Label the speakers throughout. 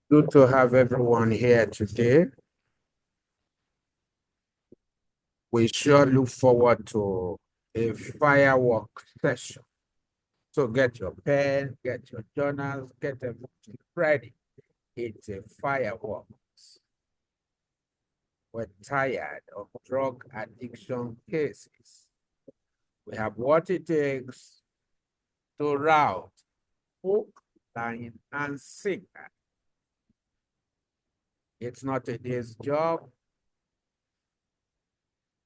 Speaker 1: Good to have everyone here today. We sure look forward to a firework session. So get your pen, get your journals, get everything ready. It's a firework. We're tired of drug addiction cases. We have what it takes to route hook, line, and sinker. It's not a day's job.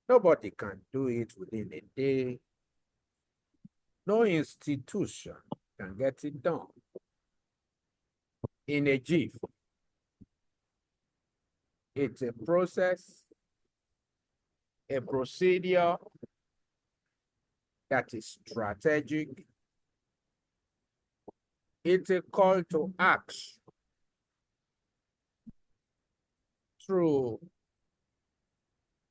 Speaker 1: Nobody can do it within a day. No institution can get it done in a jiff. It's a process, a procedure that is strategic. It's a call to action through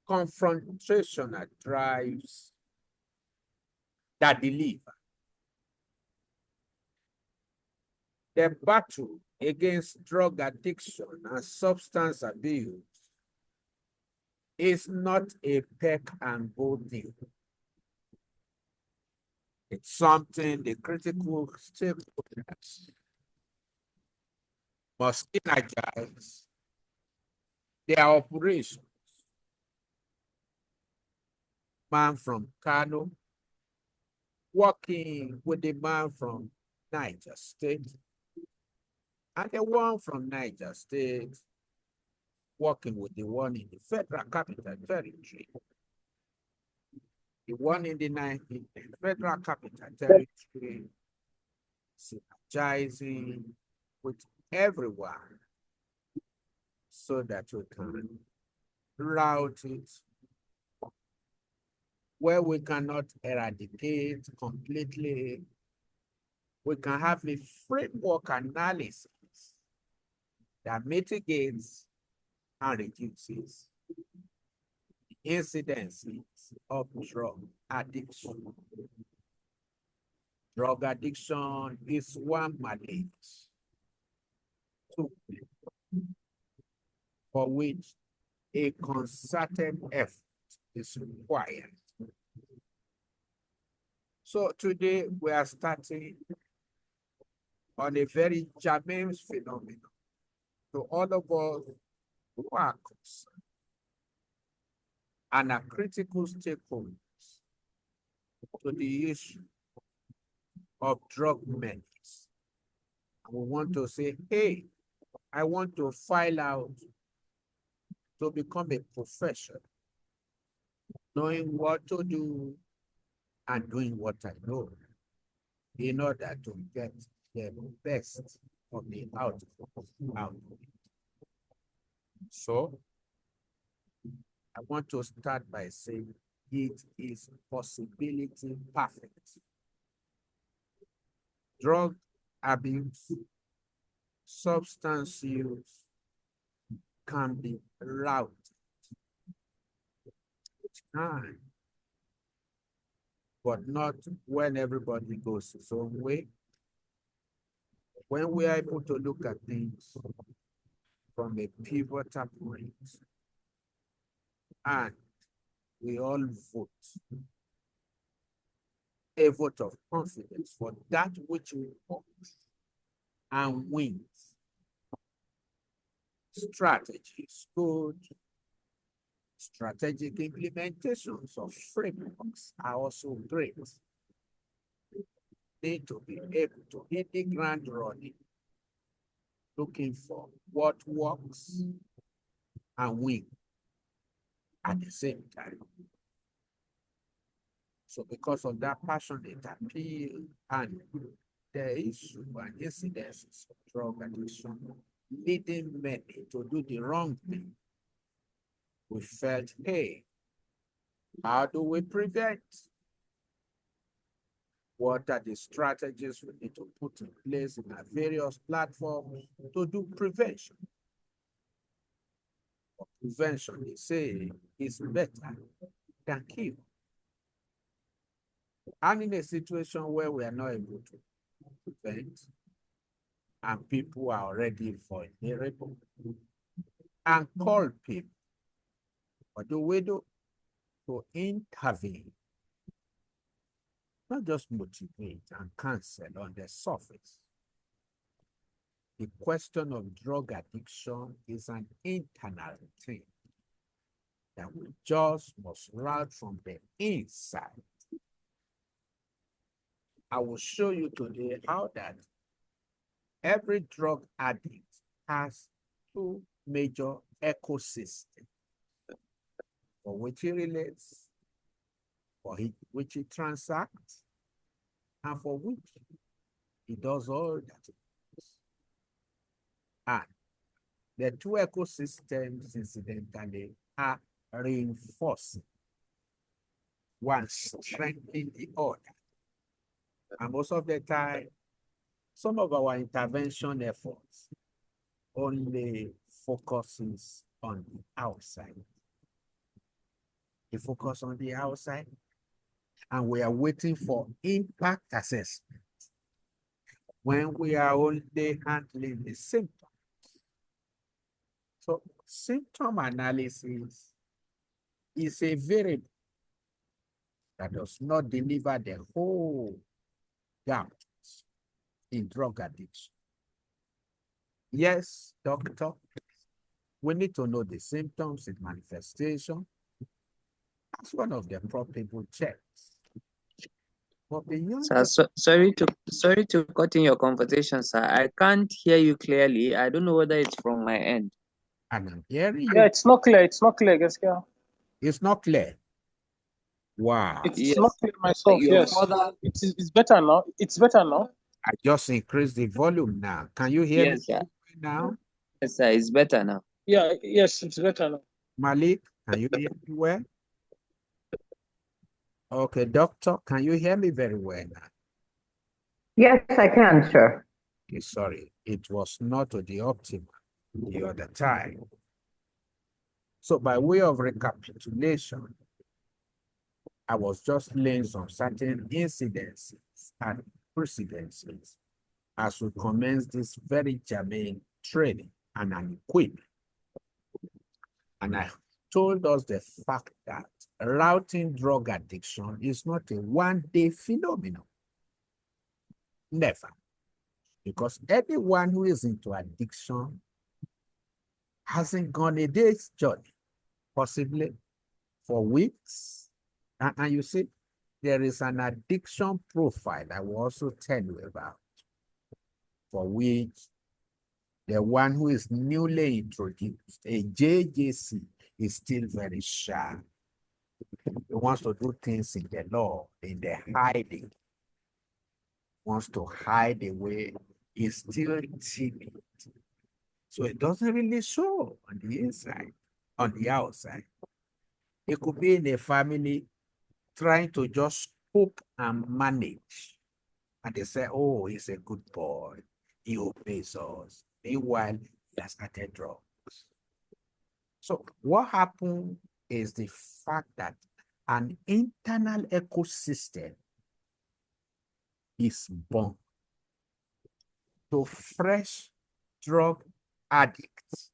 Speaker 1: confrontational drives that deliver. The battle against drug addiction and substance abuse is not a peck and go deal. It's something the critical stakeholders must energize their operations. Man from Kano, working with the man from Niger State, and the one from Niger State working with the one in the Federal Capital Territory. The one in the Federal Capital Territory synergizing with everyone so that we can route it where we cannot eradicate completely. We can have a framework analysis that mitigates and reduces the incidences of drug addiction. Drug addiction is one malady for which a concerted effort is required. So today we are starting on a very germane phenomenon to all of us who are concerned and are critical stakeholders to the issue of drug menace. And we want to say, hey, I want to file out to become a professional, knowing what to do and doing what I know in order to get the best of the outcome out of it. So I want to start by saying it is possibility perfect. Drug abuse, substance use can be routed with time, but not when everybody goes his own way. When we are able to look at things from a pivotal point and we all vote a vote of confidence for that which we want and wins. Strategy is good. Strategic implementations of frameworks are also great. Need to be able to hit the ground running, looking for what works and win at the same time. So because of that passionate appeal and the issue and incidences of drug addiction leading many to do the wrong thing, we felt, hey, how do we prevent? What are the strategies we need to put in place in our various platforms to do prevention? For prevention, they say, is better than cure. And in a situation where we are not able to prevent, and people are already vulnerable, and call people for the widow to intervene, not just motivate and counsel on the surface. The question of drug addiction is an internal thing that we just must route from the inside. I will show you today how that every drug addict has two major ecosystems for which he relates, for which he transacts, and for which he does all that he does. And the two ecosystems, incidentally, are reinforcing. One strengthening the other. And most of the time, some of our intervention efforts only focuses on the outside. They focus on the outside, and we are waiting for impact assessment when we are only handling the symptoms. So symptom analysis is a variable that does not deliver the whole gamut in drug addiction. Yes, doctor, we need to know the symptoms and manifestation. That's one of the probable checks. But beyond
Speaker 2: Sir, sorry to cut in your conversation, sir. I can't hear you clearly. I don't know whether it's from my end.
Speaker 1: and I'm hearing you.
Speaker 3: Yeah, it's not clear. It's not clear, guys. Yeah.
Speaker 1: It's not clear. Wow.
Speaker 3: It's not clear myself. Yes. It's better now. It's better now.
Speaker 1: I just increased the volume now. Can you hear me now?
Speaker 2: Yes, sir. It's better now.
Speaker 3: Yeah. Yes, it's better now.
Speaker 1: Malik, can you hear me well? Okay, doctor, can you hear me very well now?
Speaker 4: Yes, I can, sir.
Speaker 1: Okay, sorry, it was not to the optimum the other time. So by way of recapitulation, I was just laying some certain incidences and precedences as we commence this very germane training and an equipment. And I told us the fact that routing drug addiction is not a one-day phenomenon. Never. Because anyone who is into addiction hasn't gone a day's journey, possibly for weeks. And you see, there is an addiction profile I will also tell you about, for which the one who is newly introduced, a JJC, is still very shy. He wants to do things in the law, in the hiding. Wants to hide away, is still timid. So it doesn't really show on the inside, on the outside. It could be in a family trying to just cook and manage. And they say, oh, he's a good boy. He obeys us. Meanwhile, he has started drugs. So what happened is the fact that an internal ecosystem is born to fresh drug addicts.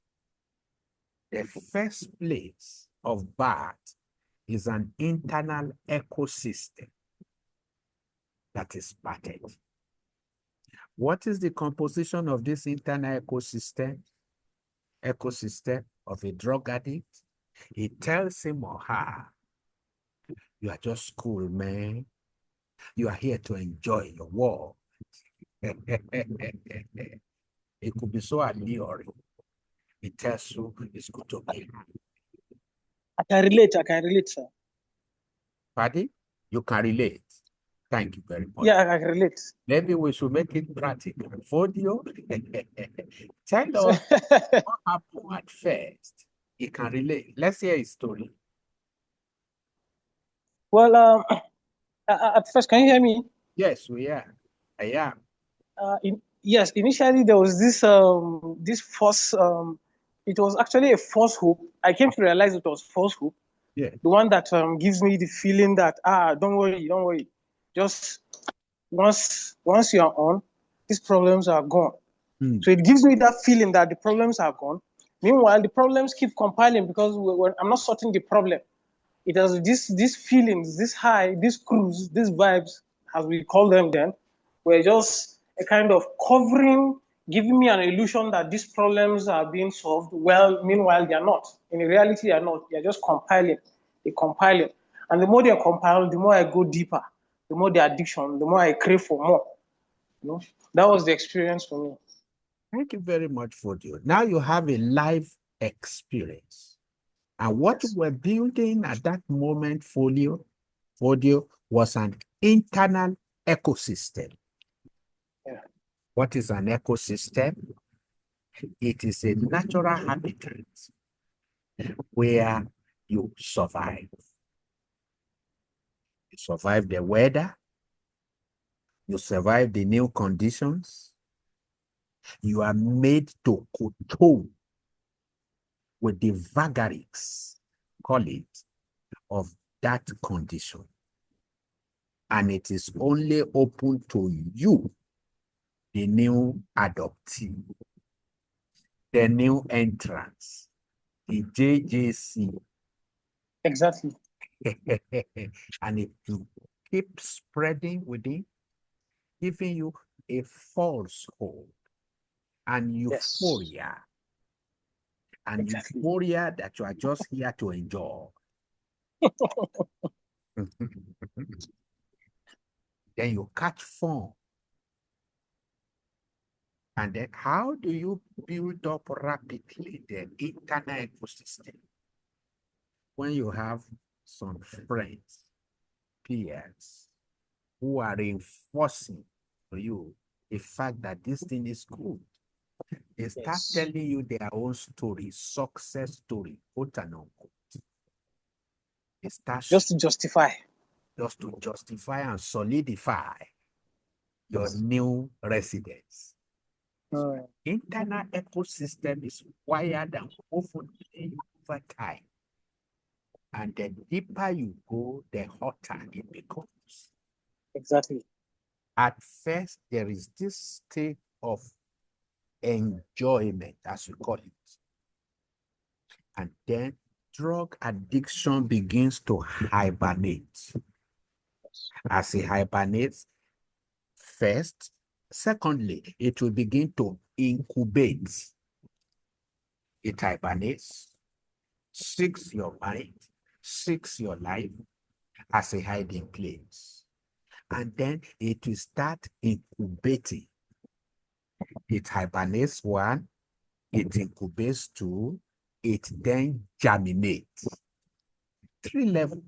Speaker 1: The first place of birth is an internal ecosystem that is parted. What is the composition of this internal ecosystem? Ecosystem of a drug addict? It tells him or her, you are just cool, man. You are here to enjoy your world. It could be so alluring. It tells you it's good to be.
Speaker 3: I can relate, sir.
Speaker 1: Pardon? You can relate. Thank you very much.
Speaker 3: Yeah, I can relate.
Speaker 1: Maybe we should make it practical. Fodio, tell us what happened at first. You can relate. Let's hear his story.
Speaker 3: Well, at first, can you hear me?
Speaker 1: Yes, we are. I am.
Speaker 3: Yes, initially there was this false. It was actually a false hope. I came to realize it was false hope.
Speaker 1: Yeah.
Speaker 3: The one that gives me the feeling that don't worry, just once you are on, these problems are gone. So it gives me that feeling that the problems are gone. Meanwhile, the problems keep compiling because when I'm not sorting the problem. It has these feelings, this high, this cruise, these vibes, as we call them then, were just a kind of covering, giving me an illusion that these problems are being solved. Well, meanwhile, they are not. In reality, they are not. They are just compiling. They compile it. And the more they are compiled, the more I go deeper. The more the addiction, the more I crave for more. You know, that was the experience for me.
Speaker 1: Thank you very much for you. Now you have a life experience. And what
Speaker 3: Yes.
Speaker 1: you were building at that moment for you was an internal ecosystem.
Speaker 3: Yeah.
Speaker 1: What is an ecosystem? It is a natural habitat where you survive. You survive the weather. You survive the new conditions. You are made to cope with the vagaries, call it, of that condition. And it is only open to you, the new adoptee, the new entrance, the JJC.
Speaker 3: Exactly.
Speaker 1: And it will keep spreading within, giving you a false hope and
Speaker 3: Yes.
Speaker 1: euphoria. And
Speaker 3: Exactly.
Speaker 1: euphoria that you are just here to enjoy. Then you catch form. And then how do you build up rapidly the internal ecosystem? When you have some friends, peers, who are reinforcing for you the fact that this thing is good. They start
Speaker 3: Yes.
Speaker 1: telling you their own story, success story, quote and unquote. They start
Speaker 3: Just to justify.
Speaker 1: just to justify and solidify your new residence.
Speaker 3: Mm.
Speaker 1: Internal ecosystem is wired and woven within you over time. And the deeper you go, the hotter it becomes.
Speaker 3: Exactly.
Speaker 1: At first, there is this state of enjoyment, as we call it. And then drug addiction begins to hibernate. As it hibernates, first, secondly, it will begin to incubate. It hibernates, seeks your mind, seeks your life as a hiding place. And then it will start incubating. It hibernates one, it incubates two, it then germinates. 3 levels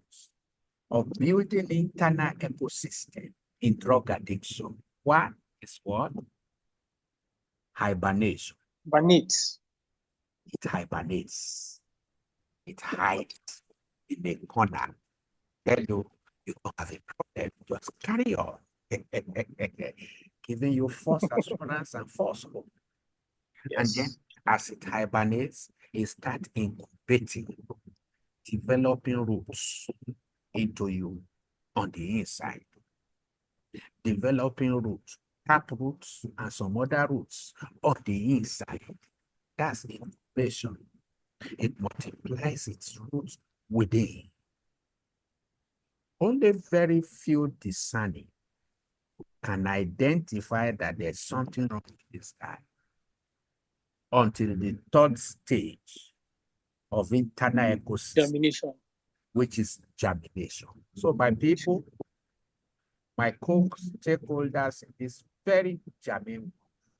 Speaker 1: of building internal ecosystem in drug addiction. One is what? Hibernation.
Speaker 3: Beneath.
Speaker 1: It hibernates. It hides in a corner. Tell you, you don't have a problem. Just carry on. Giving you false assurance and false hope. And then
Speaker 3: Yes.
Speaker 1: as it hibernates, it starts incubating, developing roots into you on the inside. Developing roots, tap roots, and some other roots on the inside. That's incubation. It multiplies its roots within. Only very few discerning can identify that there's something wrong with this guy until the third stage of internal ecosystem,
Speaker 3: Germination.
Speaker 1: which is germination. So my people, my co-stakeholders in this very germane,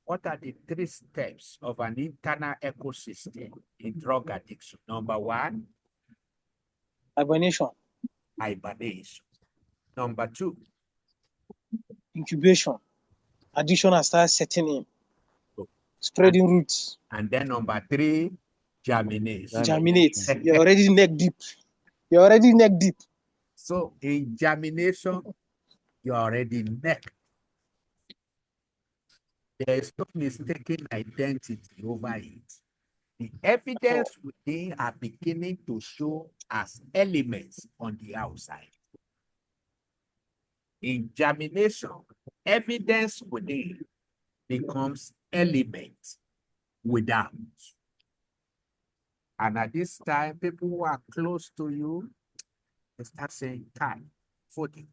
Speaker 1: what are the 3 steps of an internal ecosystem in drug addiction? Number 1,
Speaker 3: Hibernation.
Speaker 1: hibernation. Number 2,
Speaker 3: Incubation. Addiction has started setting in.
Speaker 1: and,
Speaker 3: Spreading roots.
Speaker 1: and then number 3, germination.
Speaker 3: Germinate. You're already neck deep. You're already neck deep.
Speaker 1: So in germination, you're already neck. There is no mistaken identity over it. The evidence within are beginning to show as elements on the outside. In germination, evidence within becomes element without. And at this time, people who are close to you, they start saying, Kai, Fodi,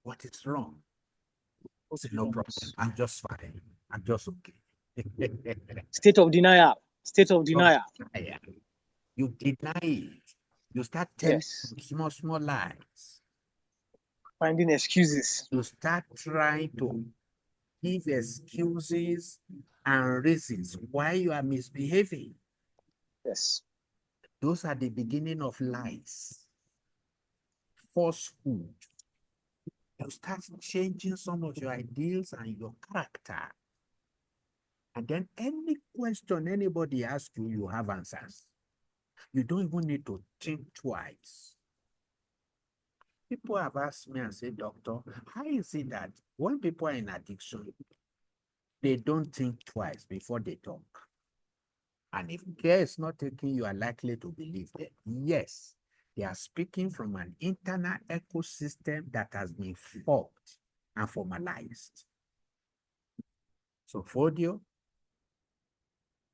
Speaker 1: what is wrong? Say, no problem. I'm just fine. I'm just okay.
Speaker 3: State of denial. State of denial.
Speaker 1: You deny it. You start telling
Speaker 3: Yes.
Speaker 1: small lies.
Speaker 3: Finding excuses.
Speaker 1: You start trying to give excuses and reasons why you are misbehaving.
Speaker 3: Yes.
Speaker 1: Those are the beginning of lies. Falsehood. You start changing some of your ideals and your character. And then any question anybody asks you, you have answers. You don't even need to think twice. People have asked me and said, Doctor, how is it that when people are in addiction, they don't think twice before they talk? And if care is not taken, you are likely to believe them. Yes, they are speaking from an internal ecosystem that has been forked and formalized. So, Fodio,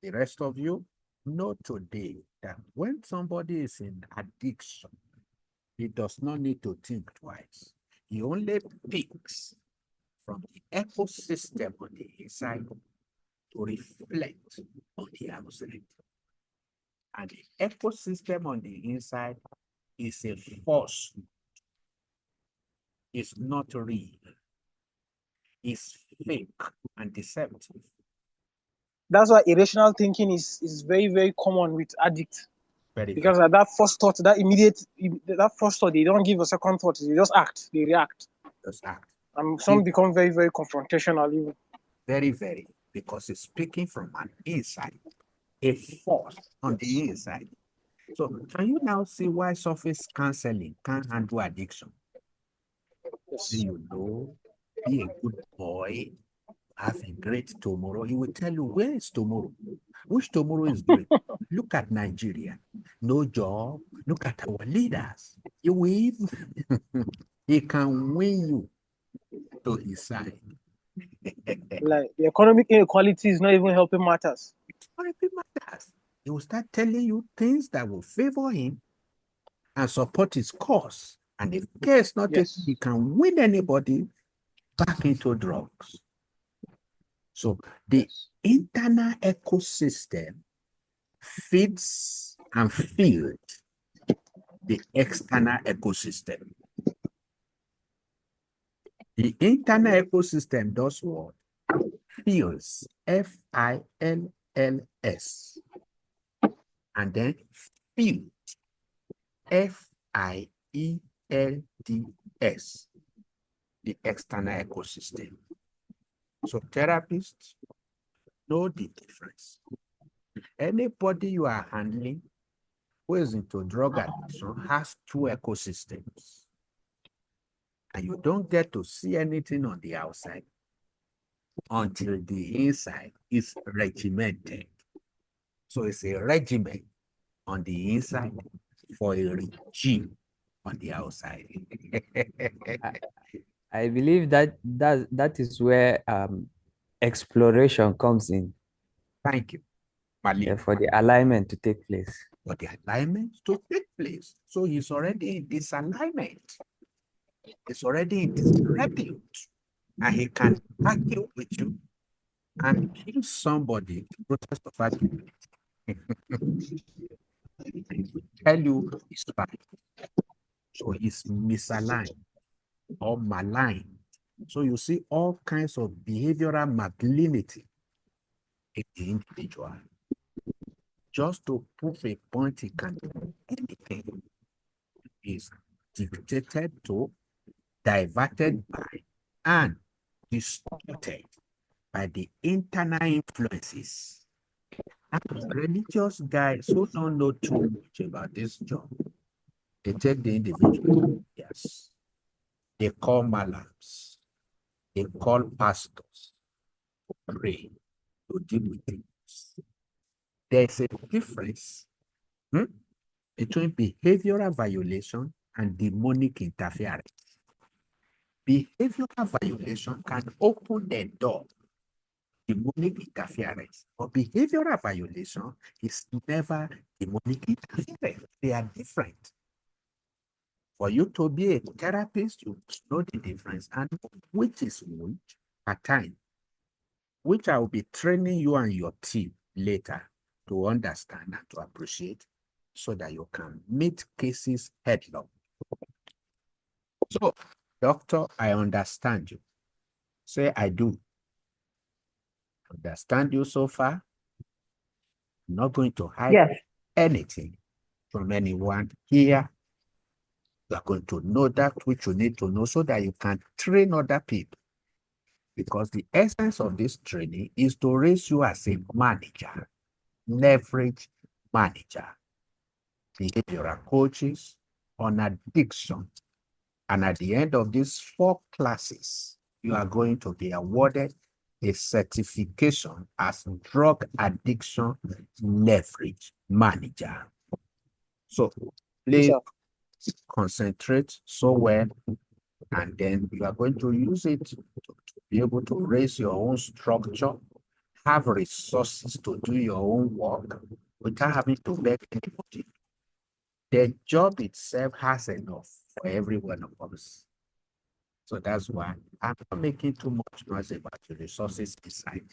Speaker 1: the rest of you, know today that when somebody is in addiction, he does not need to think twice. He only picks from the ecosystem on the inside to reflect on the outside. And the ecosystem on the inside is a force. It's not real. It's fake and deceptive.
Speaker 3: That's why irrational thinking is very, very common with addicts.
Speaker 1: Very,
Speaker 3: Because at that first thought, that first thought, they don't give a second thought. They just act. They react.
Speaker 1: just act.
Speaker 3: And some become very, very confrontational even.
Speaker 1: Very, because it's speaking from an inside, a force on the inside. So can you now see why surface counseling can't handle addiction?
Speaker 3: Yes.
Speaker 1: So you know, be a good boy, have a great tomorrow. He will tell you, where is tomorrow? Which tomorrow is great? Look at Nigeria. No job. Look at our leaders. You will. He can win you to his side.
Speaker 3: Like the economic inequality is not even helping matters.
Speaker 1: He will start telling you things that will favor him and support his cause. And if care is not taken, he can win anybody back into drugs. So the internal ecosystem feeds and fields the external ecosystem. The internal ecosystem does what? Fields, Fills, and then field, Fields, the external ecosystem. So therapists know the difference. Anybody you are handling who is into drug addiction has two ecosystems. And you don't get to see anything on the outside until the inside is regimented. So it's a regimen on the inside for a regime on the outside.
Speaker 2: I believe that is where exploration comes in.
Speaker 1: Thank you, Malik.
Speaker 2: For the alignment to take place.
Speaker 1: For the alignment to take place. So he's already in disalignment. He's already in disrepute. And he can argue with you and kill somebody to protest of argument. He will tell you it's bad. So he's misaligned or maligned. So you see all kinds of behavioral malignity in the individual. Just to prove a point, he can do anything. Is dictated to, diverted by, and distorted by the internal influences. And religious guys who don't know too much about this job, they take the individual, yes. They call malams, they call pastors to pray, to deal with things. There's a difference between behavioral violation and demonic interference. Behavioral violation can open the door demonic interference. But behavioral violation is never demonic interference. They are different. For you to be a therapist, you must know the difference and which is which at time, which I will be training you and your team later to understand and to appreciate so that you can meet cases headlong. So, doctor, I understand you. Say, I do. Understand you so far. I'm not going to hide
Speaker 4: Yes.
Speaker 1: anything from anyone here. You are going to know that which you need to know so that you can train other people. Because the essence of this training is to raise you as a manager, leverage manager, behavioral coaches on addiction. And at the end of these 4 classes, you are going to be awarded a certification as drug addiction leverage manager. So please concentrate so well, and then you are going to use it to be able to raise your own structure, have resources to do your own work without having to beg anybody. The job itself has enough for every one of us. So that's why I'm not making too much noise about the resources inside.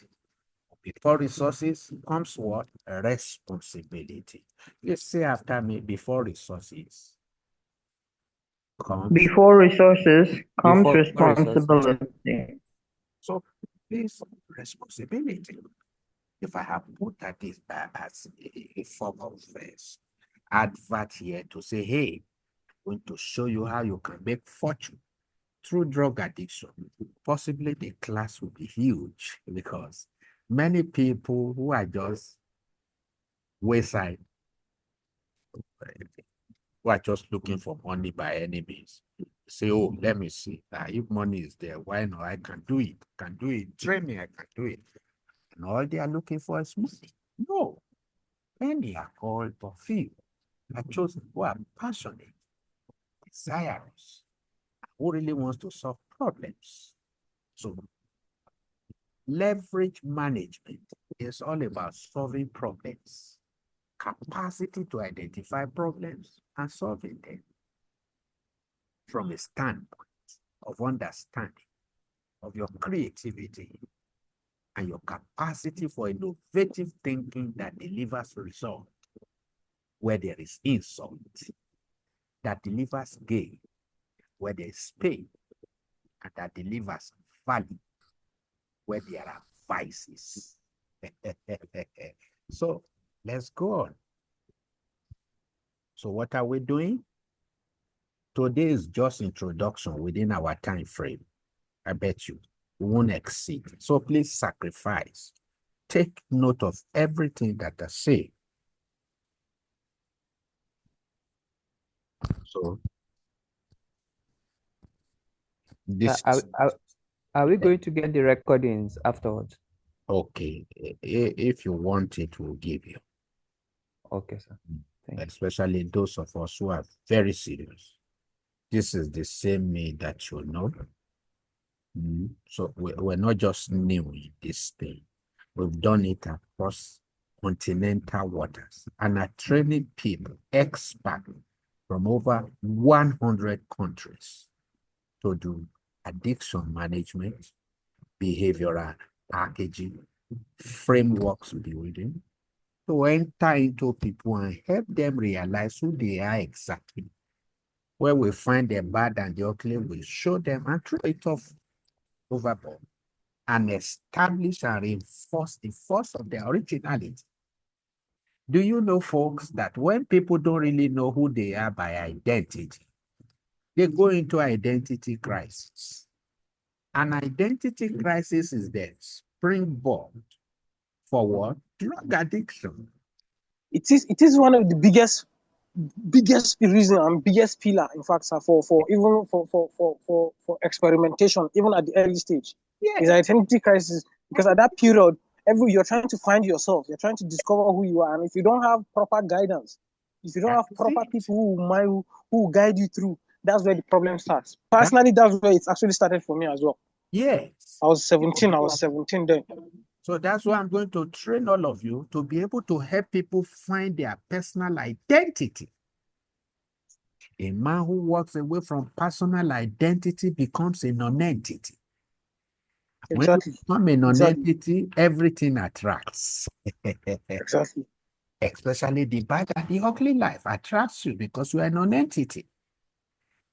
Speaker 1: Before resources comes what? Responsibility. Let's say after me, before resources comes.
Speaker 4: Before resources comes
Speaker 2: Before resources.
Speaker 4: responsibility.
Speaker 1: So this responsibility, if I have put that as a form of advert here to say, hey, I'm going to show you how you can make fortune through drug addiction, possibly the class will be huge because many people who are just wayside, who are just looking for money by any means, say, oh, let me see. If money is there, why not? I can do it. Can do it. Train me, I can do it. And all they are looking for is money. No. Many are called for few. I chosen who are passionate, desirous, who really wants to solve problems. So leverage management is all about solving problems, capacity to identify problems and solving them from a standpoint of understanding of your creativity and your capacity for innovative thinking that delivers results where there is insult, that delivers gain where there is pain, and that delivers value where there are vices. So let's go on. So what are we doing? Today is just introduction within our time frame. I bet you we won't exceed. So please sacrifice. Take note of everything that I say. So this
Speaker 2: Are we going to get the recordings afterwards?
Speaker 1: okay. If you want it, we'll give you.
Speaker 2: Okay, sir. Thank you.
Speaker 1: Especially those of us who are very serious. This is the same me that you know. So we're not just new in this thing. We've done it across continental waters and are training people, experts from over 100 countries to do addiction management, behavioral packaging, frameworks building, to enter into people and help them realize who they are exactly. Where we find the bad and the ugly, we show them and throw it off overboard and establish and reinforce the force of their originality. Do you know, folks, that when people don't really know who they are by identity, they go into identity crisis. An identity crisis is the springboard for what? Drug addiction.
Speaker 3: It is one of the biggest reason and biggest pillar, in fact, sir, for experimentation, even at the early stage.
Speaker 1: Yeah.
Speaker 3: Is identity crisis, because at that period, you're trying to find yourself, you're trying to discover who you are, and if you don't have proper guidance, if you don't have proper people who guide you through, that's where the problem starts. Personally, that's where it's actually started for me as well.
Speaker 1: Yes.
Speaker 3: I was 17 then.
Speaker 1: So that's why I'm going to train all of you to be able to help people find their personal identity. A man who walks away from personal identity becomes a non-entity. When you
Speaker 3: Exactly.
Speaker 1: become a
Speaker 3: Exactly.
Speaker 1: non-entity, everything attracts.
Speaker 3: Exactly.
Speaker 1: Especially the bad and the ugly life attracts you because you are a non-entity.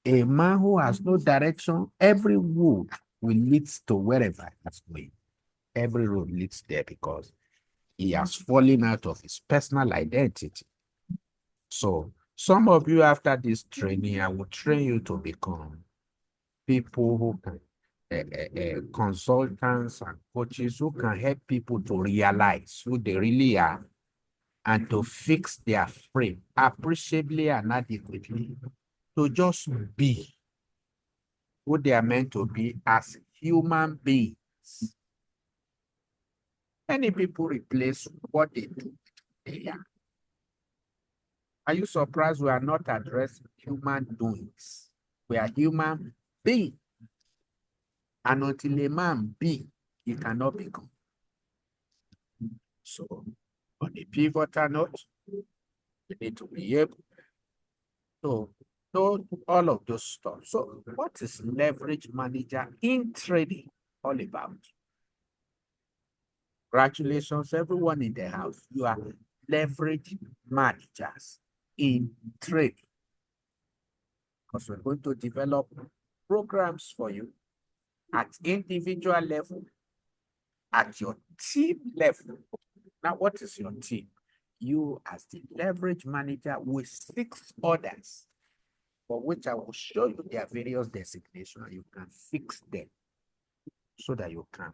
Speaker 1: A man who has no direction, every road will lead to wherever he's going. Every road leads there because he has fallen out of his personal identity. So some of you after this training, I will train you to become people who can, consultants and coaches who can help people to realize who they really are and to fix their frame appreciably and adequately to just be who they are meant to be as human beings. Many people replace what they do with they are. Are you surprised we are not addressing human doings? We are human beings. And until a man be, he cannot become. So on a pivotal note, we need to be able to know all of those stuff. So what is leverage manager in trading all about? Congratulations, everyone in the house. You are leverage managers in trading. Because we're going to develop programs for you at individual level, at your team level. Now, what is your team? You as the leverage manager with 6 others, for which I will show you their various designations. You can fix them so that you can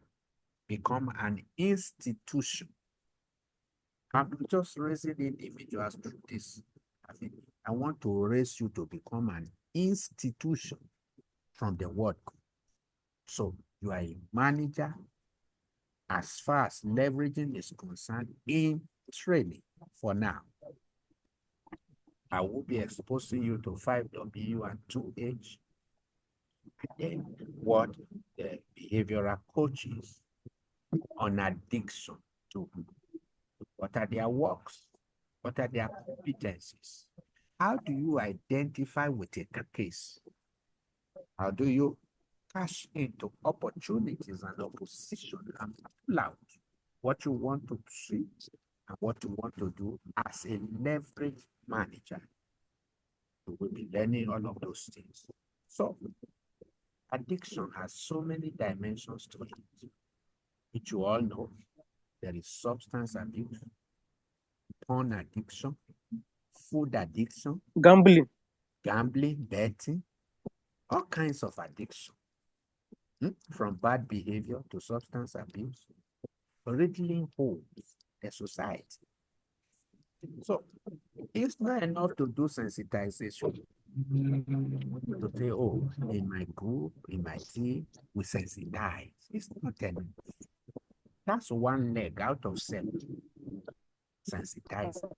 Speaker 1: become an institution. I'm just raising individuals through this. I want to raise you to become an institution from the word. So you are a manager as far as leveraging is concerned in training for now. I will be exposing you to 5W and 2H. And then what the behavioral coaches on addiction do. What are their works? What are their competencies? How do you identify with a case? How do you cash into opportunities and opposition and pull out what you want to see and what you want to do as a leverage manager? You will be learning all of those things. So addiction has so many dimensions to it, which you all know. There is substance abuse, porn addiction, food addiction,
Speaker 3: Gambling.
Speaker 1: gambling, betting, all kinds of addiction, from bad behavior to substance abuse, riddling holes, the society. So it's not enough to do sensitization. To say, oh, in my group, in my team, we sensitize. It's not enough. That's one leg out of 7. Sensitizing,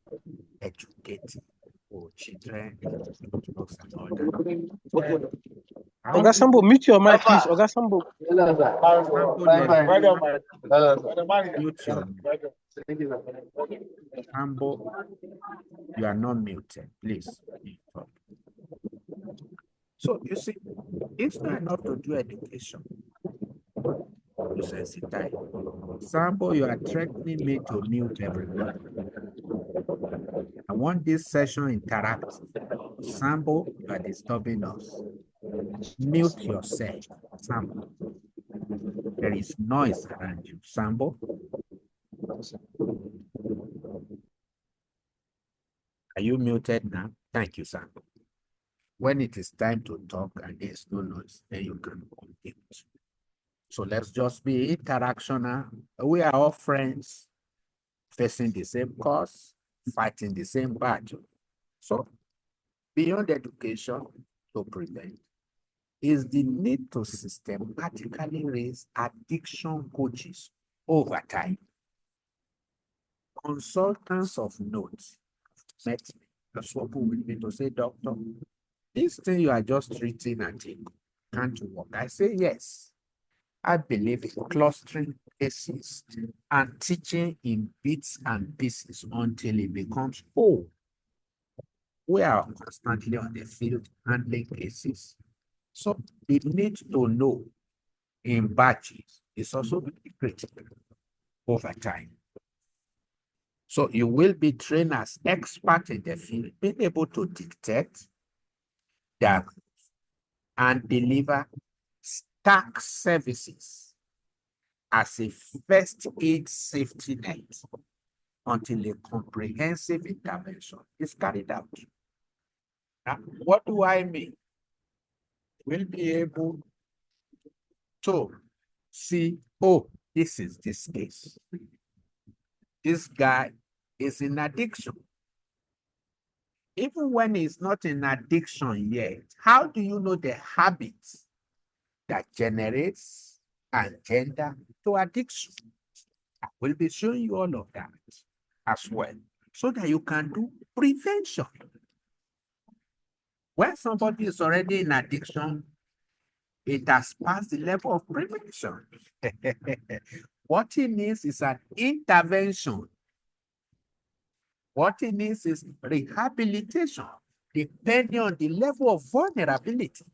Speaker 1: educating, for children, drugs and all that.
Speaker 3: Oga Sambo, mute your mic, please. Oga Sambo.
Speaker 1: Mute your mic. Sambo, you are not muted, please. So you see, it's not enough to do education. You sensitize. Sambo, you are threatening me to mute everybody. I want this session interactive. Sambo, you are disturbing us. Mute yourself, Sambo. There is noise around you, Sambo. Are you muted now? Thank you, Sambo. When it is time to talk and there's no noise, then you can unmute. So let's just be interactional. We are all friends, facing the same cause, fighting the same battle. So beyond education to prevent is the need to systematically raise addiction coaches over time. Consultants of note met me, that's what with me to say, doctor, this thing you are just treating, I think, can't work. I say yes. I believe in clustering cases and teaching in bits and pieces until it becomes whole. We are constantly on the field handling cases. So the need to know in batches is also very critical over time. So you will be trained as expert in the field, being able to detect, diagnose, and deliver stack services as a first aid safety net until a comprehensive intervention is carried out. Now, what do I mean? We'll be able to see, oh, this is this case. This guy is in addiction. Even when he's not in addiction yet, how do you know the habits that generates and gender to addiction? I will be showing you all of that as well, so that you can do prevention. When somebody is already in addiction, it has passed the level of prevention. What it needs is an intervention. What it needs is rehabilitation, depending on the level of vulnerability.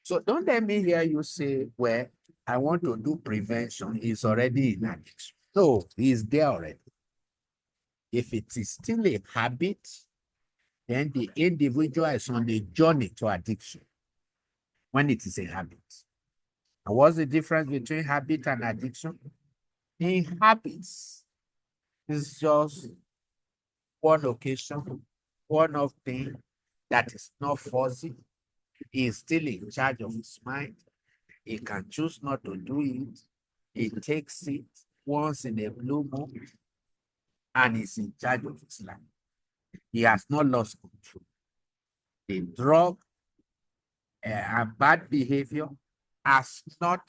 Speaker 1: So don't let me hear you say, well, I want to do prevention. He's already in addiction. No, he's there already. If it is still a habit, then the individual is on the journey to addiction when it is a habit. And what's the difference between habit and addiction? In habits, it's just one occasion, one of thing that is not fuzzy. He is still in charge of his mind. He can choose not to do it. He takes it once in a blue moon and is in charge of his life. He has not lost control. The drug and bad behavior has not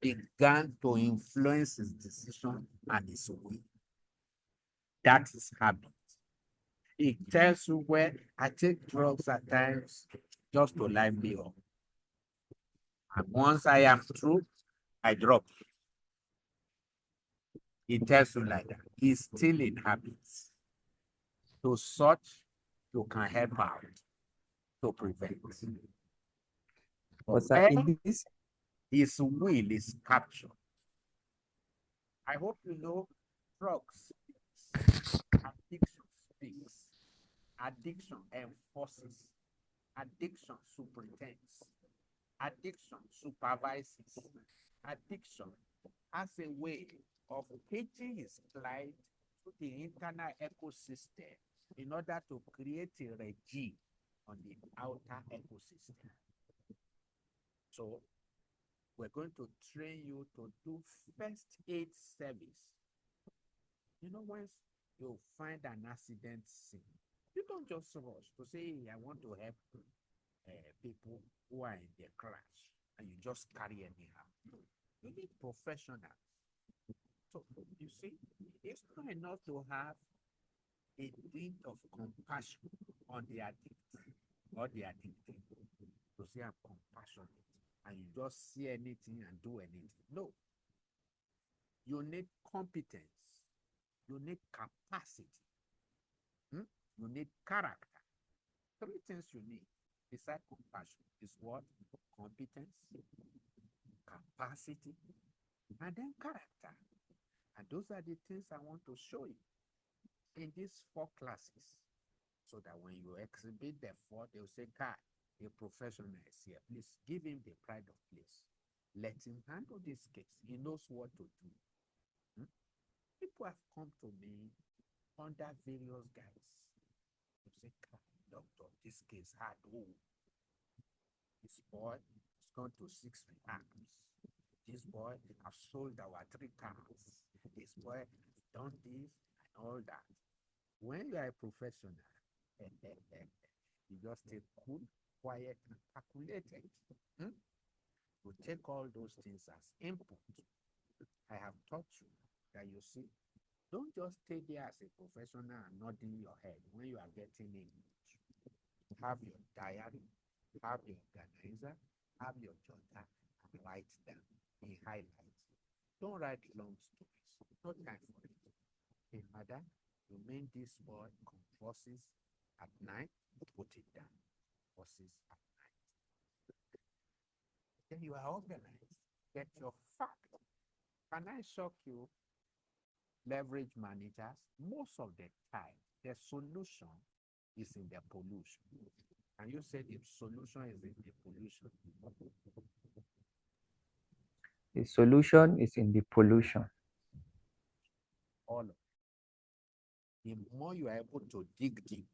Speaker 1: begun to influence his decision and his will. That is habit. It tells you where I take drugs at times just to live me up. And once I am through, I drop. It tells you like that. He's still in habits. To such, you can help out to prevent.
Speaker 2: But sir, in this,
Speaker 1: His will is captured. I hope you know drugs speaks, addiction speaks, addiction enforces, addiction superintends, addiction supervises, addiction has a way of pitching his client to the internal ecosystem in order to create a regime on the outer ecosystem. So we're going to train you to do first aid service. You know, once you find an accident scene, you don't just rush to say, hey, I want to help people who are in the crash, and you just carry anyhow. You need professionals. So you see, it's not enough to have a bit of compassion on the addicted or the addicted to say I'm compassionate and you just see anything and do anything. No. You need competence. You need capacity. You need character. Three things you need besides compassion is what? Competence, capacity, and then character. And those are the things I want to show you in these 4 classes, so that when you exhibit the 4, they'll say, God, a professional is here. Please give him the pride of place. Let him handle this case. He knows what to do. People have come to me under various guises. They say, God, doctor, this case hard. Oh, this boy has gone to 6 rehabs. This boy has sold our 3 cars. This boy has done this and all that. When you are a professional, you just stay cool, quiet, and calculated. You take all those things as input. I have taught you that, you see, don't just stay there as a professional and nodding your head when you are getting English. Have your diary, have your organizer, have your jotter, and write down in highlights. Don't write long stories. No time for it. Hey, madam, you mean this boy converses at night? Put it down. Converses at night. Then you are organized. Get your fact. Can I shock you? Leverage managers, most of the time, the solution is in the pollution. And you said the solution is in the pollution.
Speaker 2: The solution is in the pollution.
Speaker 1: All of it. The more you are able to dig deep,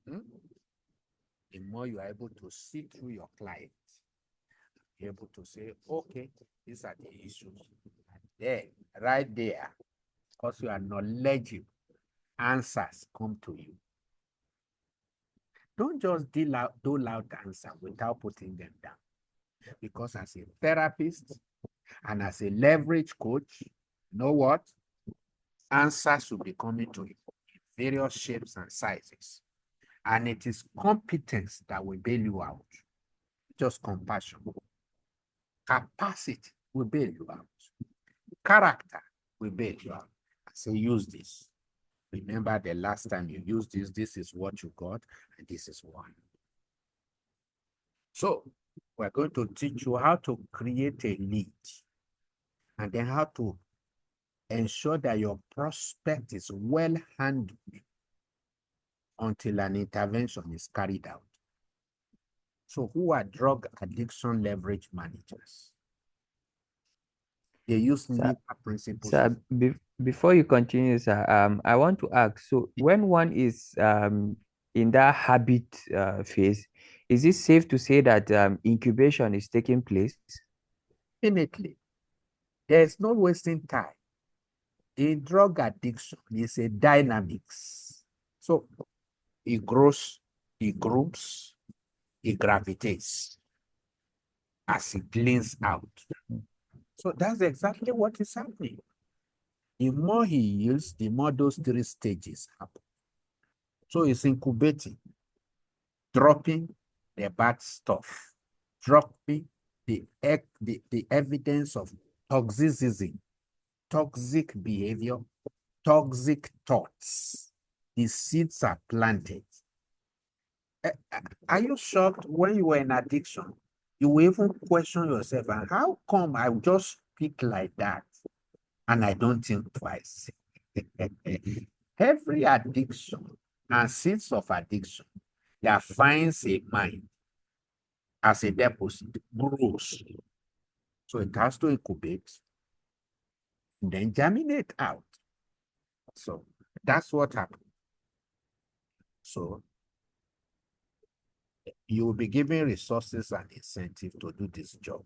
Speaker 1: the more you are able to see through your client, be able to say, okay, these are the issues. And there, right there, because you are knowledgeable, answers come to you. Don't just dole out answer without putting them down. Because as a therapist and as a leverage coach, you know what? Answers will be coming to you in various shapes and sizes. And it is competence that will bail you out. Just compassion. Capacity will bail you out. Character will bail you out. I say, use this. Remember the last time you used this, this is what you got, and this is why. So we're going to teach you how to create a lead and then how to ensure that your prospect is well handled until an intervention is carried out. So who are drug addiction leverage managers? They use NEPA principles.
Speaker 2: Sir, before you continue, sir, I want to ask, so when one is in that habit phase, is it safe to say that incubation is taking place?
Speaker 1: Definitely. There's no wasting time. In drug addiction, it's a dynamics. So it grows, it groups, it gravitates as it cleans out. So that's exactly what is happening. The more he yields, the more those 3 stages happen. So it's incubating, dropping the bad stuff, dropping the evidence of toxicism, toxic behavior, toxic thoughts. The seeds are planted. Are you shocked when you were in addiction? You will even question yourself, and how come I just speak like that and I don't think twice? Every addiction and seeds of addiction that finds a mind as a deposit grows. So it has to incubate, then germinate out. So that's what happened. So you will be given resources and incentive to do this job.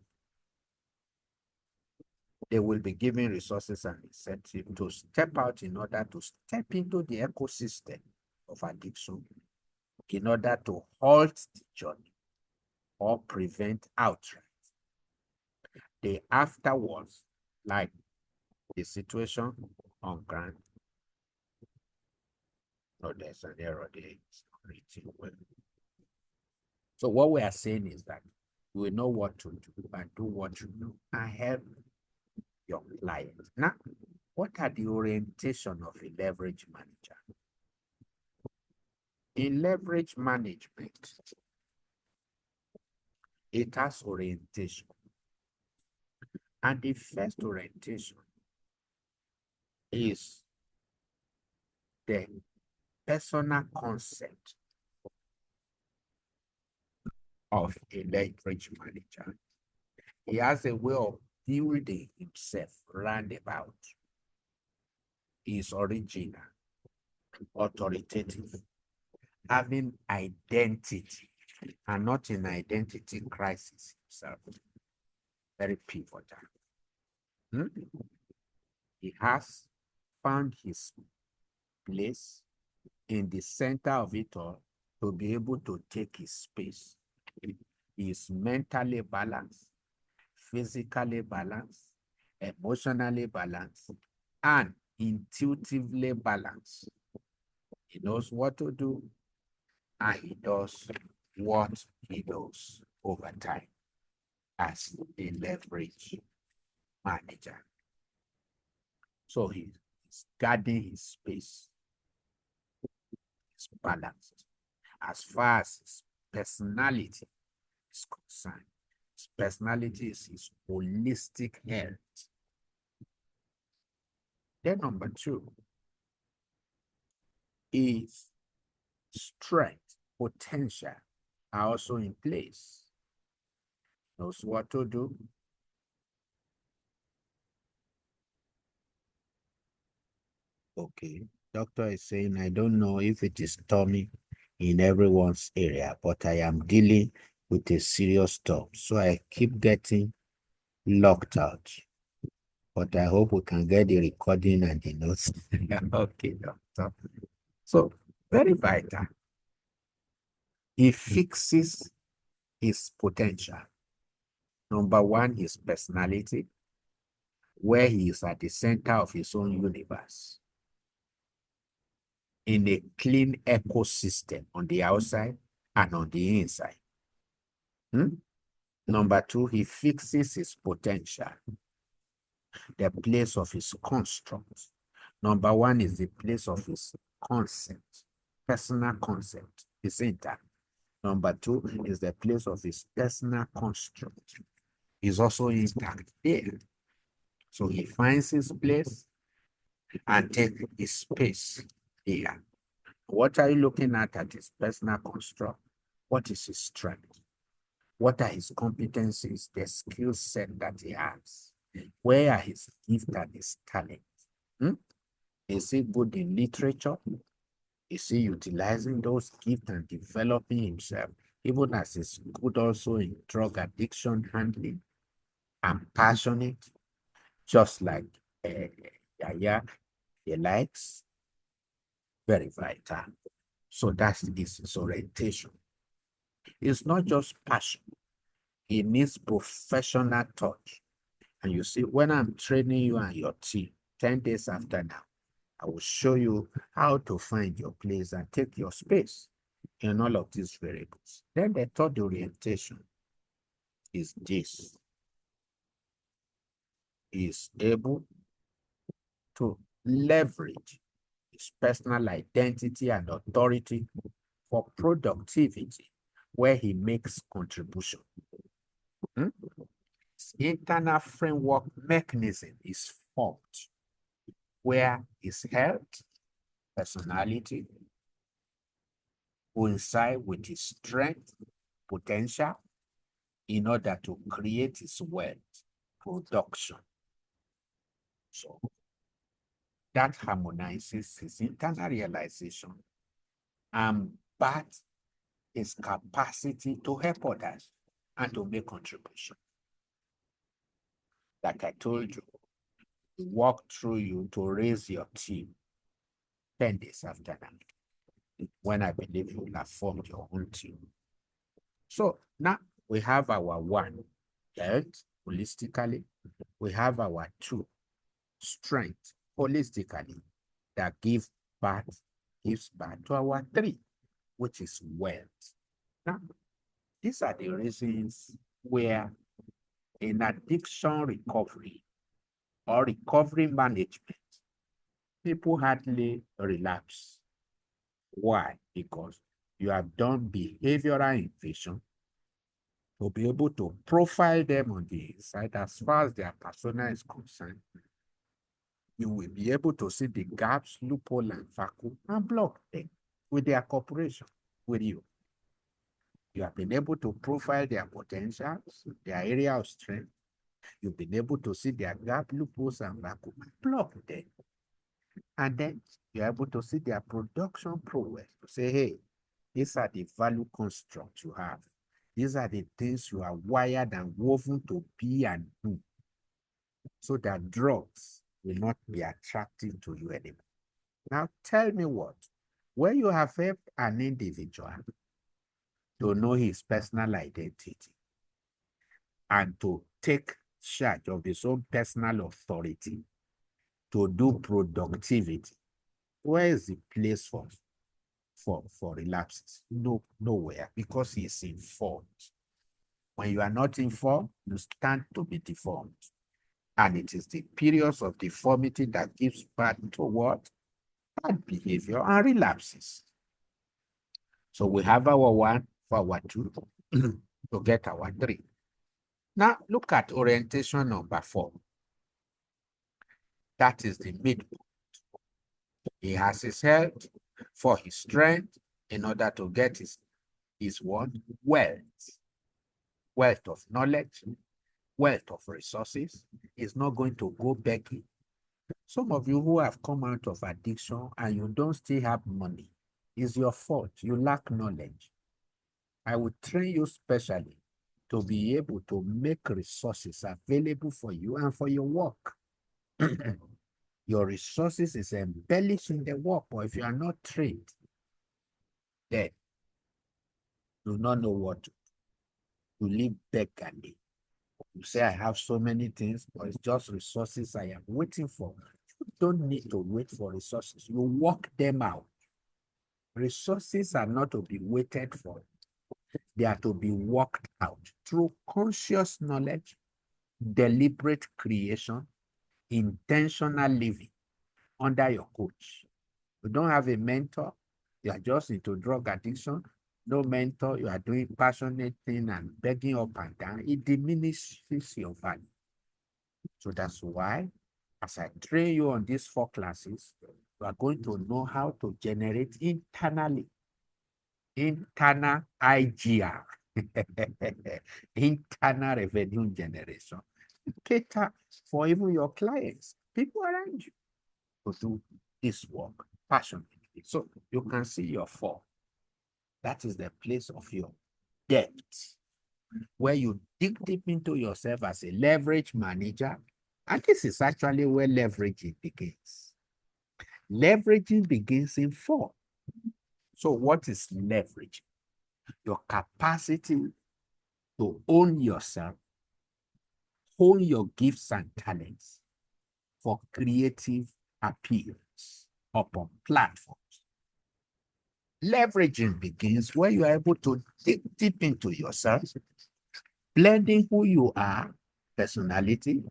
Speaker 1: They will be given resources and incentive to step out in order to step into the ecosystem of addiction in order to halt the journey or prevent outright. The afterwards, like the situation on ground, no, there's an error there. It's not written well. So what we are saying is that you will know what to do and do what you do and help your client. Now, what are the orientation of a leverage manager? In leverage management, it has orientation. And the first orientation is the personal concept of a leverage manager. He has a way of building himself roundabout. He is original, authoritative, having identity, and not an identity crisis himself. Very pivotal. He has found his place in the center of it all to be able to take his space. He is mentally balanced, physically balanced, emotionally balanced, and intuitively balanced. He knows what to do, and he does what he does over time. as a leverage manager. So he's guarding his space. It's balanced. As far as his personality is concerned, his personality is his holistic health. Then number two is strength, potential are also in place. Knows what to do. Okay, doctor is saying, I don't know if it is tummy in everyone's area, but I am dealing with a serious storm. So I keep getting locked out. But I hope we can get the recording and the notes. Okay, doctor. So very vital. He fixes his potential. Number one is personality, where he is at the center of his own universe in a clean ecosystem on the outside and on the inside. Number two, he fixes his potential, the place of his construct. Number one is the place of his concept, personal concept is intact. Number two is the place of his personal construct is also intact there. So he finds his place and takes his space there. What are you looking at his personal construct? What is his strength? What are his competencies, the skill set that he has? Where are his gifts and his talent? Is he good in literature? Is he utilizing those gifts and developing himself, even as he's good also in drug addiction handling and passionate, just like Yaya, he likes? Very vital. So that's his orientation. It's not just passion. He needs professional touch. And you see, when I'm training you and your team, 10 days after now, I will show you how to find your place and take your space in all of these variables. Then the third orientation is this. He is able to leverage his personal identity and authority for productivity where he makes contribution. His internal framework mechanism is formed where his health, personality coincide with his strength, potential in order to create his wealth, production. So that harmonizes his internal realization and but his capacity to help others and to make contribution. Like I told you, we walk through you to raise your team 10 days after that, when I believe you will have formed your own team. So now we have our one, health, holistically. We have our two, strength, holistically, that gives birth to our three, which is wealth. Now, these are the reasons where in addiction recovery or recovery management, people hardly relapse. Why? Because you have done behavioral invasion to be able to profile them on the inside as far as their persona is concerned. You will be able to see the gaps, loophole, and vacuum and block them with their cooperation with you. You have been able to profile their potentials, their area of strength. You've been able to see their gap, loopholes, and vacuum and block them. And then you're able to see their production prowess to say, hey, these are the value constructs you have. These are the things you are wired and woven to be and do, so that drugs will not be attractive to you anymore. Now tell me what, when you have helped an individual to know his personal identity and to take charge of his own personal authority to do productivity, where is the place for relapses? No, nowhere, because he is informed. When you are not informed, you stand to be deformed. And it is the periods of deformity that gives birth to what? Bad behavior and relapses. So we have our 1 for our 2 to get our 3. Now look at orientation number 4. That is the midpoint. He has his health for his strength in order to get his what? Wealth. Wealth of knowledge, wealth of resources. He's not going to go begging. Some of you who have come out of addiction and you don't still have money, it's your fault. You lack knowledge. I will train you specially to be able to make resources available for you and for your work. Your resources is embellished in the work, but if you are not trained, then you do not know what to do. You live beggarly. You say, I have so many things, but it's just resources I am waiting for. You don't need to wait for resources. You work them out. Resources are not to be waited for. They are to be worked out through conscious knowledge, deliberate creation, intentional living under your coach. You don't have a mentor, you are just into drug addiction. No mentor, you are doing passionate thing and begging up and down. It diminishes your value. So that's why, as I train you on these 4 classes, you are going to know how to generate internally. Internal IGR. Internal revenue generation. Cater for even your clients, people around you, to do this work passionately. So you can see your 4. That is the place of your depth, where you dig deep into yourself as a leverage manager. And this is actually where leveraging begins. Leveraging begins in 4. So what is leverage? Your capacity to own yourself, hone your gifts and talents for creative appearance upon platforms. Leveraging begins where you are able to dig deep into yourself, blending who you are, personality,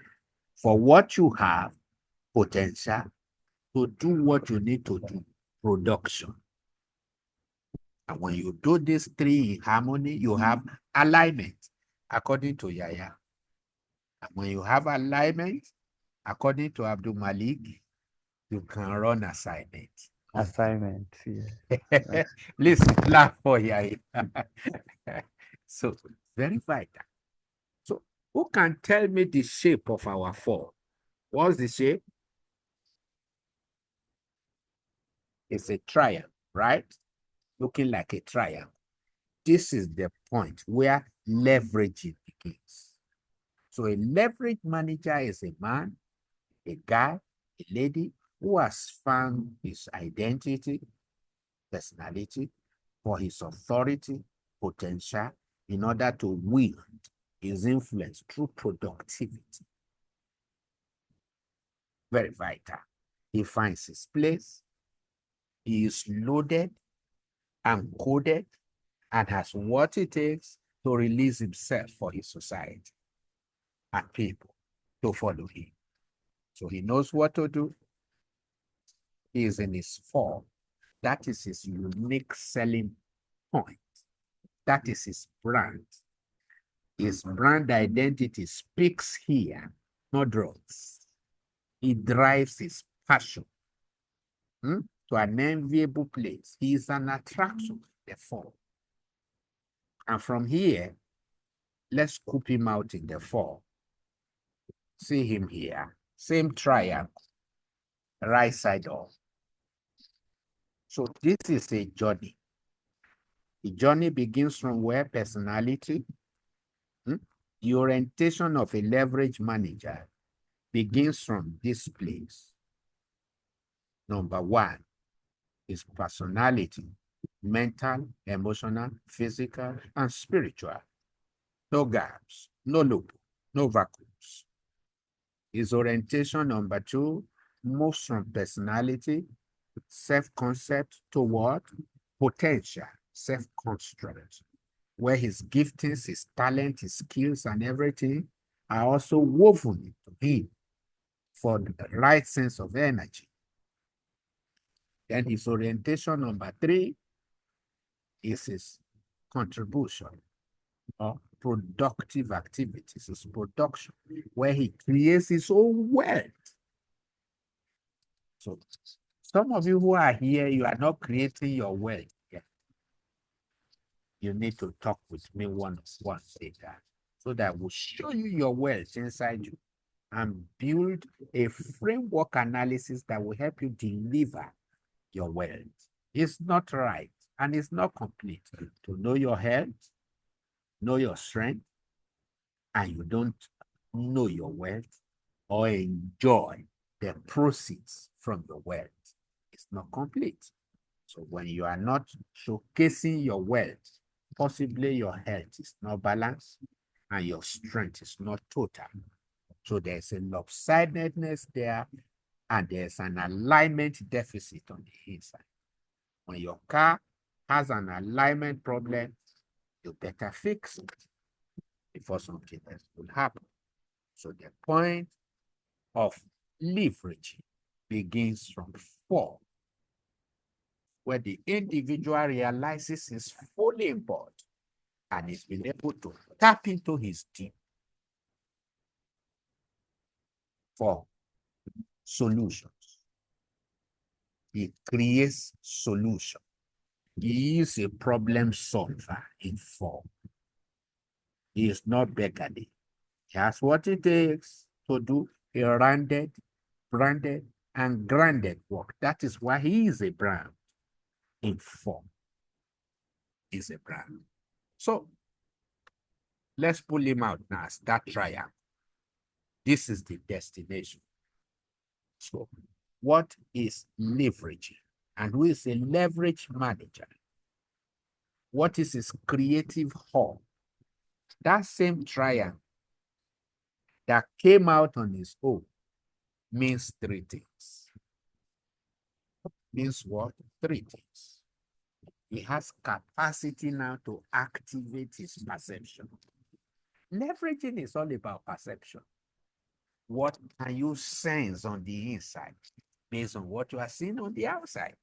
Speaker 1: for what you have, potential, to do what you need to do, production. And when you do these 3 in harmony, you have alignment, according to Yaya. And when you have alignment, according to Abdul Malik, you can run assignment.
Speaker 2: Assignment, yeah.
Speaker 1: Listen, laugh for Yaya. So, very vital. So, who can tell me the shape of our 4? What's the shape? It's a triangle, right? Looking like a triangle. This is the point where leveraging begins. So a leverage manager is a man, a guy, a lady who has found his identity, personality, for his authority, potential, in order to wield his influence through productivity. Very vital. He finds his place. He is loaded and coded and has what it takes to release himself for his society and people to follow him. So he knows what to do. He is in his form. That is his unique selling point. That is his brand. His brand identity speaks here, not drugs. It drives his passion to an enviable place. He is an attraction, therefore. And from here, let's scoop him out in the 4. See him here. Same triangle, right side up. So this is a journey. The journey begins from where personality, the orientation of a leverage manager begins from this place. Number 1 is personality, mental, emotional, physical, and spiritual. No gaps, no loop, no vacuums. His orientation, number 2, moves from personality, self-concept toward potential, self-construct. where his giftings, his talent, his skills, and everything are also woven into him for the right sense of energy. Then his orientation number 3 is his contribution or productive activities, his production, where he creates his own wealth. So some of you who are here, you are not creating your wealth yet. You need to talk with me one-on-one later so that we'll show you your wealth inside you and build a framework analysis that will help you deliver your wealth. It's not right and it's not complete to know your health, know your strength, and you don't know your wealth or enjoy the proceeds from your wealth. It's not complete. So when you are not showcasing your wealth, possibly your health is not balanced and your strength is not total. So there's a lopsidedness there and there's an alignment deficit on the inside. When your car has an alignment problem, you better fix it before something else will happen. So the point of leveraging begins from 4, where the individual realizes his fully important and is been able to tap into his deep for solutions. He creates solution. He is a problem solver in 4. He is not beggarly. He has what it takes to do a rounded, branded, and grounded work. That is why he is a brand in 4. He's a brand. So let's pull him out now as that triangle. This is the destination. So what is leveraging? And who is a leverage manager? What is his creative hub? That same triangle that came out on his own means 3 things. Means what? 3 things. He has capacity now to activate his perception. Leveraging is all about perception. What can you sense on the inside based on what you are seeing on the outside?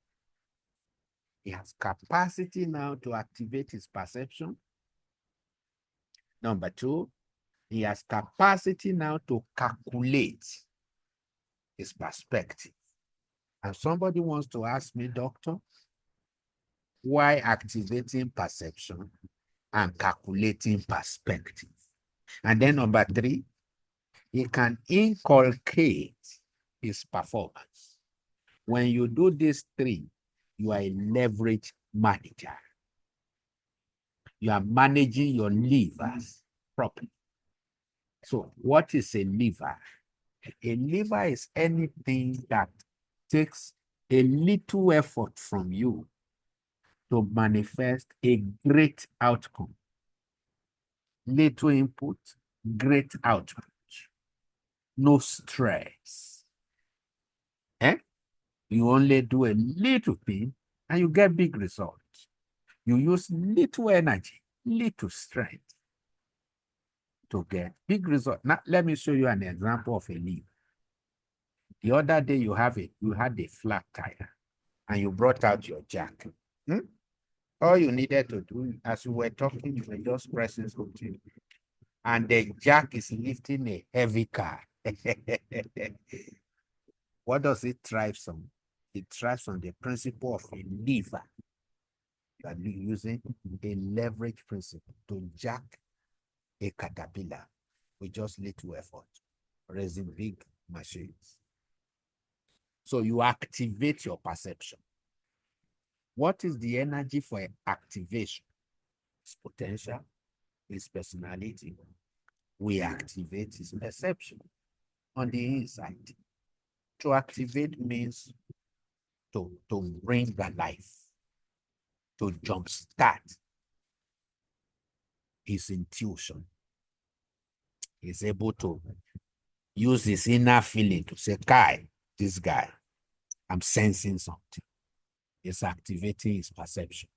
Speaker 1: He has capacity now to activate his perception. Number 2, he has capacity now to calculate his perspective. And somebody wants to ask me, doctor, why activating perception and calculating perspective? And then number 3, he can inculcate his performance. When you do these 3, you are a leverage manager. You are managing your levers properly. So what is a lever? A lever is anything that takes a little effort from you to manifest a great outcome. Little input, great output. No stress. You only do a little thing and you get big results. You use little energy, little strength to get big results. Now, let me show you an example of a lever. The other day you had a flat tire and you brought out your jack. All you needed to do, as you were talking, you were just pressing something. And the jack is lifting a heavy car. What does it thrive on? It thrives on the principle of a lever. You are using a leverage principle to jack a caterpillar with just little effort, raising big machines. So you activate your perception. What is the energy for activation? It's potential, it's personality. We activate his perception on the inside. To activate means to bring the life, to jumpstart his intuition. He's able to use his inner feeling to say, Kai, this guy, I'm sensing something. It's activating his perception.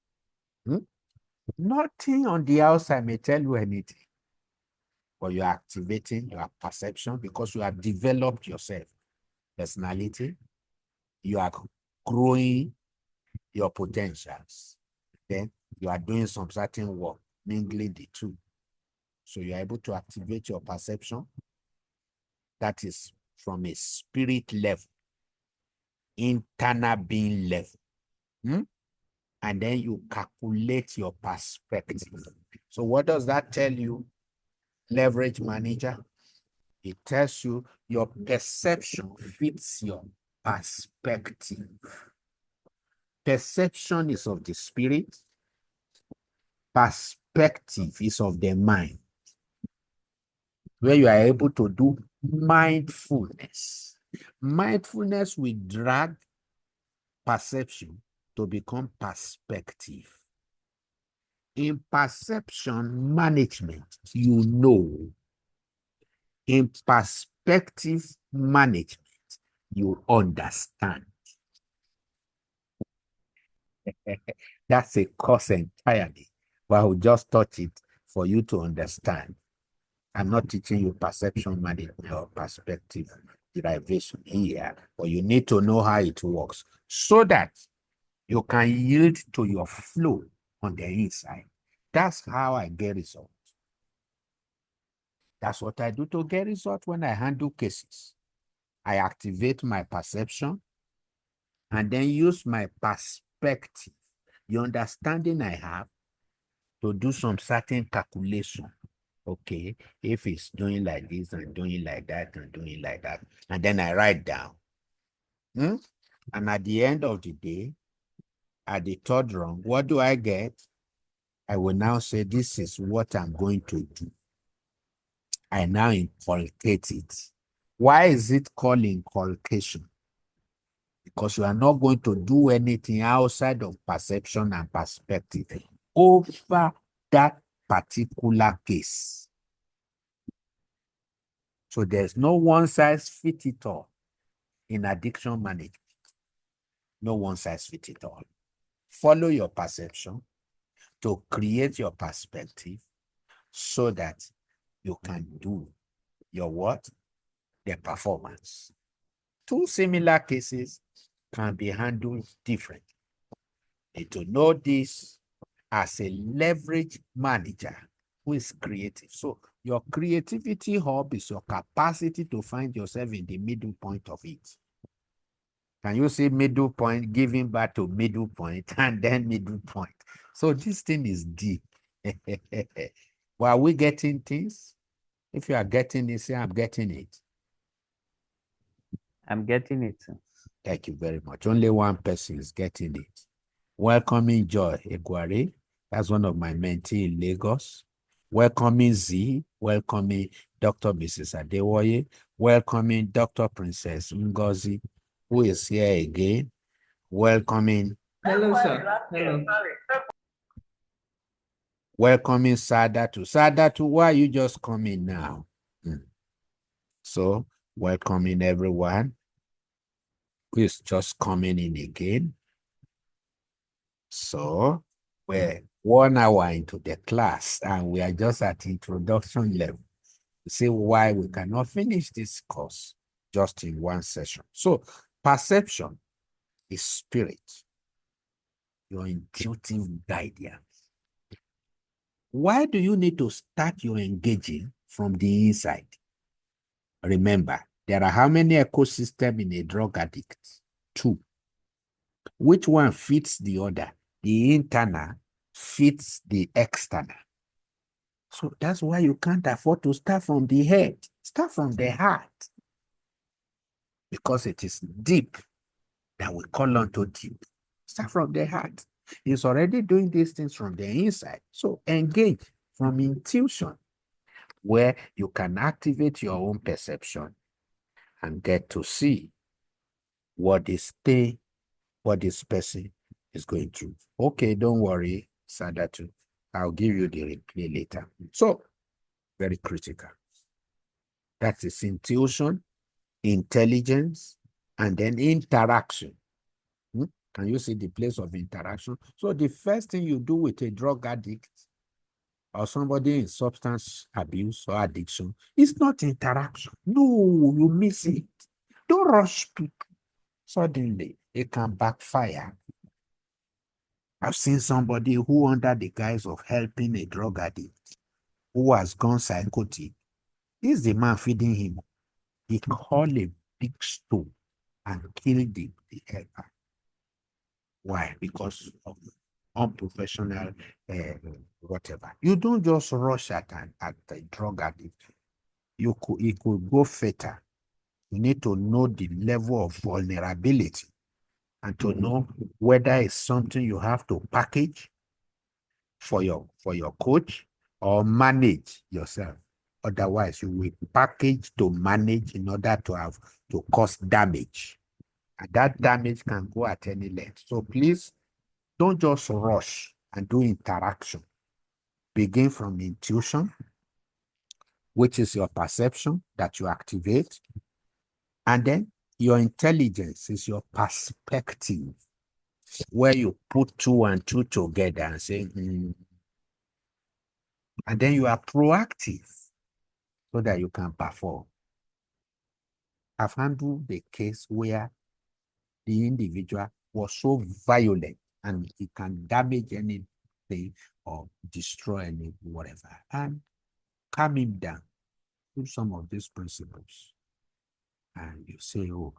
Speaker 1: Nothing on the outside may tell you anything, but you are activating your perception because you have developed yourself, personality. You are growing your potentials. Then you are doing some certain work, mingling the two. So you are able to activate your perception. That is from a spirit level, internal being level. And then you calculate your perspective. So what does that tell you, leverage manager? It tells you your perception fits your perspective. Perception is of the spirit. Perspective is of the mind, where you are able to do mindfulness. Mindfulness will drag perception to become perspective. In perception management, you know. In perspective management, you understand. That's a course entirely, but I will just touch it for you to understand. I'm not teaching you perception management or perspective derivation here, but you need to know how it works so that you can yield to your flow on the inside. That's how I get results. That's what I do to get results when I handle cases. I activate my perception and then use my perspective, the understanding I have, to do some certain calculation. Okay, if it's doing like this and doing like that and doing like that, and then I write down. And at the end of the day, at the third round, what do I get? I will now say, this is what I'm going to do. I now inculcate it. Why is it called inculcation? Because you are not going to do anything outside of perception and perspective over that particular case. So there's no one size fit it all in addiction management. No one size fit it all. Follow your perception to create your perspective so that you can do your what? The performance. Two similar cases can be handled differently. And to know this as a leverage manager who is creative. So your creativity hub is your capacity to find yourself in the middle point of it. Can you see middle point, giving back to middle point, and then middle point? So this thing is deep. Well, are we getting things? If you are getting it, say, I'm getting it.
Speaker 2: I'm getting it.
Speaker 1: Thank you very much. Only one person is getting it. Welcoming Joy Eguare. That's one of my mentees in Lagos. Welcoming Z. Welcoming Dr. Mrs. Adewoye. Welcoming Dr. Princess Ngozi, who is here again. Welcoming.
Speaker 5: Hello, sir. Hello.
Speaker 1: Welcoming Sadatu. Sadatu, why are you just coming now? So, welcoming everyone who is just coming in again. So, we're 1 hour into the class and we are just at introduction level. You see why we cannot finish this course just in one session. So, perception is spirit, your intuitive guidance. Why do you need to start your engaging from the inside? Remember, there are how many ecosystems in a drug addict? 2. Which one fits the other? The internal fits the external. So that's why you can't afford to start from the head. Start from the heart. Because it is deep that we call on to deep. Start from the heart. It's already doing these things from the inside. So engage from intuition, where you can activate your own perception and get to see what this person is going through. Okay, don't worry, Sadatu. I'll give you the replay later. So, very critical. That is intuition, intelligence, and then interaction. Can you see the place of interaction? So the first thing you do with a drug addict or somebody in substance abuse or addiction is not interaction. No, you miss it. Don't rush people. Suddenly, it can backfire. I've seen somebody who, under the guise of helping a drug addict who has gone psychotic, is the man feeding him. He called a big stone and killed the helper. Why? Because of unprofessional whatever. You don't just rush at a drug addict. It could go fatal. You need to know the level of vulnerability and to know whether it's something you have to package for your coach or manage yourself. Otherwise, you will package to manage in order to cause damage. And that damage can go at any length. So please don't just rush and do interaction. Begin from intuition, which is your perception that you activate. And then your intelligence is your perspective, where you put 2 and 2 together and say, and then you are proactive so that you can perform. I've handled the case where the individual was so violent and it can damage anything or destroy any whatever. And calm him down through some of these principles. And you say, oh,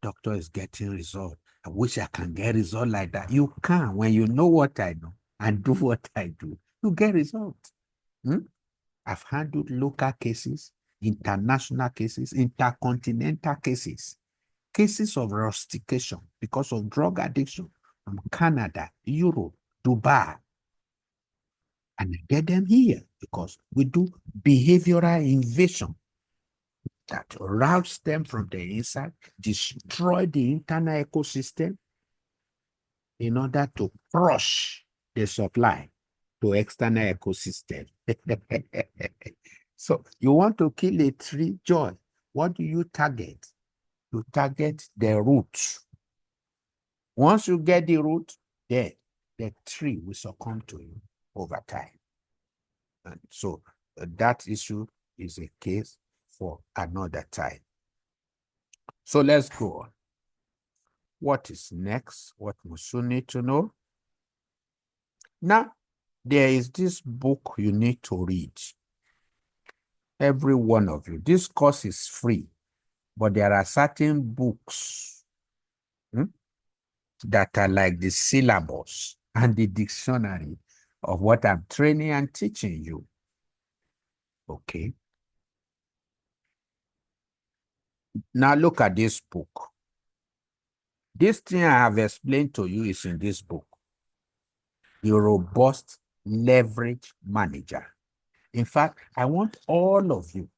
Speaker 1: doctor is getting result. I wish I can get result like that. You can when you know what I know and do what I do. You get results. I've handled local cases, international cases, intercontinental cases, cases of rustication because of drug addiction from Canada, Europe, Dubai. And I get them here because we do behavioral invasion that routes them from the inside, destroy the internal ecosystem in order to crush the supply to external ecosystem. So you want to kill a tree, Joy. What do you target? You target the root. Once you get the root, then the tree will succumb to you over time. And so that issue is a case for another time. So let's go on. What is next? What must you need to know? Now, there is this book you need to read. Every one of you. This course is free, but there are certain books that are like the syllabus and the dictionary of what I'm training and teaching you. Okay. Now look at this book. This thing I have explained to you is in this book. The Robust Leverage Manager. In fact, I want all of you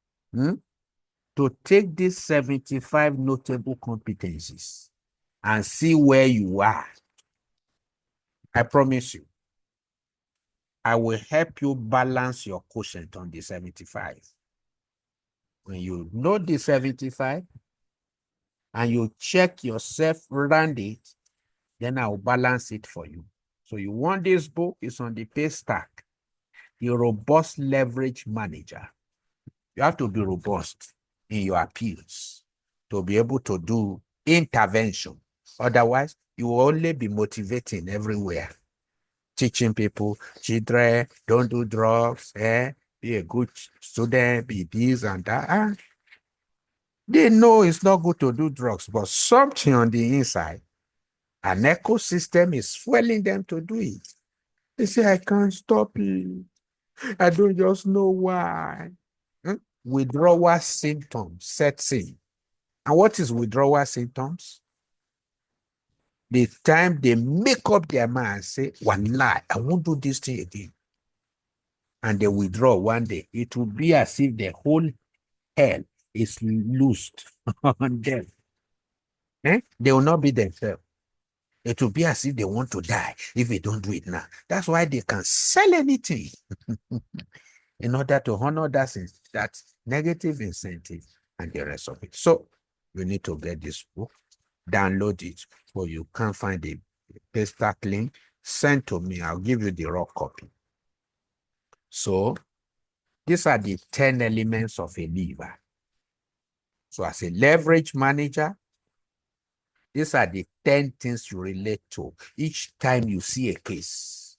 Speaker 1: to take these 75 notable competencies and see where you are. I promise you, I will help you balance your quotient on the 75. When you know the 75 and you check yourself around it, then I'll balance it for you. So you want this book, it's on the pay stack. The Robust Leverage Manager. You have to be robust in your appeals to be able to do intervention. Otherwise, you will only be motivating everywhere. Teaching people, children, don't do drugs, be a good student, be this and that. They know it's not good to do drugs, but something on the inside, an ecosystem is fueling them to do it. They say, I can't stop it. I don't just know why. Withdrawal symptoms sets in. And what is withdrawal symptoms? The time they make up their mind and say, one lie, I won't do this thing again. And they withdraw one day. It will be as if the whole hell is loosed on them. They will not be themselves. It will be as if they want to die if they don't do it now. That's why they can sell anything in order to honor that negative incentive and the rest of it. So you need to get this book, download it, or you can't find paste that link, send to me. I'll give you the raw copy. So these are the 10 elements of a lever. So as a leverage manager, these are the 10 things you relate to each time you see a case.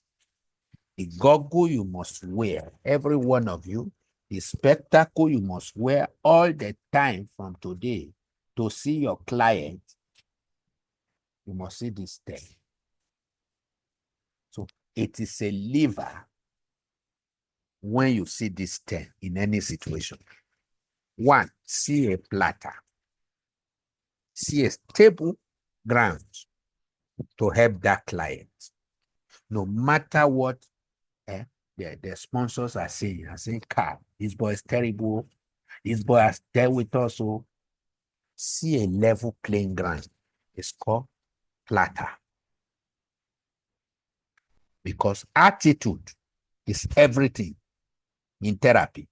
Speaker 1: The goggle you must wear, every one of you, the spectacle you must wear all the time from today to see your client. You must see this thing. So it is a lever when you see this thing in any situation. One, see a platter. See a stable ground to help that client. No matter what the sponsors are saying, "Car, this boy is terrible. This boy has dealt with us." So see a level playing ground. It's called platter. Because attitude is everything in therapy.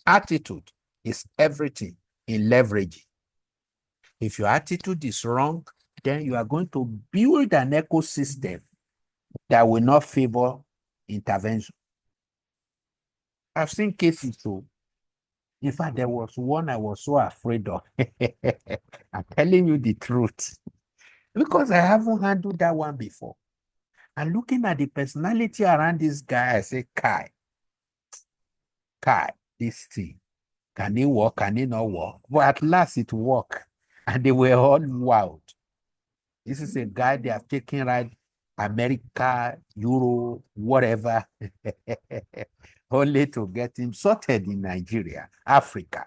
Speaker 1: Attitude is everything in leveraging. If your attitude is wrong, then you are going to build an ecosystem that will not favor intervention. I've seen cases too. In fact, there was one I was so afraid of. I'm telling you the truth. Because I haven't handled that one before. And looking at the personality around this guy, I say, Kai, this thing, can it work? Can it not work? But at last it worked. And they were all wild. This is a guy they have taken right America, Euro, whatever, only to get him sorted in Nigeria, Africa.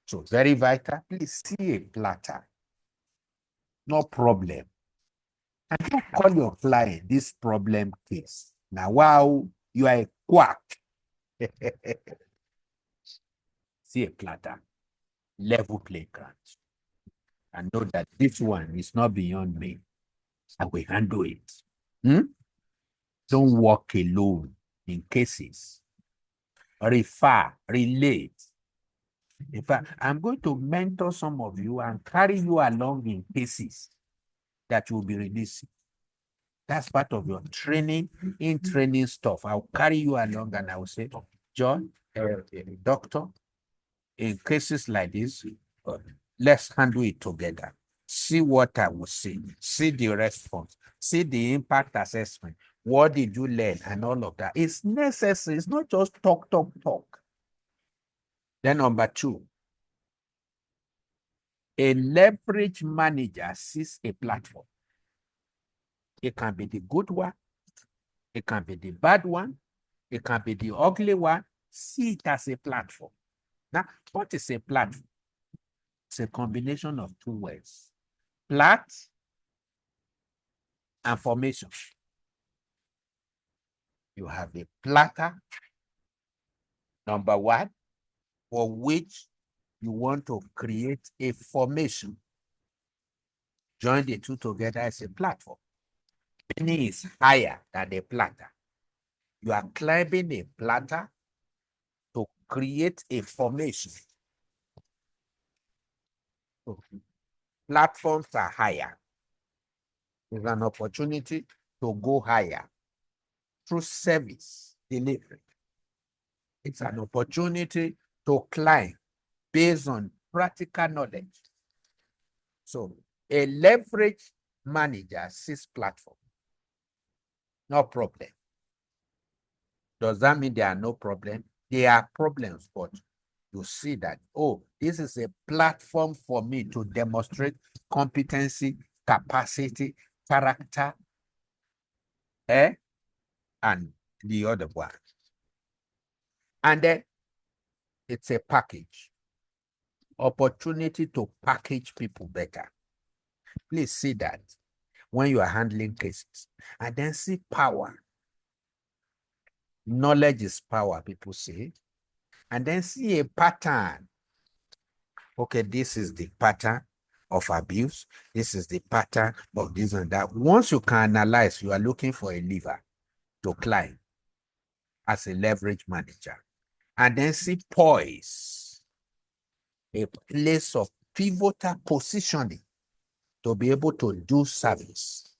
Speaker 1: So very vital. Please see a platter. No problem. And don't call your client this problem case. Now, wow, you are a quack. See a platter. Level playground. And know that this one is not beyond me. I will handle it. Don't walk alone in cases. Refer, relate. In fact, I'm going to mentor some of you and carry you along in cases that you'll be releasing. That's part of your training, in training stuff. I'll carry you along and I will say, John, doctor, in cases like this, let's handle it together. See what I will see. See the response. See the impact assessment. What did you learn and all of that? It's necessary. It's not just talk. Then number two, a leverage manager sees a platform. It can be the good one. It can be the bad one. It can be the ugly one. See it as a platform. Now, what is a platform? It's a combination of two words. Plat and formation. You have a platter, number one, for which you want to create a formation. Join the two together as a platform. Meaning is higher than the platter. You are climbing a platter to create a formation. So, platforms are higher. It's an opportunity to go higher through service delivery. It's an opportunity to climb based on practical knowledge. So a leverage manager sees platform. No problem. Does that mean there are no problems? There are problems, but you see that, oh, this is a platform for me to demonstrate competency, capacity, character, and the other one. And then it's a package. Opportunity to package people better. Please see that when you are handling cases. And then see power. Knowledge is power, people say. And then see a pattern. Okay, this is the pattern of abuse. This is the pattern of this and that. Once you can analyze, you are looking for a lever to climb as a leverage manager. And then see poise, a place of pivotal positioning to be able to do service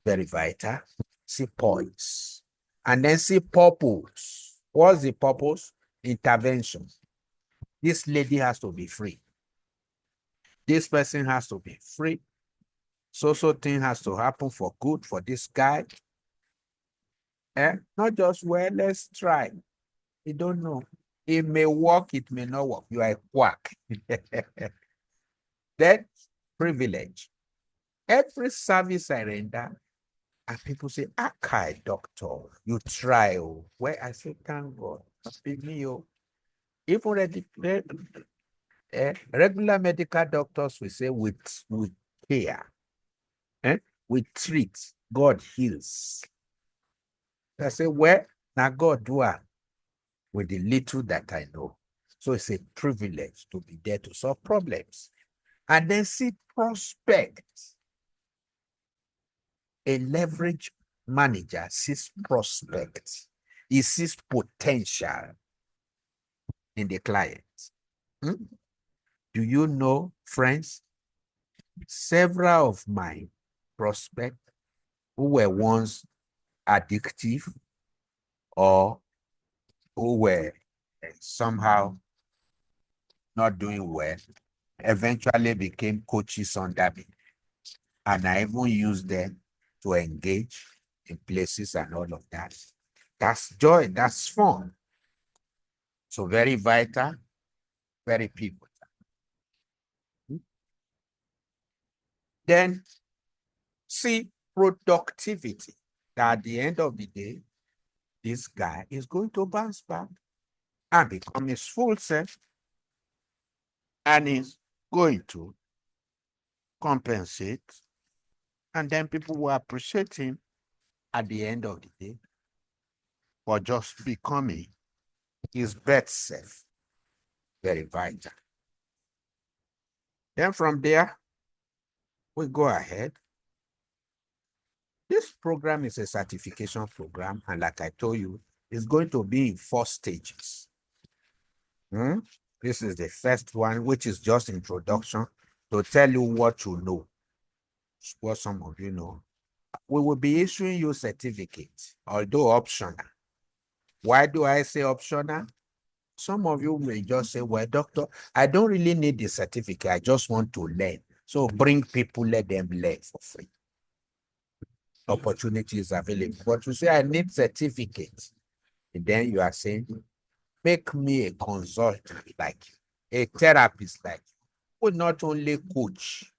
Speaker 1: Very vital. See points. And then see purpose. What's the purpose? Intervention. This lady has to be free. This person has to be free. So thing has to happen for good for this guy. Not just, well, let's try. You don't know. It may work, it may not work. You are a quack. Then privilege. Every service I render, and people say, okay, doctor, you try. Oh. Well, I say, thank God. Be me, oh. If already regular medical doctors will say with care, we treat, God heals. I say, well, now God do it with the little that I know. So it's a privilege to be there to solve problems. And then see prospect. A leverage manager sees prospect. He sees potential in the client. Do you know, friends, several of my prospects who were once addictive or who were somehow not doing well, eventually became coaches under me. And I even used them to engage in places and all of that. That's joy, that's fun. So very vital, very pivotal. Then see productivity. That at the end of the day, this guy is going to bounce back and become his full self, and is going to compensate, and then people will appreciate him at the end of the day for just becoming his best self. Very vital. Then from there, we go ahead. This program is a certification program, and like I told you, it's going to be in 4 stages. This is the first one, which is just introduction to tell you what you know, what some of you know. We will be issuing you certificate, although optional. Why do I say optional? Some of you may just say, well, doctor, I don't really need the certificate. I just want to learn. So bring people, let them learn for free. Opportunities available. But you say, I need certificate. And then you are saying, make me a consultant like you, a therapist like you, who not only coach,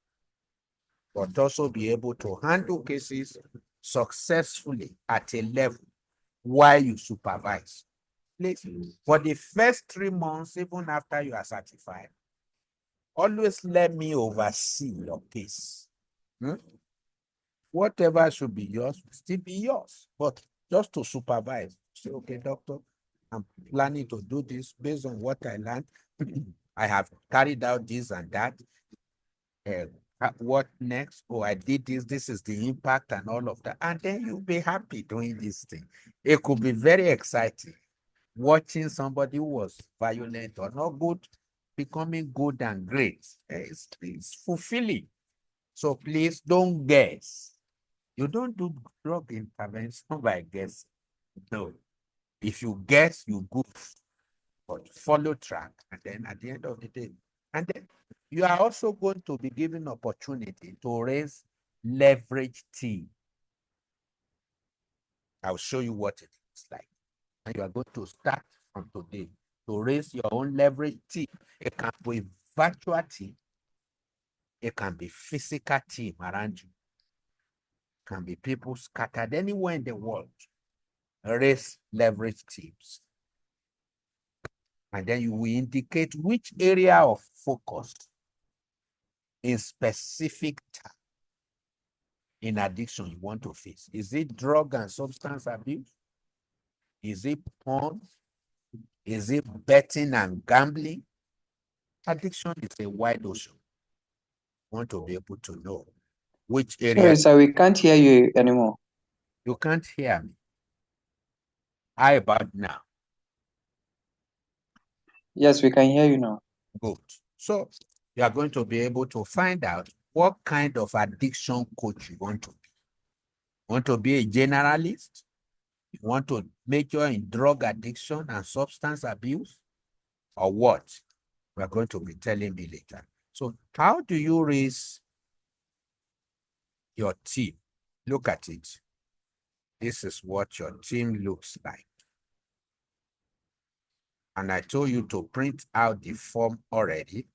Speaker 1: but also be able to handle cases successfully at a level while you supervise. Please, for the first 3 months, even after you are certified, always let me oversee your case. Whatever should be yours will still be yours, but just to supervise. Say, okay, doctor, I'm planning to do this based on what I learned. I have carried out this and that. What next? Oh, I did this. This is the impact and all of that. And then you'll be happy doing this thing. It could be very exciting watching somebody who was violent or not good becoming good and great. It's fulfilling. So please don't guess. You don't do drug intervention by guessing. No. If you guess, you goof. But follow track. And then at the end of the day, and then you are also going to be given opportunity to raise leverage team. I'll show you what it looks like. And you are going to start from today to raise your own leverage team. It can be virtual team. It can be physical team around you. It can be people scattered anywhere in the world. Raise leverage teams. And then you will indicate which area of focus in specific time in addiction you want to face. Is it drug and substance abuse? Is it porn? Is it betting and gambling? Addiction is a wide ocean. You want to be able to know which area.
Speaker 6: Sorry, sir, we can't hear you anymore.
Speaker 1: You can't hear me. How about now?
Speaker 6: Yes, we can hear you now.
Speaker 1: Good. So you are going to be able to find out what kind of addiction coach you want to be. Want to be a generalist? You want to major in drug addiction and substance abuse? Or what? We're going to be telling you later. So how do you raise your team? Look at it. This is what your team looks like. And I told you to print out the form already.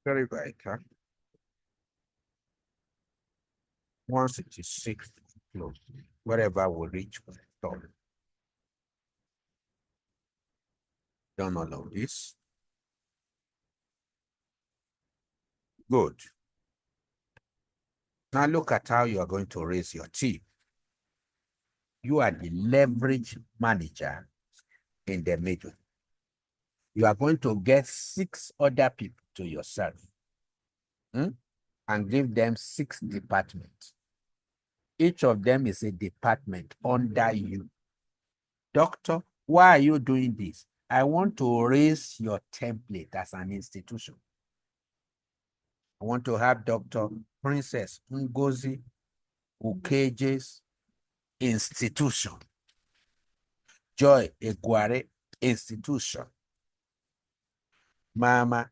Speaker 1: Very right, huh? Once it is 6 close, wherever we reach, we'll stop. Done all of this. Good. Now look at how you are going to raise your team. You are the leverage manager in the middle. You are going to get 6 other people to yourself, and give them 6 departments. Each of them is a department under you. Doctor, why are you doing this? I want to raise your template as an institution. I want to have Dr. Princess Ngozi Ukeje's institution. Joy Eguare institution. Mama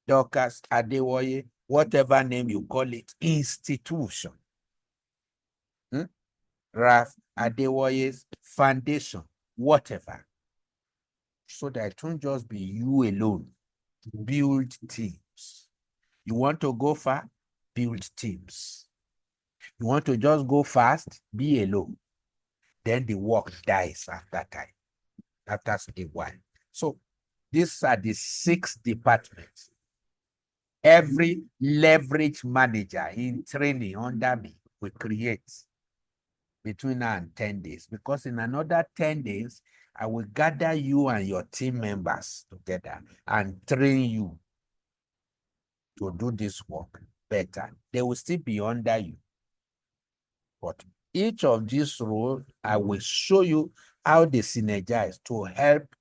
Speaker 1: Dorcas Adewoye, whatever name you call it, institution. Raf Adewoye's foundation, whatever. So that it won't just be you alone. Build teams. You want to go far? Build teams. You want to just go fast? Be alone. Then the work dies after time, after a while. So these are the 6 departments. Every leverage manager in training under me will create between now and 10 days, because in another 10 days, I will gather you and your team members together and train you to do this work better. They will still be under you. But each of these roles, I will show you how they synergize to help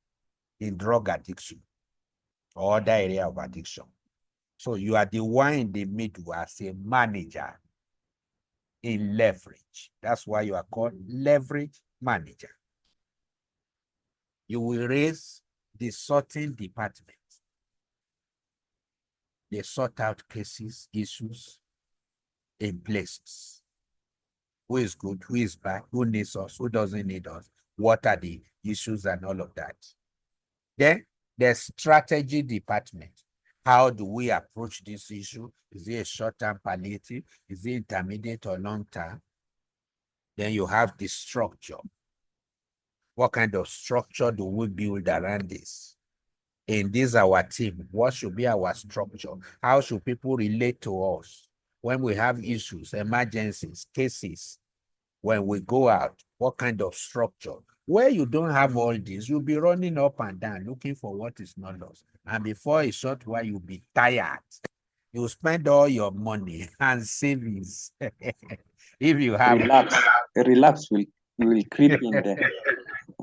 Speaker 1: in drug addiction or other area of addiction. So you are the one in the middle as a manager in leverage. That's why you are called leverage manager. You will raise the sorting department. They sort out cases, issues in places. Who is good, who is bad, who needs us, who doesn't need us, what are the issues and all of that. Then the strategy department. How do we approach this issue? Is it a short-term palliative? Is it intermediate or long-term? Then you have the structure. What kind of structure do we build around this? In this our team, what should be our structure? How should people relate to us when we have issues, emergencies, cases? When we go out, what kind of structure? Where you don't have all this, you'll be running up and down looking for what is not lost. And before a short while, you'll be tired. You spend all your money and savings. If you have
Speaker 6: Relapse will creep in there.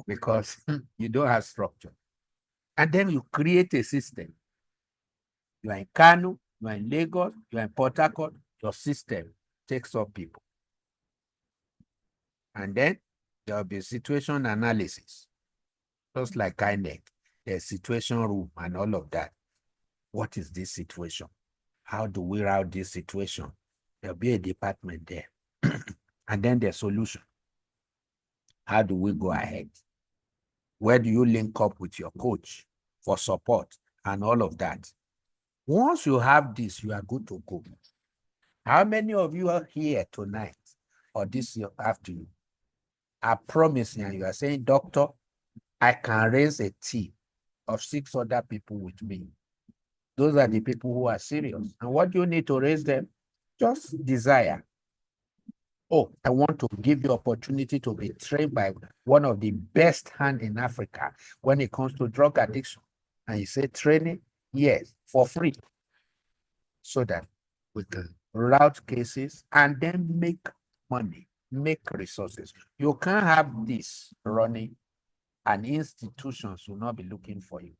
Speaker 1: because you don't have structure. And then you create a system. You are in Kano, you are in Lagos, you are in Port Harcourt, your system takes up people. And then there will be situation analysis, just like INEC, the situation room and all of that. What is this situation? How do we route this situation? There'll be a department there. And then the solution. How do we go ahead? Where do you link up with your coach for support and all of that? Once you have this, you are good to go. How many of you are here tonight or this afternoon are promising and you are saying, Doctor, I can raise a team of 6 other people with me. Those are the people who are serious. And what do you need to raise them? Just desire. Oh, I want to give you opportunity to be trained by one of the best hands in Africa when it comes to drug addiction. And you say training? Yes, for free. So that we can route cases and then make money. make resources. You can't have this running and institutions will not be looking for you.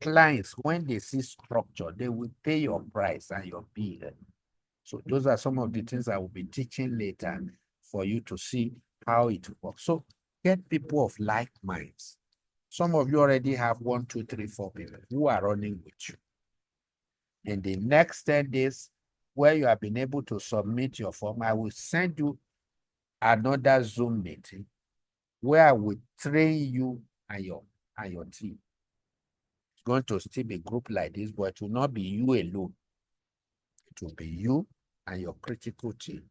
Speaker 1: Clients, when they see structure, they will pay your price and your bill. So those are some of the things I will be teaching later for you to see how it works. So get people of like minds. Some of you already have 1, 2, 3, 4 people who are running with you. In the next 10 days, where you have been able to submit your form, I will send you another Zoom meeting where I will train you and your team. It's going to still be a group like this, but it will not be you alone. It will be you and your critical team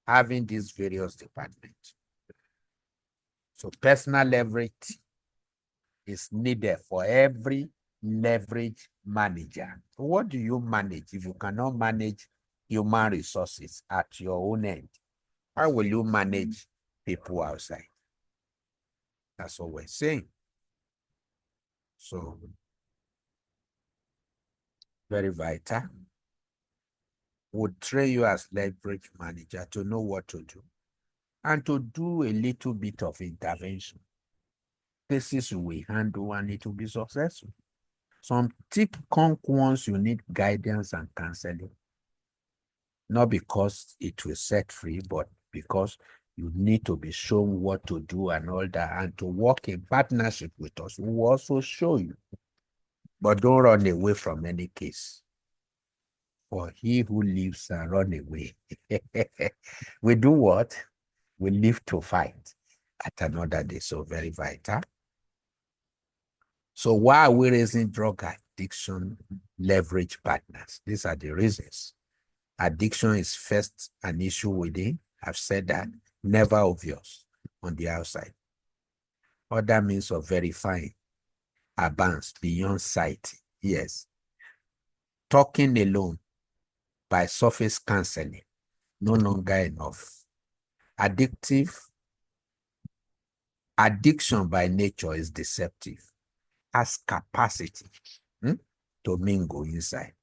Speaker 1: having these various departments. So personal leverage is needed for every leverage manager. What do you manage if you cannot manage human resources at your own end? How will you manage people outside? That's what we're saying. So, very vital. Would train you as leverage manager to know what to do and to do a little bit of intervention. Cases we handle and it will be successful. Some thick conk ones you need guidance and counseling. Not because it will set free, but because you need to be shown what to do and all that, and to work in partnership with us. We will also show you. But don't run away from any case. For he who lives and run away. We do what? We live to fight at another day. So very vital. So why are we raising drug addiction leverage partners? These are the reasons. Addiction is first an issue within. I've said that. Never obvious on the outside. Other means of verifying advance beyond sight. Yes. Talking alone by surface counseling, no longer enough. Addiction by nature is deceptive, has capacity to mingle inside.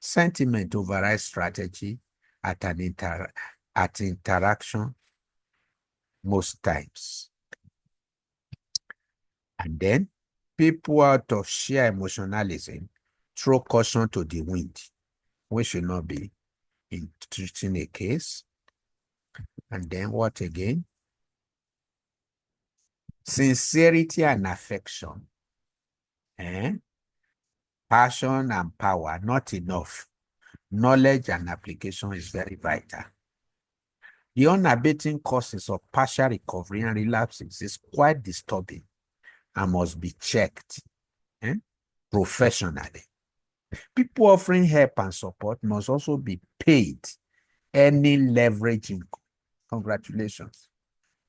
Speaker 1: Sentiment overrides strategy at interaction most times. And then people out of sheer emotionalism throw caution to the wind. We should not be in treating a case. And then what again? Sincerity and affection. Passion and power, not enough. Knowledge and application is very vital. The unabating causes of partial recovery and relapses is quite disturbing and must be checked professionally. People offering help and support must also be paid any leveraging. Congratulations.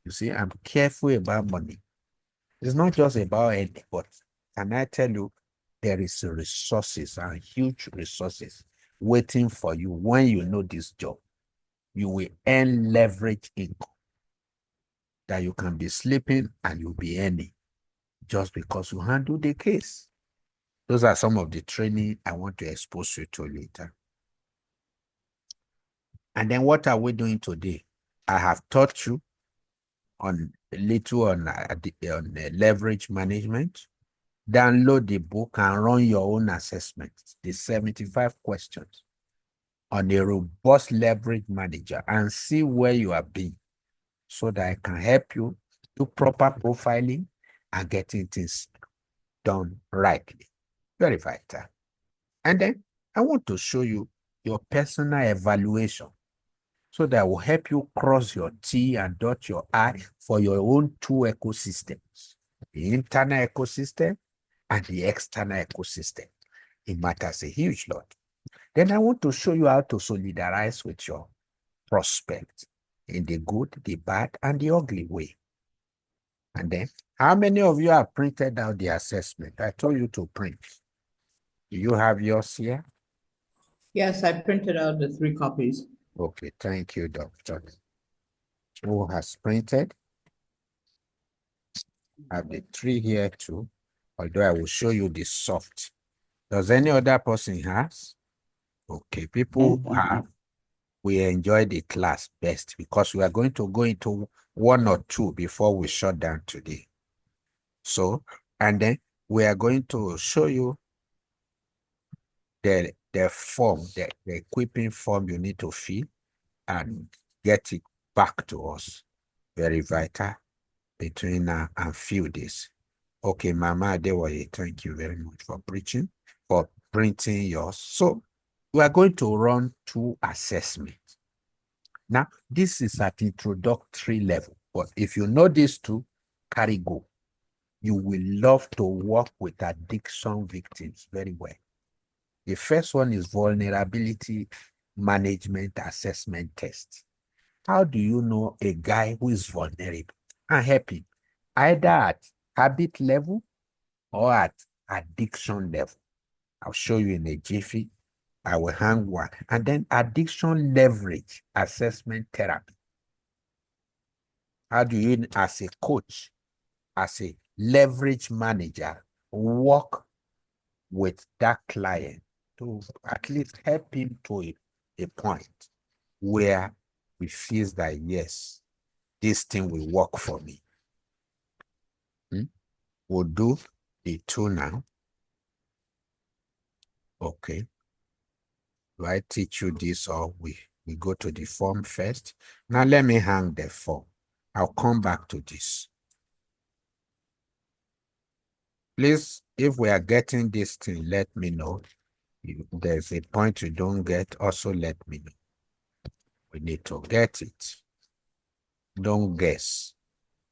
Speaker 1: You see, I'm careful about money. It's not just about any, but can I tell you, there is resources and huge resources waiting for you when you know this job. You will earn leverage income that you can be sleeping and you'll be earning just because you handle the case. Those are some of the training I want to expose you to later. And then what are we doing today? I have taught you on a little on leverage management. Download the book and run your own assessment, the 75 questions on a robust leverage manager, and see where you have been so that I can help you do proper profiling and getting things done rightly. Very vital. And then I want to show you your personal evaluation so that will help you cross your T and dot your I for your own two ecosystems, the internal ecosystem and the external ecosystem. It matters a huge lot. Then I want to show you how to solidarize with your prospect in the good, the bad, and the ugly way. And then, how many of you have printed out the assessment? I told you to print. Do you have yours here?
Speaker 5: Yes, I printed out the 3 copies.
Speaker 1: Okay, thank you, Doctor. Who has printed? I have the 3 here too, although I will show you the soft. Does any other person has? Okay, people who have, we enjoy the class best because we are going to go into one or two before we shut down today. So, and then we are going to show you the form, the equipping form you need to fill and get it back to us. Very vital between now and few days. Okay, Mama Adewoye, thank you very much for preaching, for printing yours. So we are going to run 2 assessments. Now, this is at introductory level, but if you know these 2, carry go. You will love to work with addiction victims very well. The first one is vulnerability management assessment test. How do you know a guy who is vulnerable? And help him, either at habit level or at addiction level. I'll show you in a jiffy. I will hang one. And then addiction leverage assessment therapy. How do you, as a coach, as a leverage manager, work with that client to at least help him to a point where he feels that, yes, this thing will work for me. We'll do the 2 now. Okay. Do I teach you this or we go to the form first? Now let me hang the form. I'll come back to this. Please, if we are getting this thing, let me know. If there's a point you don't get, also let me know. We need to get it. Don't guess.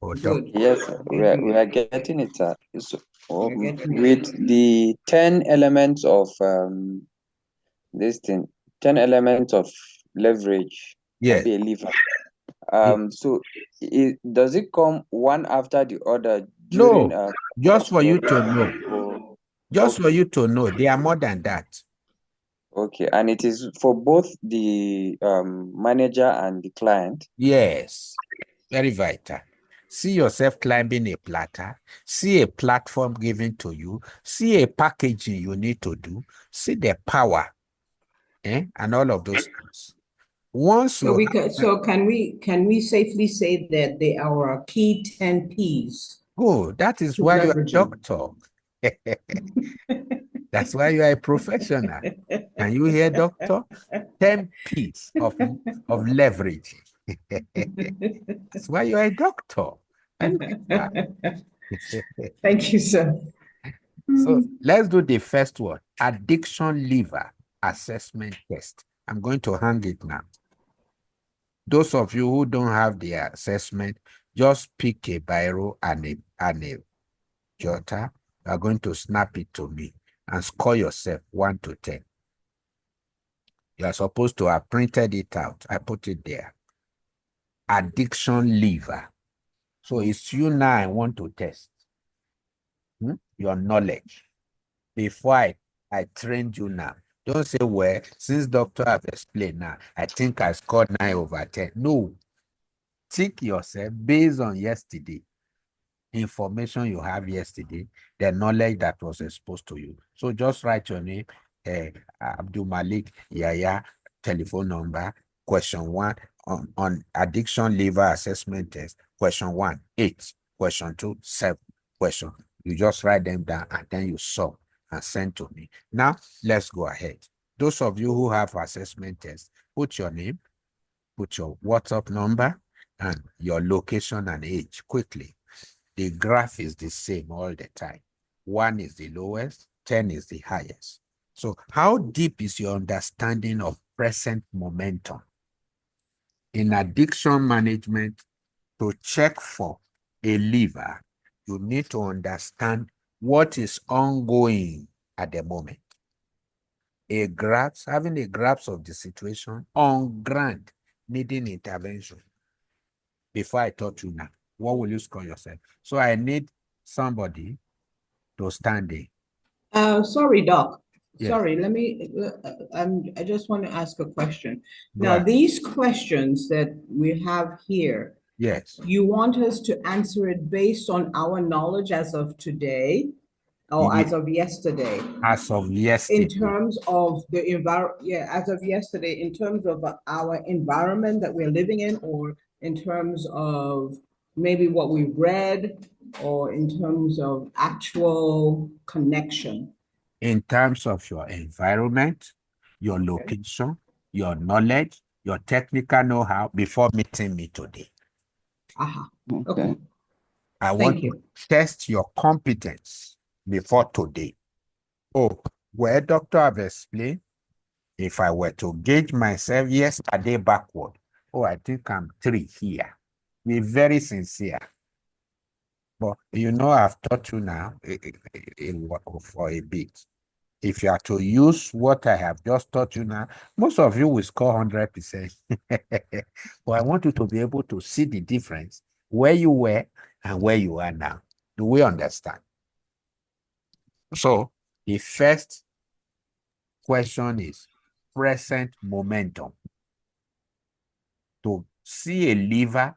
Speaker 1: Oh,
Speaker 5: Good.
Speaker 6: Yes, sir. We are getting it, sir. So,
Speaker 5: We're getting it.
Speaker 6: with the 10 elements of this thing, 10 elements of leverage,
Speaker 1: yeah.
Speaker 6: be a lever.
Speaker 1: Yeah.
Speaker 6: So does it come one after the other during
Speaker 1: No, just for you to
Speaker 6: program?
Speaker 1: know.
Speaker 6: Or,
Speaker 1: Just for
Speaker 6: okay,
Speaker 1: you to know, they are more than that.
Speaker 6: okay, and it is for both the manager and the client.
Speaker 1: Yes, very vital. See yourself climbing a platter, see a platform given to you, see a packaging you need to do, see the power, and all of those things. Once
Speaker 5: So
Speaker 1: you
Speaker 5: can we safely say that they are our key 10 P's
Speaker 1: go, that is
Speaker 5: to
Speaker 1: why you are a
Speaker 5: leveraging?
Speaker 1: doctor. That's why you are a professional. Can you hear, doctor? 10 P's of leverage. That's why you are a doctor. Very vital.
Speaker 5: Thank you, sir.
Speaker 1: So let's do the first one, addiction lever assessment test. I'm going to hang it now. Those of you who don't have the assessment, just pick a biro and a jotter. You are going to snap it to me and score yourself 1 to 10. You are supposed to have printed it out. I put it there. Addiction lever. So it's you now I want to test your knowledge. Before I trained you now. Don't say, well, since doctor have explained now, I think I scored 9 over 10. No. Think yourself based on yesterday, information you have yesterday, the knowledge that was exposed to you. So just write your name, Abdul Malik Yaya, telephone number, question 1 on addiction lever assessment test. Question 1, 8. Question 2, 7. Question. You just write them down and then you solve and send to me. Now, let's go ahead. Those of you who have assessment tests, put your name, put your WhatsApp number, and your location and age quickly. The graph is the same all the time. 1 is the lowest, 10 is the highest. So how deep is your understanding of present momentum? In addiction management, to check for a lever, you need to understand what is ongoing at the moment. Having a grasp of the situation on ground, needing intervention. Before I taught you now, what will you score yourself? So I need somebody to stand there.
Speaker 5: Sorry, Doc.
Speaker 1: Yes.
Speaker 5: Sorry, I just want to ask a question.
Speaker 1: Go
Speaker 5: Now,
Speaker 1: ahead.
Speaker 5: these questions that we have here,
Speaker 1: Yes.
Speaker 5: you want us to answer it based on our knowledge as of today, or as of yesterday.
Speaker 1: As of
Speaker 5: In
Speaker 1: yesterday.
Speaker 5: terms of the as of yesterday, in terms of our environment that we're living in, or in terms of maybe what we read, or in terms of actual connection.
Speaker 1: In terms of your environment, your location, your knowledge, your technical know-how before meeting me today.
Speaker 5: Aha.
Speaker 4: Okay.
Speaker 5: Okay.
Speaker 1: I
Speaker 5: Thank
Speaker 1: want
Speaker 5: you.
Speaker 1: to test your competence before today. Oh, well, doctor, I've explained. If I were to gauge myself yesterday backward, oh, I think I'm 3 here. Be very sincere. But you know, I've taught you now for a bit. If you are to use what I have just taught you now, most of you will score 100%. But I want you to be able to see the difference where you were and where you are now. Do we understand? So the first question is present momentum. To see a lever,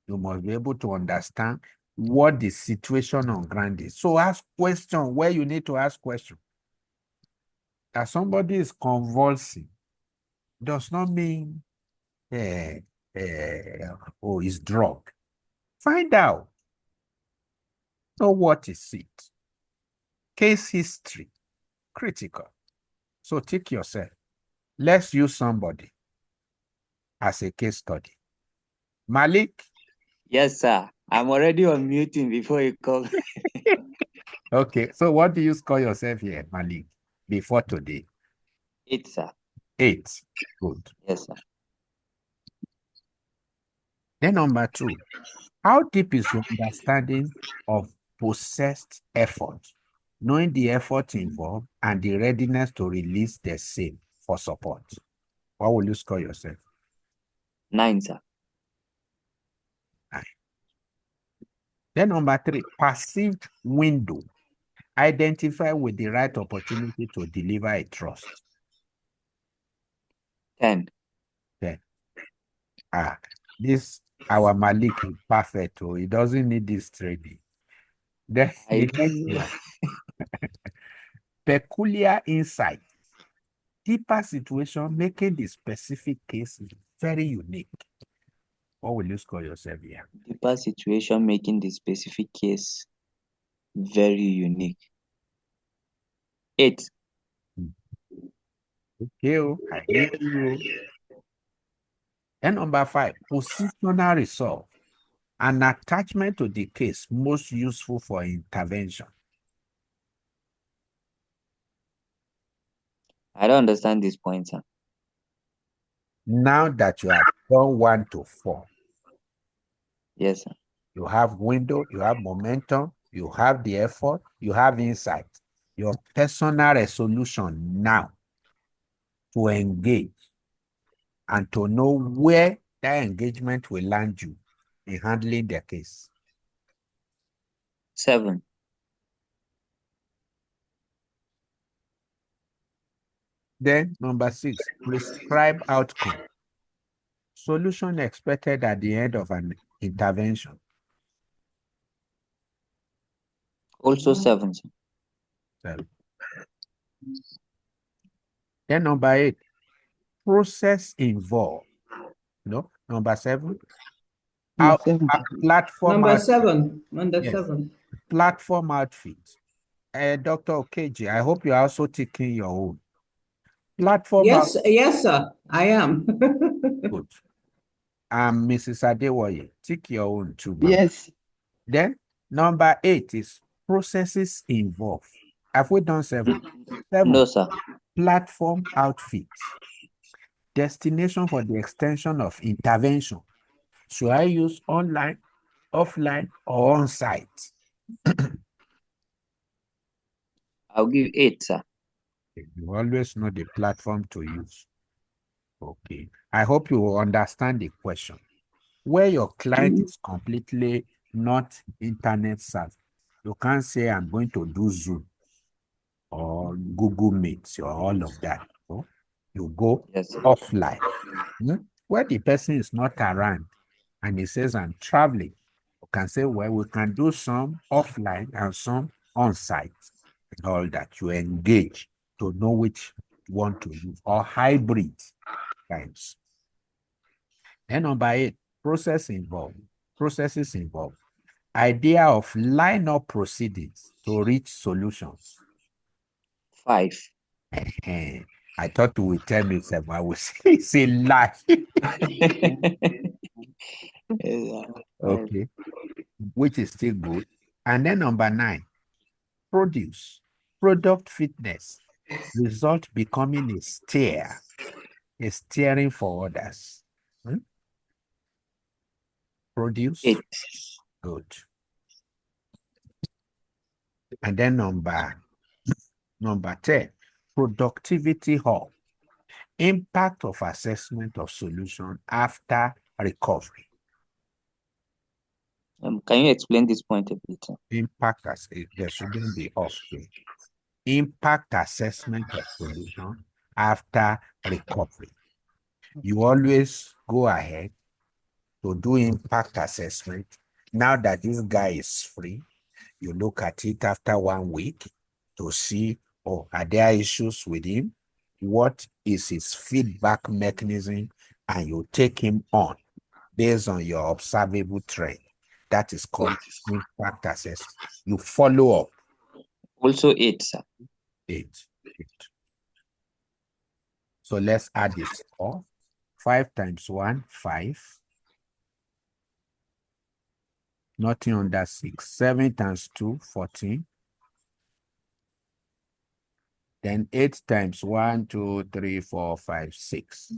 Speaker 1: you must be able to understand what the situation on ground is. So ask question where you need to ask question. That somebody is convulsing does not mean it's drug. Find out. Know what is it. Case history, critical. So take yourself. Let's use somebody as a case study. Malik.
Speaker 7: Yes, sir. I'm already on muting before you call.
Speaker 1: Okay, so what do you score yourself here, Malik, before today?
Speaker 7: 8, sir.
Speaker 1: 8. Good.
Speaker 7: Yes, sir.
Speaker 1: Then number 2, how deep is your understanding of possessed effort, knowing the effort involved and the readiness to release the same for support? What will you score yourself?
Speaker 7: 9, sir.
Speaker 1: 9. Then number 3, perceived window. Identify with the right opportunity to deliver a trust.
Speaker 7: 10.
Speaker 1: 10. This our Malik is perfect. Oh, he doesn't need this training. Then the next one, peculiar insight. Deeper situation making the specific case very unique. What will you score yourself here?
Speaker 7: Deeper situation making the specific case very unique. 8.
Speaker 1: Okay, I hear you. And number 5, positional resolve. An attachment to the case most useful for intervention.
Speaker 7: I don't understand this point, sir.
Speaker 1: Now that you have done 1 to 4,
Speaker 7: yes, sir.
Speaker 1: You have window, you have momentum, you have the effort, you have insight. Your personal resolution now to engage and to know where that engagement will land you in handling the case.
Speaker 7: 7.
Speaker 1: Then number 6, prescribe outcome. Solution expected at the end of an intervention.
Speaker 7: Also 7, sir.
Speaker 1: 7. Then number 8, process involved. Number 7, platform
Speaker 5: Number
Speaker 1: outfit.
Speaker 5: 7. Number
Speaker 1: Yes.
Speaker 5: 7.
Speaker 1: Platform outfit. Dr. Okeji, I hope you're also taking your own. Platform
Speaker 5: Yes,
Speaker 1: outfit.
Speaker 5: yes, sir. I am.
Speaker 1: Good. Mrs. Adewoye, take your own too, ma'am.
Speaker 4: Yes.
Speaker 1: Then number 8 is processes involved. Have we done 7? 7.
Speaker 7: No, sir.
Speaker 1: Platform outfit. Destination for the extension of intervention. Should I use online, offline, or on-site?
Speaker 7: I'll give 8, sir.
Speaker 1: You always know the platform to use. Okay. I hope you will understand the question. Where your client is completely not internet savvy, you can't say, I'm going to do Zoom or Google Meet or all of that. So you go
Speaker 7: Yes, sir.
Speaker 1: offline. Where the person is not around and he says, I'm traveling, you can say, well, we can do some offline and some on-site. all that. You engage to know which one to use, or hybrid times. Then number 8, processes involved. Idea of line up proceedings to reach solutions.
Speaker 7: 5.
Speaker 1: I thought you would tell me something. I would say it's a lie. Okay, which is still good. And then number 9, produce, product fitness, result becoming a steering for others. Produce,
Speaker 7: 8.
Speaker 1: good. And then number 10, productivity hub, impact of assessment of solution after recovery.
Speaker 7: Can you explain this point a bit?
Speaker 1: Impact, there shouldn't be off there. Impact assessment of solution after recovery. You always go ahead to do impact assessment. Now that this guy is free, you look at it after 1 week to see, oh, are there issues with him? What is his feedback mechanism? And you take him on based on your observable trend. That is called impact assessment. You follow up.
Speaker 7: Also 8, sir.
Speaker 1: 8. So let's add this score. 5 times 1, 5. Nothing under 6. 7 times 2, 14. Then 8 times 1, 2, 3, 4, 5, 6.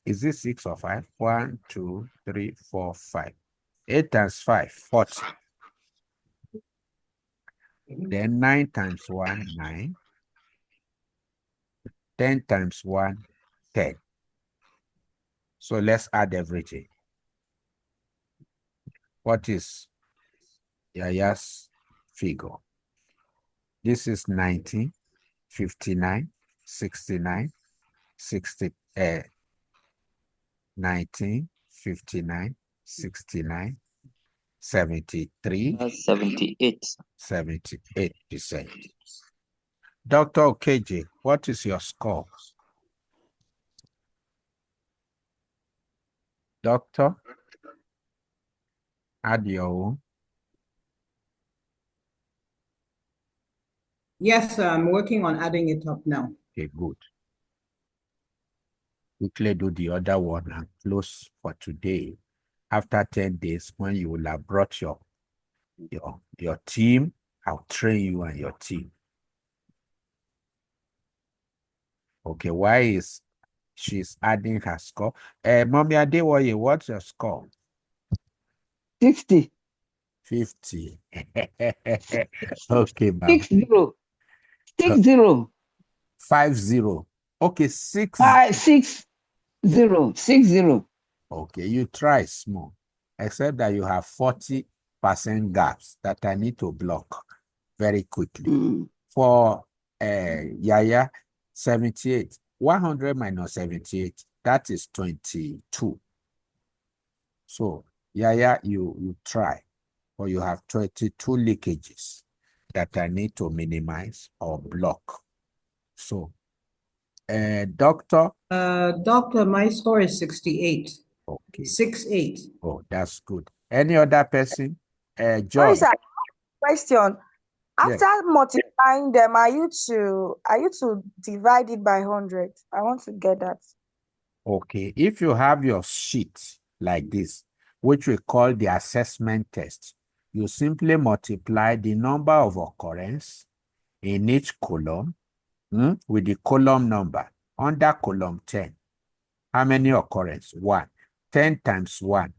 Speaker 1: Is this 6 or 5? 1, 2, 3, 4, 5. 8 times 5, 40. Then 9 times 1, 9. 10 times 1, 10. So let's add everything. What is Yaya's figure? This is 19, 59, 69, 60, 19, 59, 69, 73,
Speaker 7: 78.
Speaker 1: 78%. Dr. Okeje, what is your score? Doctor? Add your own.
Speaker 5: Yes, sir, I'm working on adding it up now.
Speaker 1: Okay, good. Quickly do the other one and close for today. After 10 days, when you will have brought your team, I'll train you and your team. Okay, why is she's adding her score? Mommy Adewoye, what's your score?
Speaker 8: 60.
Speaker 1: 50. Okay, ma'am.
Speaker 8: 60. 60.
Speaker 1: 50. Okay, 6.
Speaker 8: 60. 60.
Speaker 1: Okay, you try small, except that you have 40% gaps that I need to block very quickly. For Yaya, 78. 100 minus 78, that is 22. So, Yaya, you try, or you have 22 leakages that I need to minimize or block. So, Doctor?
Speaker 5: Doctor, my score is 68.
Speaker 1: Okay.
Speaker 5: 68.
Speaker 1: Oh, that's good. Any other person?
Speaker 9: Sorry,
Speaker 1: John?
Speaker 9: sir. Question.
Speaker 1: Yes.
Speaker 9: After multiplying them, are you to divide it by 100? I want to get that.
Speaker 1: Okay. If you have your sheet like this, which we call the assessment test, you simply multiply the number of occurrence in each column with the column number under column 10. How many occurrence? 1. 10 times 1.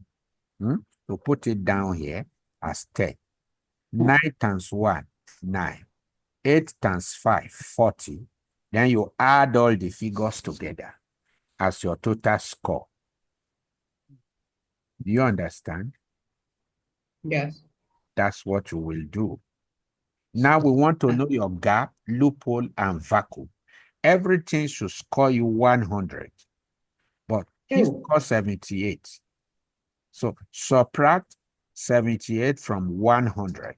Speaker 1: To put it down here as 10. 9 times 1, 9. 8 times 5, 40. Then you add all the figures together as your total score. Do you understand?
Speaker 5: Yes.
Speaker 1: That's what you will do. Now we want to know your gap, loophole, and vacuum. Everything should score you 100. But he scored 78. So subtract 78 from 100.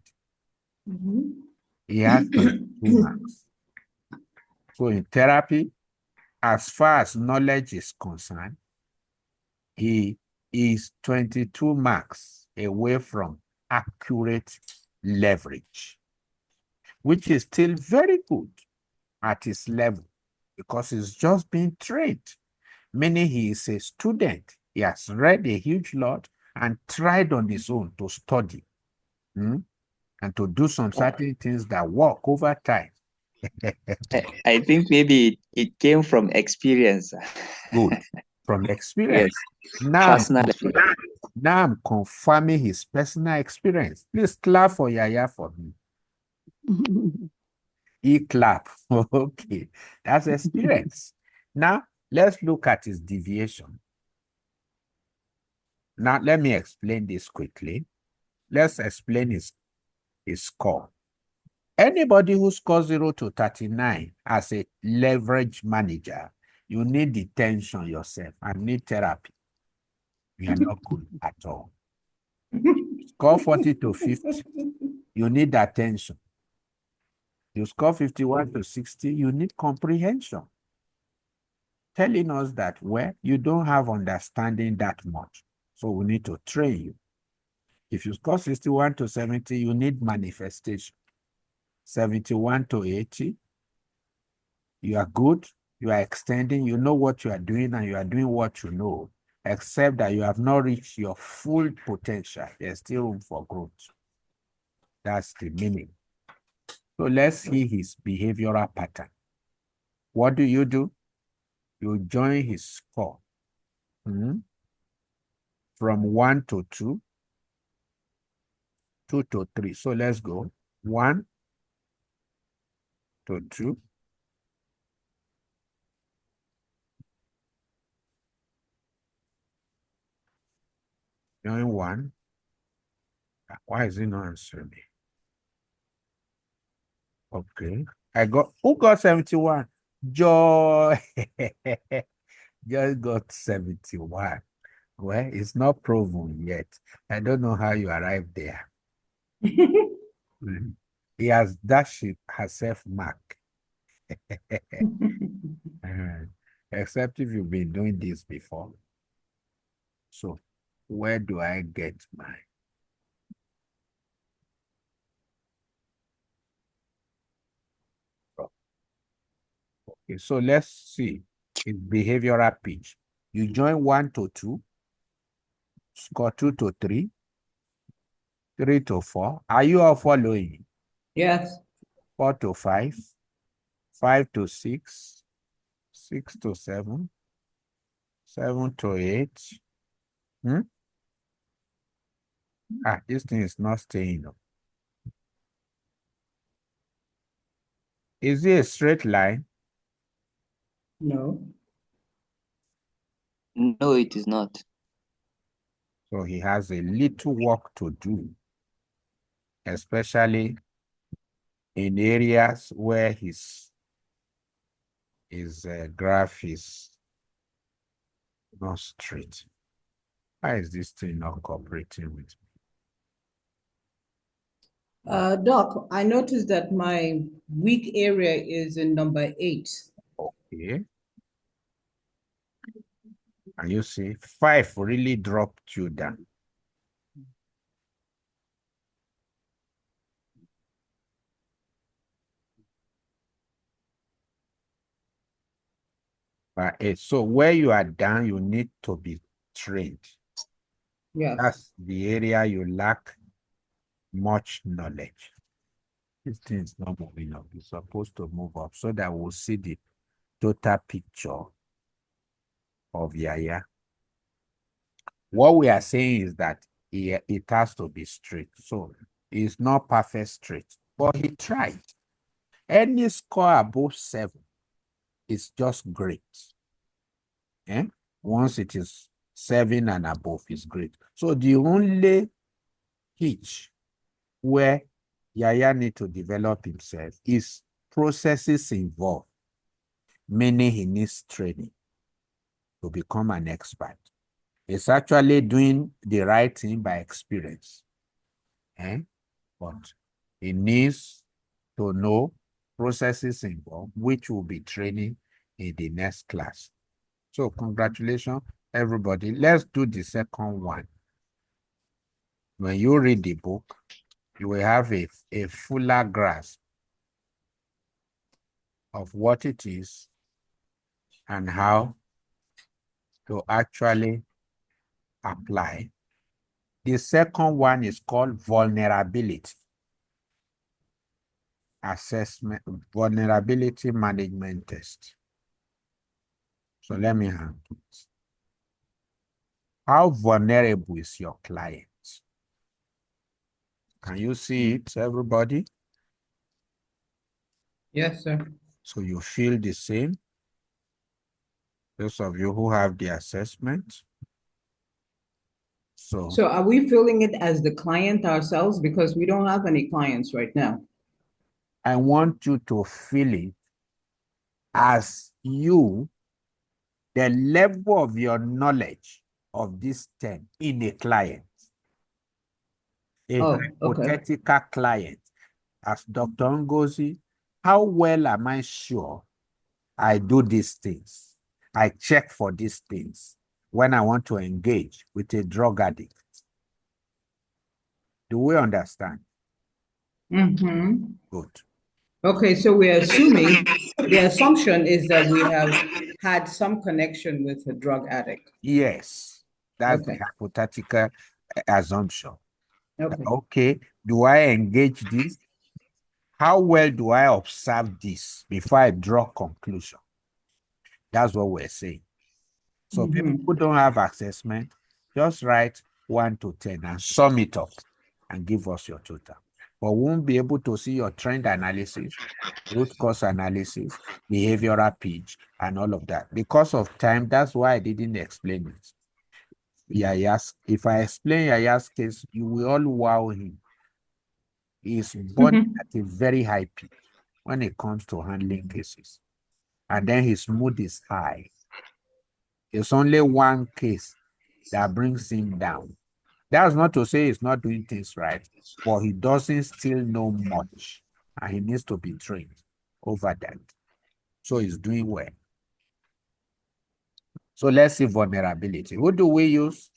Speaker 1: He has 22 marks. So in therapy, as far as knowledge is concerned, he is 22 marks away from accurate leverage, which is still very good at his level because he's just being trained, meaning he is a student. He has read a huge lot and tried on his own to study and to do some certain things that work over time.
Speaker 7: I think maybe it came from experience.
Speaker 1: Good. From experience.
Speaker 7: Yes,
Speaker 1: Now
Speaker 7: personal experience.
Speaker 1: now I'm confirming his personal experience. Please clap for Yaya for me. He clap. Okay. That's experience. Now, let's look at his deviation. Now, let me explain this quickly. Let's explain his score. Anybody who scores 0 to 39 as a leverage manager, you need detention yourself and need therapy. You are not good at all. Score 40 to 50, you need attention. You score 51 to 60, you need comprehension. Telling us that, well, you don't have understanding that much. So we need to train you. If you score 61 to 70, you need manifestation. 71 to 80, you are good, you are extending, you know what you are doing, and you are doing what you know, except that you have not reached your full potential. There's still room for growth. That's the meaning. So let's see his behavioral pattern. What do? You join his score from 1 to 2, 2 to 3. So let's go 1 to 2, join 1. Why is he not answering me? Okay. Who got 71? Joy. Joy got 71. Well, it's not proven yet. I don't know how you arrived there. He has dashed herself mark. Except if you've been doing this before. So, where do I get mine? Okay, so let's see his behavioral pitch. You join 1 to 2, score 2 to 3, 3 to 4. Are you all following?
Speaker 5: Yes.
Speaker 1: 4 to 5, 5 to 6, 6 to 7, 7 to 8. This thing is not staying up. Is it a straight line?
Speaker 5: No.
Speaker 7: No, it is not.
Speaker 1: So he has a little work to do, especially in areas where his graph is not straight. Why is this thing not cooperating with me?
Speaker 5: Doc, I noticed that my weak area is in number 8.
Speaker 1: Okay. And you see, 5 really dropped you down. But so where you are down, you need to be trained.
Speaker 5: Yes.
Speaker 1: That's the area you lack much knowledge. This thing is not moving up. It's supposed to move up so that we'll see the total picture of Yaya. What we are saying is that it has to be straight. So it's not perfect straight, but he tried. Any score above 7 is just great. Once it is 7 and above, is great. So the only hitch where Yaya need to develop himself is processes involved, meaning he needs training to become an expert. It's actually doing the right thing by experience. But he needs to know processes involved, which will be training in the next class. So congratulations, everybody. Let's do the second one. When you read the book, you will have a fuller grasp of what it is and how to actually apply. The second one is called vulnerability assessment, vulnerability management test. So let me handle it. How vulnerable is your client? Can you see it, everybody?
Speaker 5: Yes, sir.
Speaker 1: So you feel the same? Those of you who have the assessment.
Speaker 5: So are we feeling it as the client ourselves? Because we don't have any clients right now.
Speaker 1: I want you to feel it as you, the level of your knowledge of this term in a client. A hypothetical client. As Dr. Ngozi, how well am I sure I do these things? I check for these things when I want to engage with a drug addict. Do we understand?
Speaker 5: Mm-hmm.
Speaker 1: Good.
Speaker 5: Okay, so we're assuming, the assumption is that we have had some connection with a drug addict.
Speaker 1: Yes, that's
Speaker 5: Okay.
Speaker 1: the hypothetical assumption.
Speaker 5: Okay.
Speaker 1: Okay, do I engage this? How well do I observe this before I draw conclusion? That's what we're saying. So people who don't have assessment, just write 1 to 10 and sum it up and give us your total. But we won't be able to see your trend analysis, root cause analysis, behavioral pitch, and all of that. Because of time, that's why I didn't explain it. If I explain Yaya's case, you will all wow him. He is born at a very high peak when it comes to handling cases. And then his mood is high. It's only one case that brings him down. That's not to say he's not doing things right, but he doesn't still know much, and he needs to be trained over that. So he's doing well. So let's see vulnerability. Who do we use?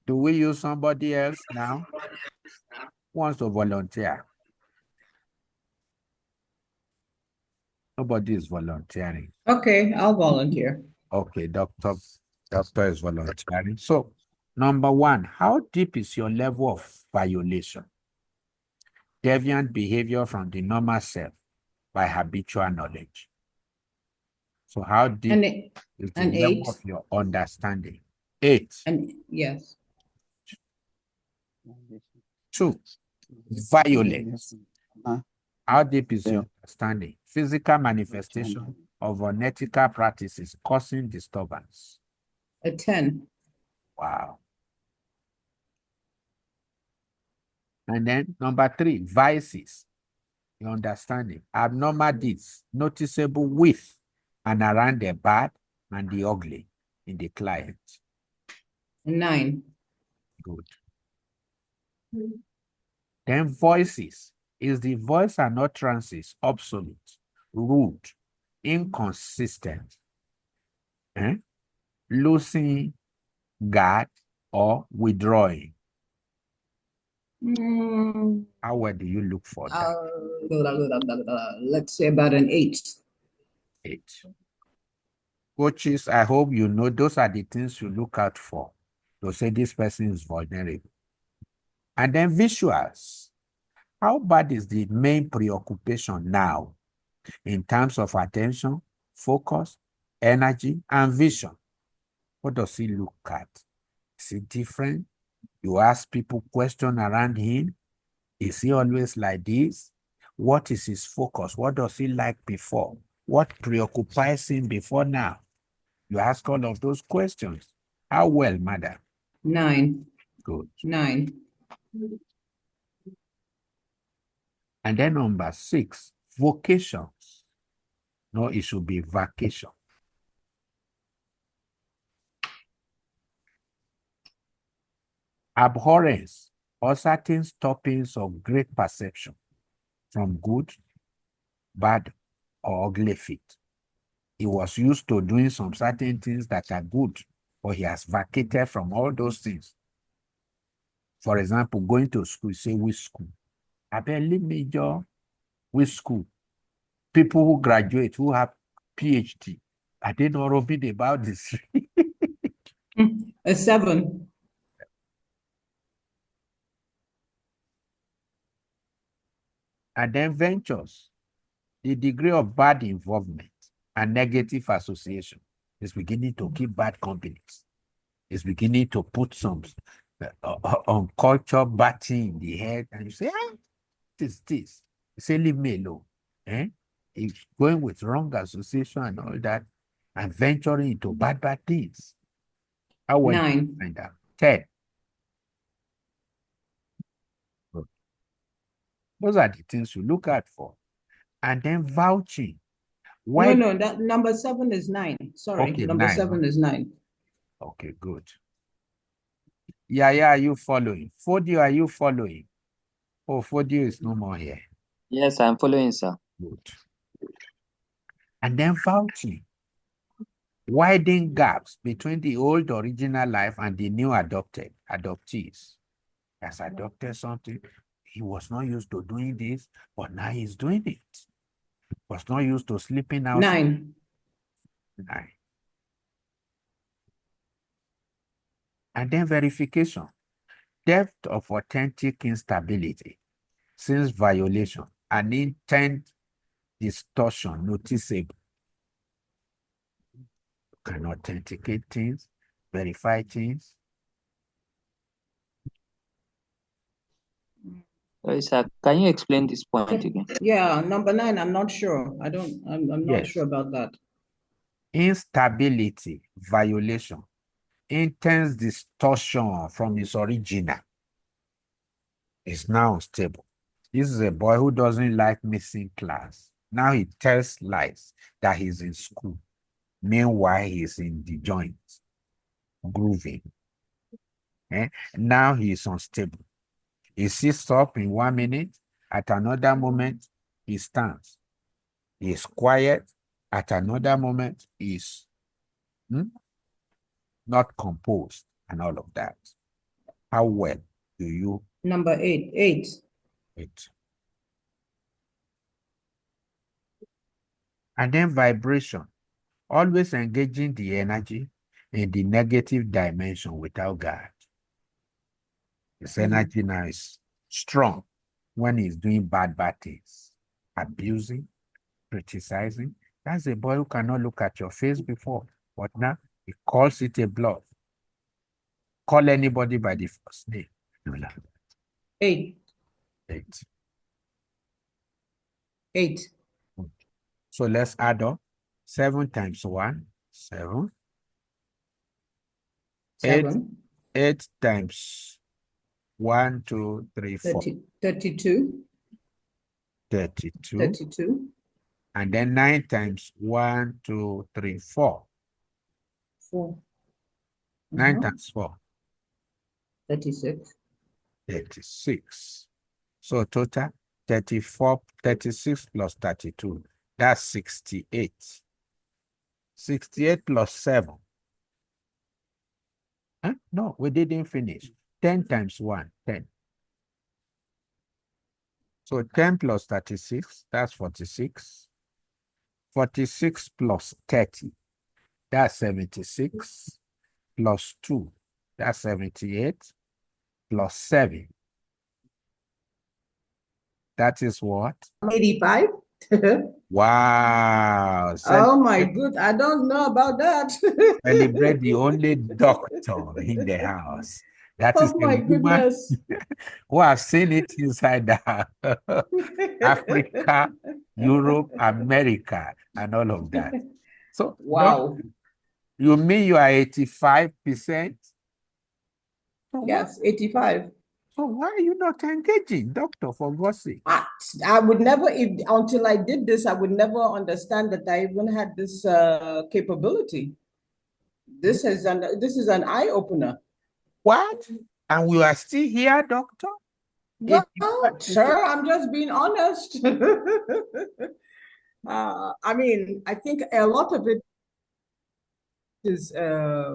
Speaker 1: Do we use somebody else now? Who wants to volunteer? Nobody is volunteering.
Speaker 5: Okay, I'll volunteer.
Speaker 1: Okay, doctor is volunteering. So, number one, how deep is your level of violation? Deviant behavior from the normal self by habitual knowledge. So how deep is the level of your understanding? 8.
Speaker 5: And yes.
Speaker 1: 2, violence. How deep is your understanding? Physical manifestation of unethical practices causing disturbance.
Speaker 5: A 10.
Speaker 1: Wow. And then number 3, vices. Your understanding. Abnormal deeds noticeable with and around the bad and the ugly in the client.
Speaker 5: 9.
Speaker 1: Good. Then voices. Is the voice and utterances obsolete, rude, inconsistent, losing guard, or withdrawing? How well do you look for that?
Speaker 5: Let's say about an 8.
Speaker 1: 8. Coaches, I hope you know those are the things you look out for to say this person is vulnerable. And then visuals. How bad is the main preoccupation now in terms of attention, focus, energy, and vision? What does he look at? Is it different? You ask people questions around him. Is he always like this? What is his focus? What does he like before? What preoccupies him before now? You ask all of those questions. How well, madam?
Speaker 5: 9.
Speaker 1: Good.
Speaker 5: 9.
Speaker 1: And then number 6, vocations. No, it should be vacation. Abhorrence or certain stoppings of great perception from good, bad, or ugly feet. He was used to doing some certain things that are good, but he has vacated from all those things. For example, going to school, say which school? I believe major, which school? People who graduate, who have PhD, are they not reading about this?
Speaker 5: A 7.
Speaker 1: And then ventures, the degree of bad involvement and negative association is beginning to keep bad companies. It's beginning to put some on culture batting in the head, and you say, this. You say, leave me alone. It's going with wrong association and all that, and venturing into bad things. How will you
Speaker 5: 9.
Speaker 1: find out? 10. Those are the things you look out for. And then vouching. Why?
Speaker 5: No, that number 7 is 9. Sorry,
Speaker 1: Okay,
Speaker 5: number
Speaker 1: 9.
Speaker 5: 7 is 9.
Speaker 1: Okay, good. Yeah, are you following? Fodio, are you following? Oh, Fodio is no more here.
Speaker 7: Yes, I'm following, sir.
Speaker 1: Good. And then vouching. Widen gaps between the old original life and the new adoptees. He has adopted something. He was not used to doing this, but now he's doing it. Was not used to sleeping out.
Speaker 5: 9.
Speaker 1: 9. And then verification. Depth of authentic instability, since violation, and intent distortion noticeable. Can authenticate things, verify things.
Speaker 7: Sorry, sir. Can you explain this point again?
Speaker 5: Yeah, number 9, I'm not sure. I'm not
Speaker 1: Yes.
Speaker 5: sure about that.
Speaker 1: Instability, violation, intense distortion from its original. Is now unstable. This is a boy who doesn't like missing class. Now he tells lies that he's in school. Meanwhile, he's in the joint, grooving. Now he is unstable. He sits up in 1 minute. At another moment, he stands. He is quiet. At another moment, he is not composed and all of that. How well do you?
Speaker 5: Number 8. 8.
Speaker 1: It. And then vibration. Always engaging the energy in the negative dimension without guard. His energy now is strong when he's doing bad things, abusing, criticizing. That's a boy who cannot look at your face before, but now he calls it a bluff. Call anybody by the first name.
Speaker 5: 8.
Speaker 1: 8.
Speaker 5: 8.
Speaker 1: So let's add up. 7 times 1, 7.
Speaker 5: 7.
Speaker 1: 8 times 1, 2, 3, 4.
Speaker 5: 32.
Speaker 1: 32.
Speaker 5: 32.
Speaker 1: And then 9 times 1, 2, 3, 4.
Speaker 5: 4.
Speaker 1: 9 times 4.
Speaker 5: 36.
Speaker 1: 36. So total 34, 36 plus 32. That's 68. 68 plus 7. Huh? No, we didn't finish. 10 times 1, 10. So 10 plus 36, that's 46. 46 plus 30, that's 76. Plus 2, that's 78. Plus 7. That is what?
Speaker 5: 85.
Speaker 1: Wow.
Speaker 5: Oh my good. I don't know about that.
Speaker 1: Celebrate the only doctor in the house. That is
Speaker 5: Oh
Speaker 1: the
Speaker 5: my
Speaker 1: woman
Speaker 5: goodness.
Speaker 1: who has seen it inside Africa, Europe, America, and all of that. So,
Speaker 5: Wow.
Speaker 1: you mean you are 85%?
Speaker 5: Yes, 85.
Speaker 1: So why are you not engaging, doctor, for God's sake?
Speaker 5: I would never, until I did this, I would never understand that I even had this capability. This is an eye opener.
Speaker 1: What? And we are still here, doctor? If
Speaker 5: Well,
Speaker 1: you practice it,
Speaker 5: sir, I'm just being honest. I mean, I think a lot of it is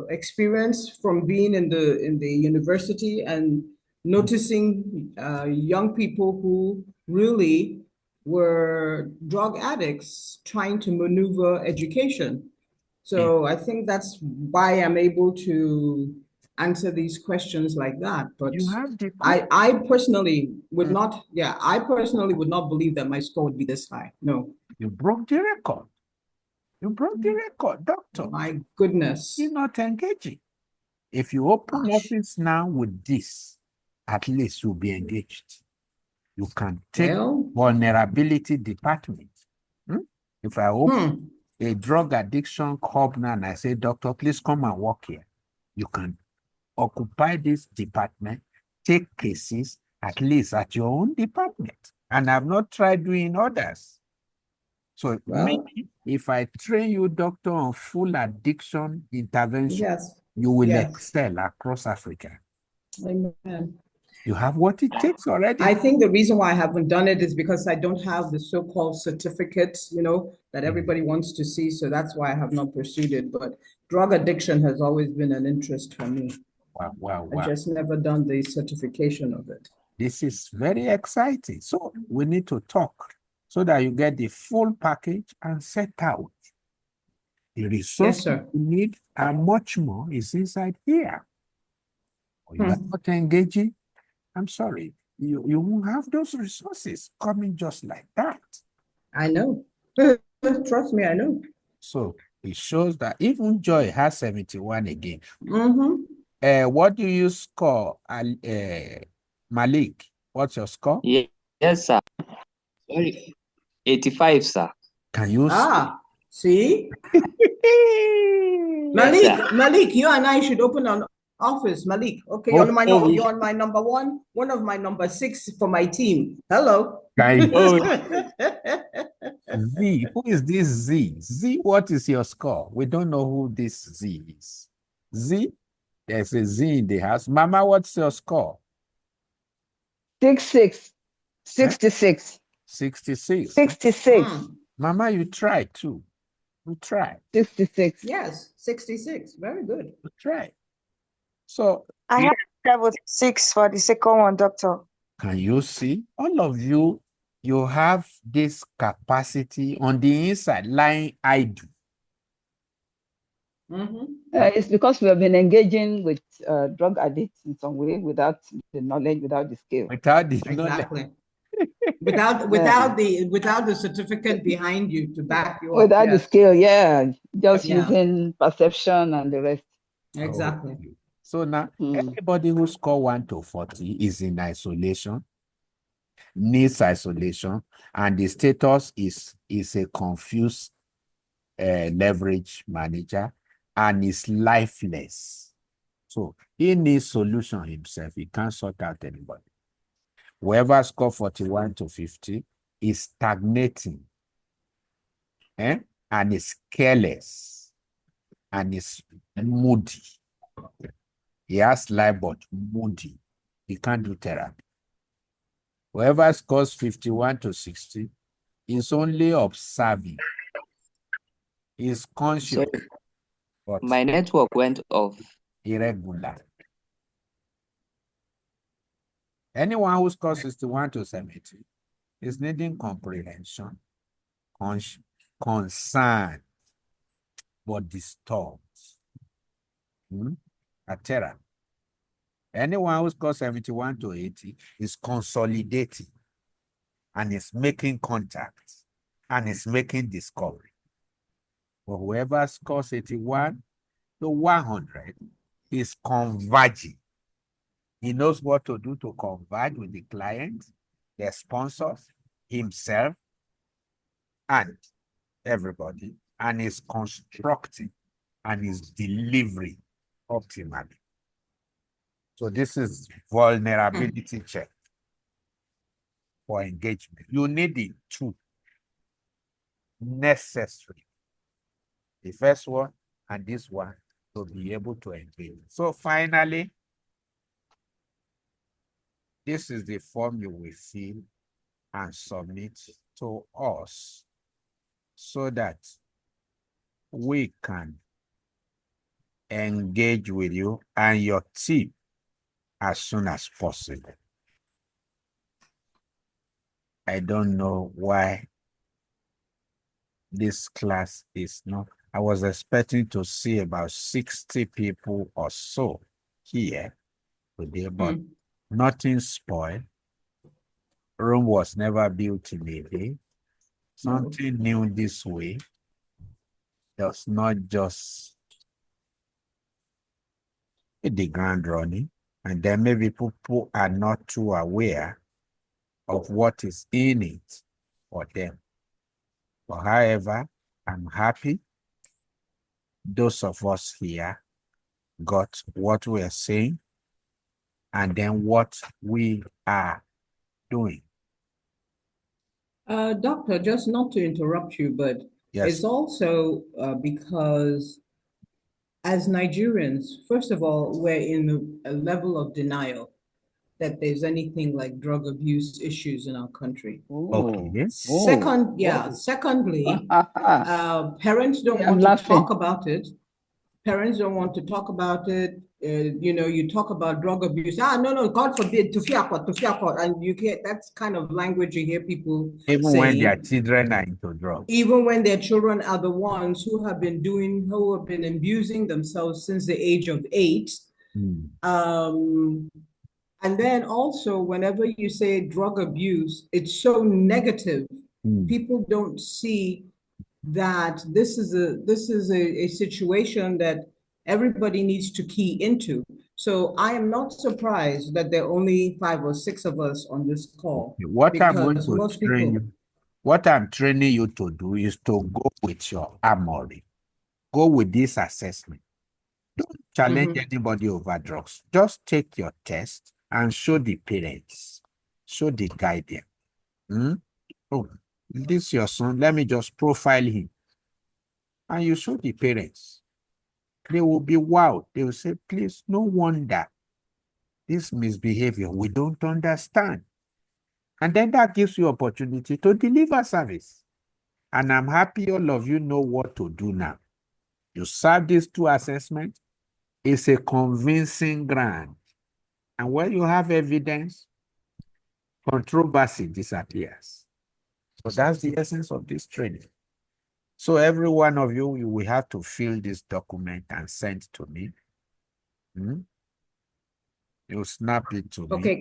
Speaker 5: experience from being in the university and noticing young people who really were drug addicts trying to maneuver education. So I think that's why I'm able to answer these questions like that. But
Speaker 1: you have the
Speaker 5: I personally would
Speaker 1: Mm.
Speaker 5: not, yeah, I personally would not believe that my score would be this high. No,
Speaker 1: You broke the record. You broke the record, doctor.
Speaker 5: my goodness.
Speaker 1: You're not engaging. If you open
Speaker 5: Gosh.
Speaker 1: office now with this, at least you'll be engaged. You can take
Speaker 5: Well,
Speaker 1: vulnerability department. If I open
Speaker 5: hmm.
Speaker 1: a drug addiction hub now and I say, doctor, please come and work here, you can occupy this department, take cases, at least at your own department. And I've not tried doing others. So
Speaker 5: Well,
Speaker 1: maybe if I train you, doctor, on full addiction intervention,
Speaker 5: yes,
Speaker 1: you will
Speaker 5: yes.
Speaker 1: excel across Africa.
Speaker 5: Amen.
Speaker 1: You have what it takes already.
Speaker 5: I think the reason why I haven't done it is because I don't have the so-called certificate, that everybody wants to see. So that's why I have not pursued it. But drug addiction has always been an interest for me.
Speaker 1: Wow, wow,
Speaker 5: I
Speaker 1: wow.
Speaker 5: just never done the certification of it.
Speaker 1: This is very exciting. So we need to talk so that you get the full package and set out. The resources
Speaker 5: sir.
Speaker 1: you need and much more is inside here. You are not engaging. I'm sorry. You won't have those resources coming just like that.
Speaker 5: I know. Trust me, I know.
Speaker 1: So it shows that even Joy has 71 again.
Speaker 5: Mm-hmm.
Speaker 1: What do you score, Malik? What's your score?
Speaker 7: Yes, sir. Sorry. 85, sir.
Speaker 1: Can you
Speaker 5: See?
Speaker 7: Yes,
Speaker 5: Malik, you and I should open an office. Malik, okay, you're on my number one of my number 6 for my team. Hello.
Speaker 1: Z, who is this Z? Z, what is your score? We don't know who this Z is. Z, there's a Z in the house. Mama, what's your score?
Speaker 8: 66. 66.
Speaker 1: 66.
Speaker 8: 66.
Speaker 1: Mama, you try too. You try.
Speaker 8: 66.
Speaker 5: Yes, 66. Very good.
Speaker 1: You try. So
Speaker 9: I have level 6 for the second one, doctor.
Speaker 1: can you see? All of you, you have this capacity on the inside, lying idle.
Speaker 8: It's because we have been engaging with drug addicts in some way without the knowledge, without the skill.
Speaker 1: Without the
Speaker 5: Exactly. without the certificate behind you to back you up.
Speaker 8: Without the
Speaker 5: Yes.
Speaker 8: skill, yeah. Just
Speaker 5: Yeah.
Speaker 8: using perception and the rest.
Speaker 5: Exactly.
Speaker 1: Okay. So now, everybody who score 1 to 40 is in isolation, needs isolation, and the status is a confused leverage manager and is lifeless. So he needs solution himself. He can't sort out anybody. Whoever score 41 to 50 is stagnating, and is careless and is moody. He has life, but moody. He can't do therapy. Whoever scores 51 to 60 is only observing. He's conscious,
Speaker 7: Sorry.
Speaker 1: but
Speaker 7: My network went off.
Speaker 1: irregular. Anyone who scores 61 to 70 is needing comprehension, concern, but disturbed. A therapy. Anyone who scores 71 to 80 is consolidating and is making contact and is making discovery. But whoever scores 81 to 100 is converging. He knows what to do to converge with the client, their sponsors, himself, and everybody, and is constructing and is delivering optimally. So this is vulnerability check for engagement. You need it two necessary. The first one and this one to be able to engage. So finally, This is the form you will fill and submit to us so that we can engage with you and your team as soon as possible. I don't know why this class is not. I was expecting to see about 60 people or so here today, but nothing spoiled. Rome was never built in a day. Something new this way does not just hit the ground running, and then maybe people are not too aware of what is in it for them. But however, I'm happy those of us here got what we are saying and then what we are doing.
Speaker 5: Doctor, just not to interrupt you, but
Speaker 1: Yes.
Speaker 5: it's also because as Nigerians, first of all, we're in a level of denial that there's anything like drug abuse issues in our country.
Speaker 1: Okay.
Speaker 5: Secondly, parents don't
Speaker 8: I'm
Speaker 5: want to
Speaker 8: laughing.
Speaker 5: talk about it. Parents don't want to talk about it. You talk about drug abuse. No, God forbid, to and you get that's kind of language you hear people
Speaker 1: Even
Speaker 5: saying,
Speaker 1: when their children are into drugs.
Speaker 5: even when their children are the ones who have been abusing themselves since the age of 8. And then also, whenever you say drug abuse, it's so negative. People don't see that this is a situation that everybody needs to key into. So I am not surprised that there are only 5 or 6 of us on this call.
Speaker 1: What I'm going
Speaker 5: because
Speaker 1: to
Speaker 5: most
Speaker 1: train
Speaker 5: people,
Speaker 1: you, what I'm training you to do is to go with your armory. Go with this assessment. Don't challenge anybody over drugs. Just take your test and show the parents, show the guardian. Oh, this is your son. Let me just profile him. And you show the parents. They will be wowed. They will say, please, no wonder this misbehavior, we don't understand. And then that gives you opportunity to deliver service. And I'm happy all of you know what to do now. You serve these 2 assessments. It's a convincing ground. And when you have evidence, controversy disappears. So that's the essence of this training. So every one of you, you will have to fill this document and send to me. You snap it to me.
Speaker 5: okay,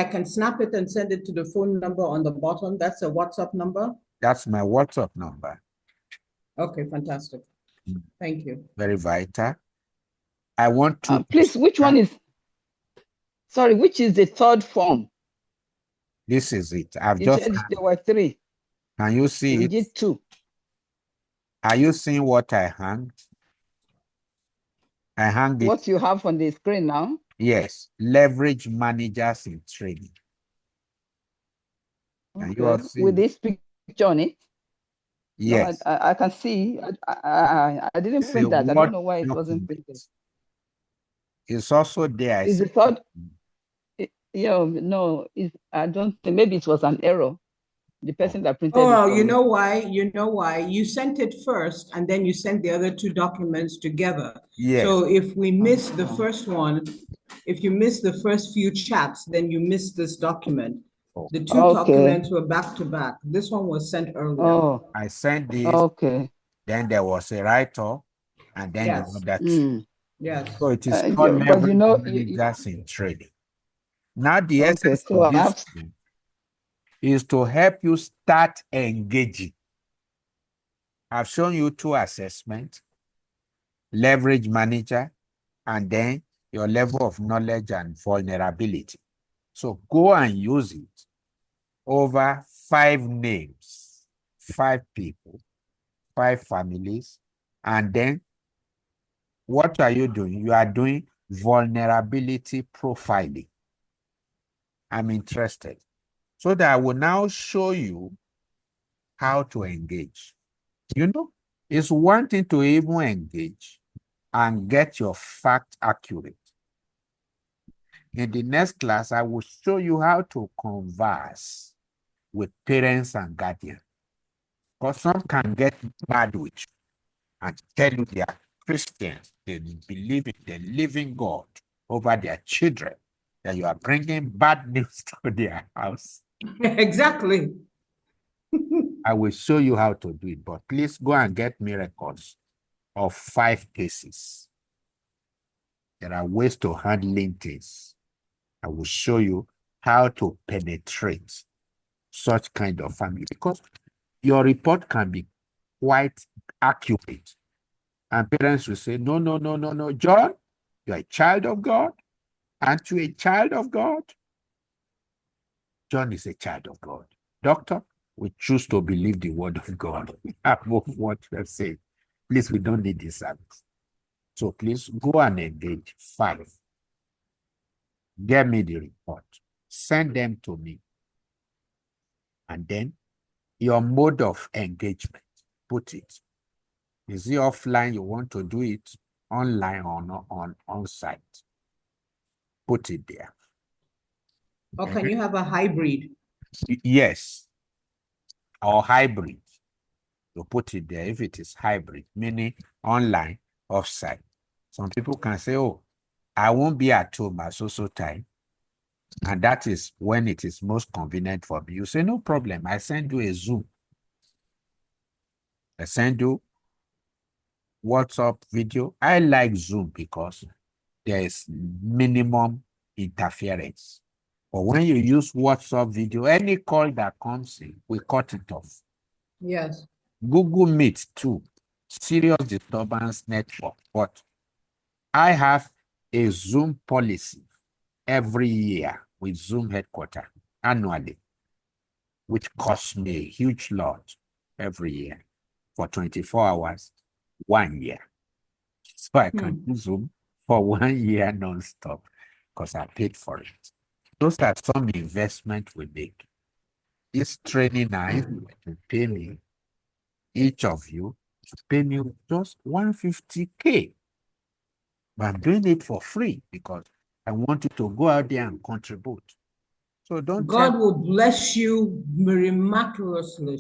Speaker 5: I can snap it and send it to the phone number on the bottom. That's a WhatsApp number.
Speaker 1: That's my WhatsApp number.
Speaker 5: Okay, fantastic. Thank you.
Speaker 1: Very vital. I want to
Speaker 8: please, which one is, sorry, which is the third form?
Speaker 1: This is it. I've
Speaker 8: You
Speaker 1: just
Speaker 8: said there were 3.
Speaker 1: Can you see
Speaker 8: We
Speaker 1: it?
Speaker 8: did 2.
Speaker 1: Are you seeing what I hanged? I hanged it.
Speaker 8: What you have on the screen now?
Speaker 1: Yes. Leverage managers in training. Can you all
Speaker 8: Okay.
Speaker 1: see
Speaker 8: With
Speaker 1: it?
Speaker 8: this picture on it?
Speaker 1: Yes.
Speaker 8: No, I can see. I didn't
Speaker 1: It's
Speaker 8: print
Speaker 1: a
Speaker 8: that. I
Speaker 1: Word
Speaker 8: don't know why it wasn't
Speaker 1: document.
Speaker 8: printed.
Speaker 1: It's also there. I
Speaker 8: Is the
Speaker 1: see.
Speaker 8: third? Yeah, no, I don't think, maybe it was an error. The person that printed it
Speaker 5: Oh,
Speaker 8: for
Speaker 5: you
Speaker 8: me.
Speaker 5: know why? You know why? You sent it first and then you sent the other 2 documents together.
Speaker 1: Yes.
Speaker 5: So if we miss the first one, if you miss the first few chats, then you miss this document. The 2 documents were back to back. This one was sent earlier.
Speaker 8: Oh,
Speaker 1: I sent this.
Speaker 8: okay.
Speaker 1: Then there was a write-off, and then
Speaker 5: Yes.
Speaker 1: the other 2.
Speaker 5: Yes.
Speaker 1: So it is
Speaker 8: Yeah,
Speaker 1: called
Speaker 8: but you
Speaker 1: leverage
Speaker 8: know,
Speaker 1: managers in trading. Now the
Speaker 8: okay,
Speaker 1: essence
Speaker 8: so
Speaker 1: of
Speaker 8: I
Speaker 1: this
Speaker 8: have,
Speaker 1: is to help you start engaging. I've shown you 2 assessments, leverage manager, and then your level of knowledge and vulnerability. So go and use it over 5 names, 5 people, 5 families, and then what are you doing? You are doing vulnerability profiling. I'm interested. So that I will now show you how to engage. You know, it's one thing to even engage and get your fact accurate. In the next class, I will show you how to converse with parents and guardians. Because some can get mad with you and tell you they are Christians, they believe in the living God over their children, that you are bringing bad news to their house.
Speaker 5: Exactly.
Speaker 1: I will show you how to do it, but please go and get me records of 5 cases. There are ways to handling things. I will show you how to penetrate such kind of family, because your report can be quite accurate. And parents will say, no, no, no, no, no, John, you're a child of God. Aren't you a child of God? John is a child of God. Doctor, we choose to believe the word of God above what you have said. Please, we don't need this service. So please go and engage 5. Get me the report. Send them to me. And then your mode of engagement, put it. Is it offline? You want to do it online or not on site? Put it there.
Speaker 5: Or can you have a hybrid?
Speaker 1: Yes. Or hybrid. You put it there if it is hybrid, meaning online, offsite. Some people can say, oh, I won't be at home at so time. And that is when it is most convenient for me. You say, no problem. I send you a Zoom. I send you WhatsApp video. I like Zoom because there is minimum interference. But when you use WhatsApp video, any call that comes in, we cut it off.
Speaker 5: Yes.
Speaker 1: Google Meet too, serious disturbance network. But I have a Zoom policy every year with Zoom headquarters annually, which costs me a huge lot every year for 24 hours, 1 year. So I can do Zoom for 1 year non-stop because I paid for it. Those are some investment we make. This training now, if you were to pay me, each of you to pay me just 150K. But I'm doing it for free because I want you to go out there and contribute. So don't
Speaker 5: God
Speaker 1: tell
Speaker 5: will bless you miraculously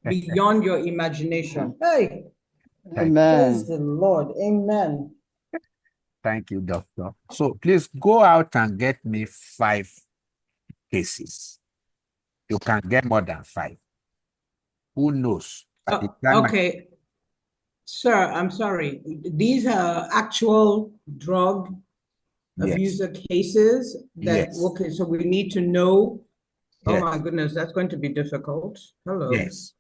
Speaker 5: beyond your imagination. Hey,
Speaker 1: Thank
Speaker 5: praise
Speaker 8: Amen.
Speaker 5: the Lord. Amen.
Speaker 1: Thank you, doctor. So please go out and get me 5 cases. You can get more than 5. Who knows? By the time
Speaker 5: Okay. Sir, I'm sorry. These are actual drug
Speaker 1: Yes,
Speaker 5: abuser cases that,
Speaker 1: yes,
Speaker 5: okay, so we need to know. Oh
Speaker 1: yes,
Speaker 5: my goodness, that's going to be difficult. Hello.
Speaker 1: yes.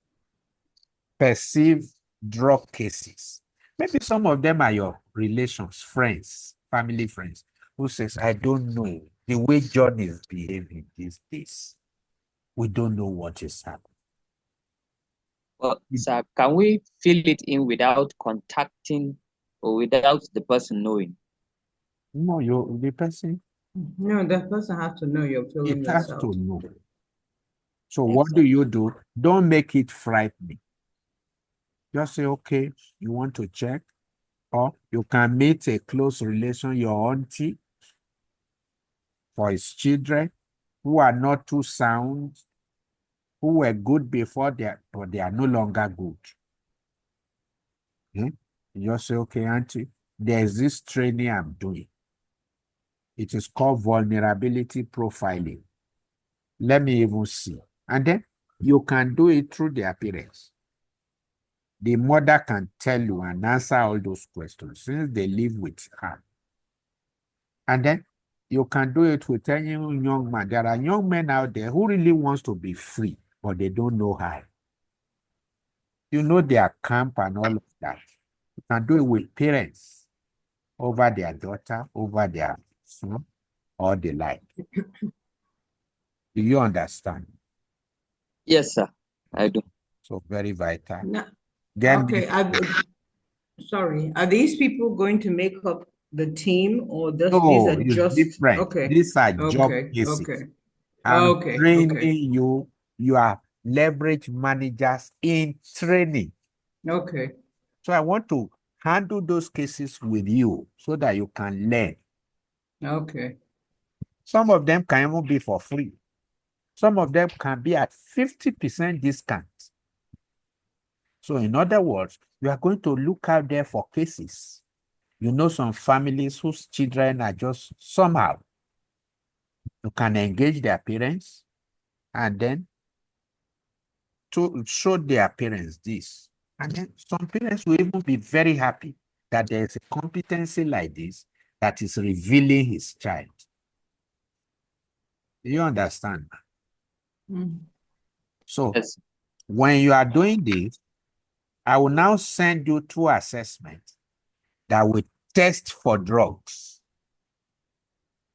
Speaker 1: Perceived drug cases. Maybe some of them are your relations, friends, family friends, who says, I don't know the way John is behaving these days. We don't know what is happening.
Speaker 7: Well, sir, can we fill it in without contacting or without the person knowing?
Speaker 1: No, the person,
Speaker 5: No, that person has to know you're filling
Speaker 1: it
Speaker 5: this
Speaker 1: has
Speaker 5: out.
Speaker 1: to know. So what do you do? Don't make it frightening. Just say, okay, you want to check, or you can meet a close relation, your auntie, for his children who are not too sound, who were good before, but they are no longer good. Hmm? You just say, okay, auntie, there's this training I'm doing. It is called vulnerability profiling. Let me even see. And then you can do it through their parents. The mother can tell you and answer all those questions since they live with her. And then you can do it with any young man. There are young men out there who really wants to be free, but they don't know how. You know their camp and all of that. You can do it with parents over their daughter, over their son, or the like. Do you understand?
Speaker 7: Yes, sir, I do.
Speaker 1: So very vital.
Speaker 5: No,
Speaker 1: Then
Speaker 5: okay, sorry. Are these people going to make up the team or these
Speaker 1: no,
Speaker 5: are
Speaker 1: it's
Speaker 5: just,
Speaker 1: different.
Speaker 5: okay,
Speaker 1: These are job
Speaker 5: okay,
Speaker 1: cases.
Speaker 5: okay,
Speaker 1: I'm
Speaker 5: okay,
Speaker 1: training
Speaker 5: okay,
Speaker 1: you. You are leverage managers in training.
Speaker 5: okay.
Speaker 1: So I want to handle those cases with you so that you can learn.
Speaker 5: Okay.
Speaker 1: Some of them can even be for free. Some of them can be at 50% discount. So in other words, you are going to look out there for cases. You know some families whose children are just somehow. You can engage their parents and then to show their parents this. And then some parents will even be very happy that there is a competency like this that is revealing his child. Do you understand? So
Speaker 7: Yes.
Speaker 1: when you are doing this, I will now send you 2 assessments that will test for drugs.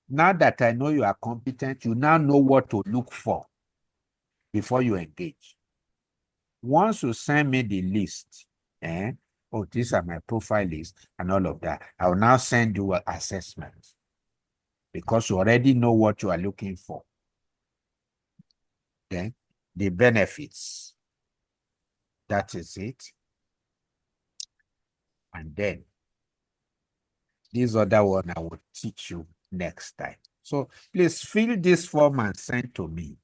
Speaker 1: Now that I know you are competent, you now know what to look for before you engage. Once you send me the list, oh, these are my profile list and all of that, I will now send you an assessment because you already know what you are looking for. Then the benefits. That is it. And then this other one I will teach you next time. So please fill this form and send to me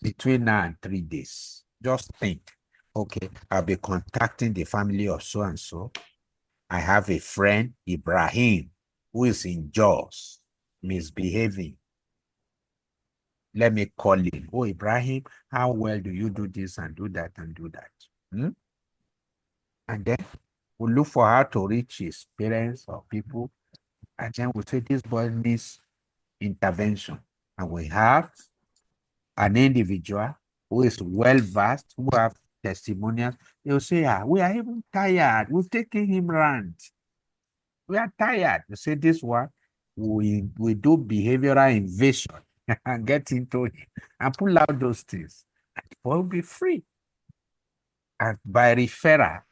Speaker 1: between now and 3 days. Just think, okay, I'll be contacting the family of so and so. I have a friend, Ibrahim, who is in Jaws, misbehaving. Let me call him. Oh, Ibrahim, how well do you do this and do that and do that? And then we'll look for how to reach his parents or people. And then we'll say this boy needs intervention. And we have an individual who is well-versed, who have testimonials. They'll say, we are even tired. We've taken him round. We are tired. You say this one, we do behavioral invasion and get into it and pull out those things. And it will be free. And by referral,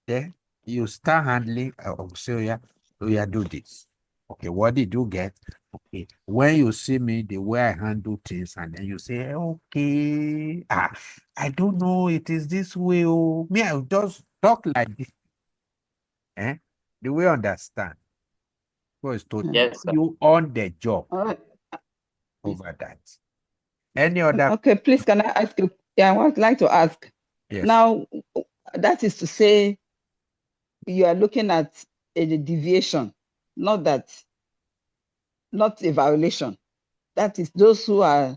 Speaker 1: then you start handling, say, do this. Okay, what did you get? Okay, when you see me, the way I handle things, and then you say, okay, I don't know, it is this way. Oh, me, I just talk like this. Do we understand? Was to
Speaker 7: Yes, sir.
Speaker 1: you on the job
Speaker 8: All right.
Speaker 1: over that. Any other?
Speaker 8: Okay, please, can I ask you? Yeah, I would like to ask.
Speaker 1: Yes.
Speaker 8: Now, that is to say, you are looking at a deviation, not a violation. That is those who are,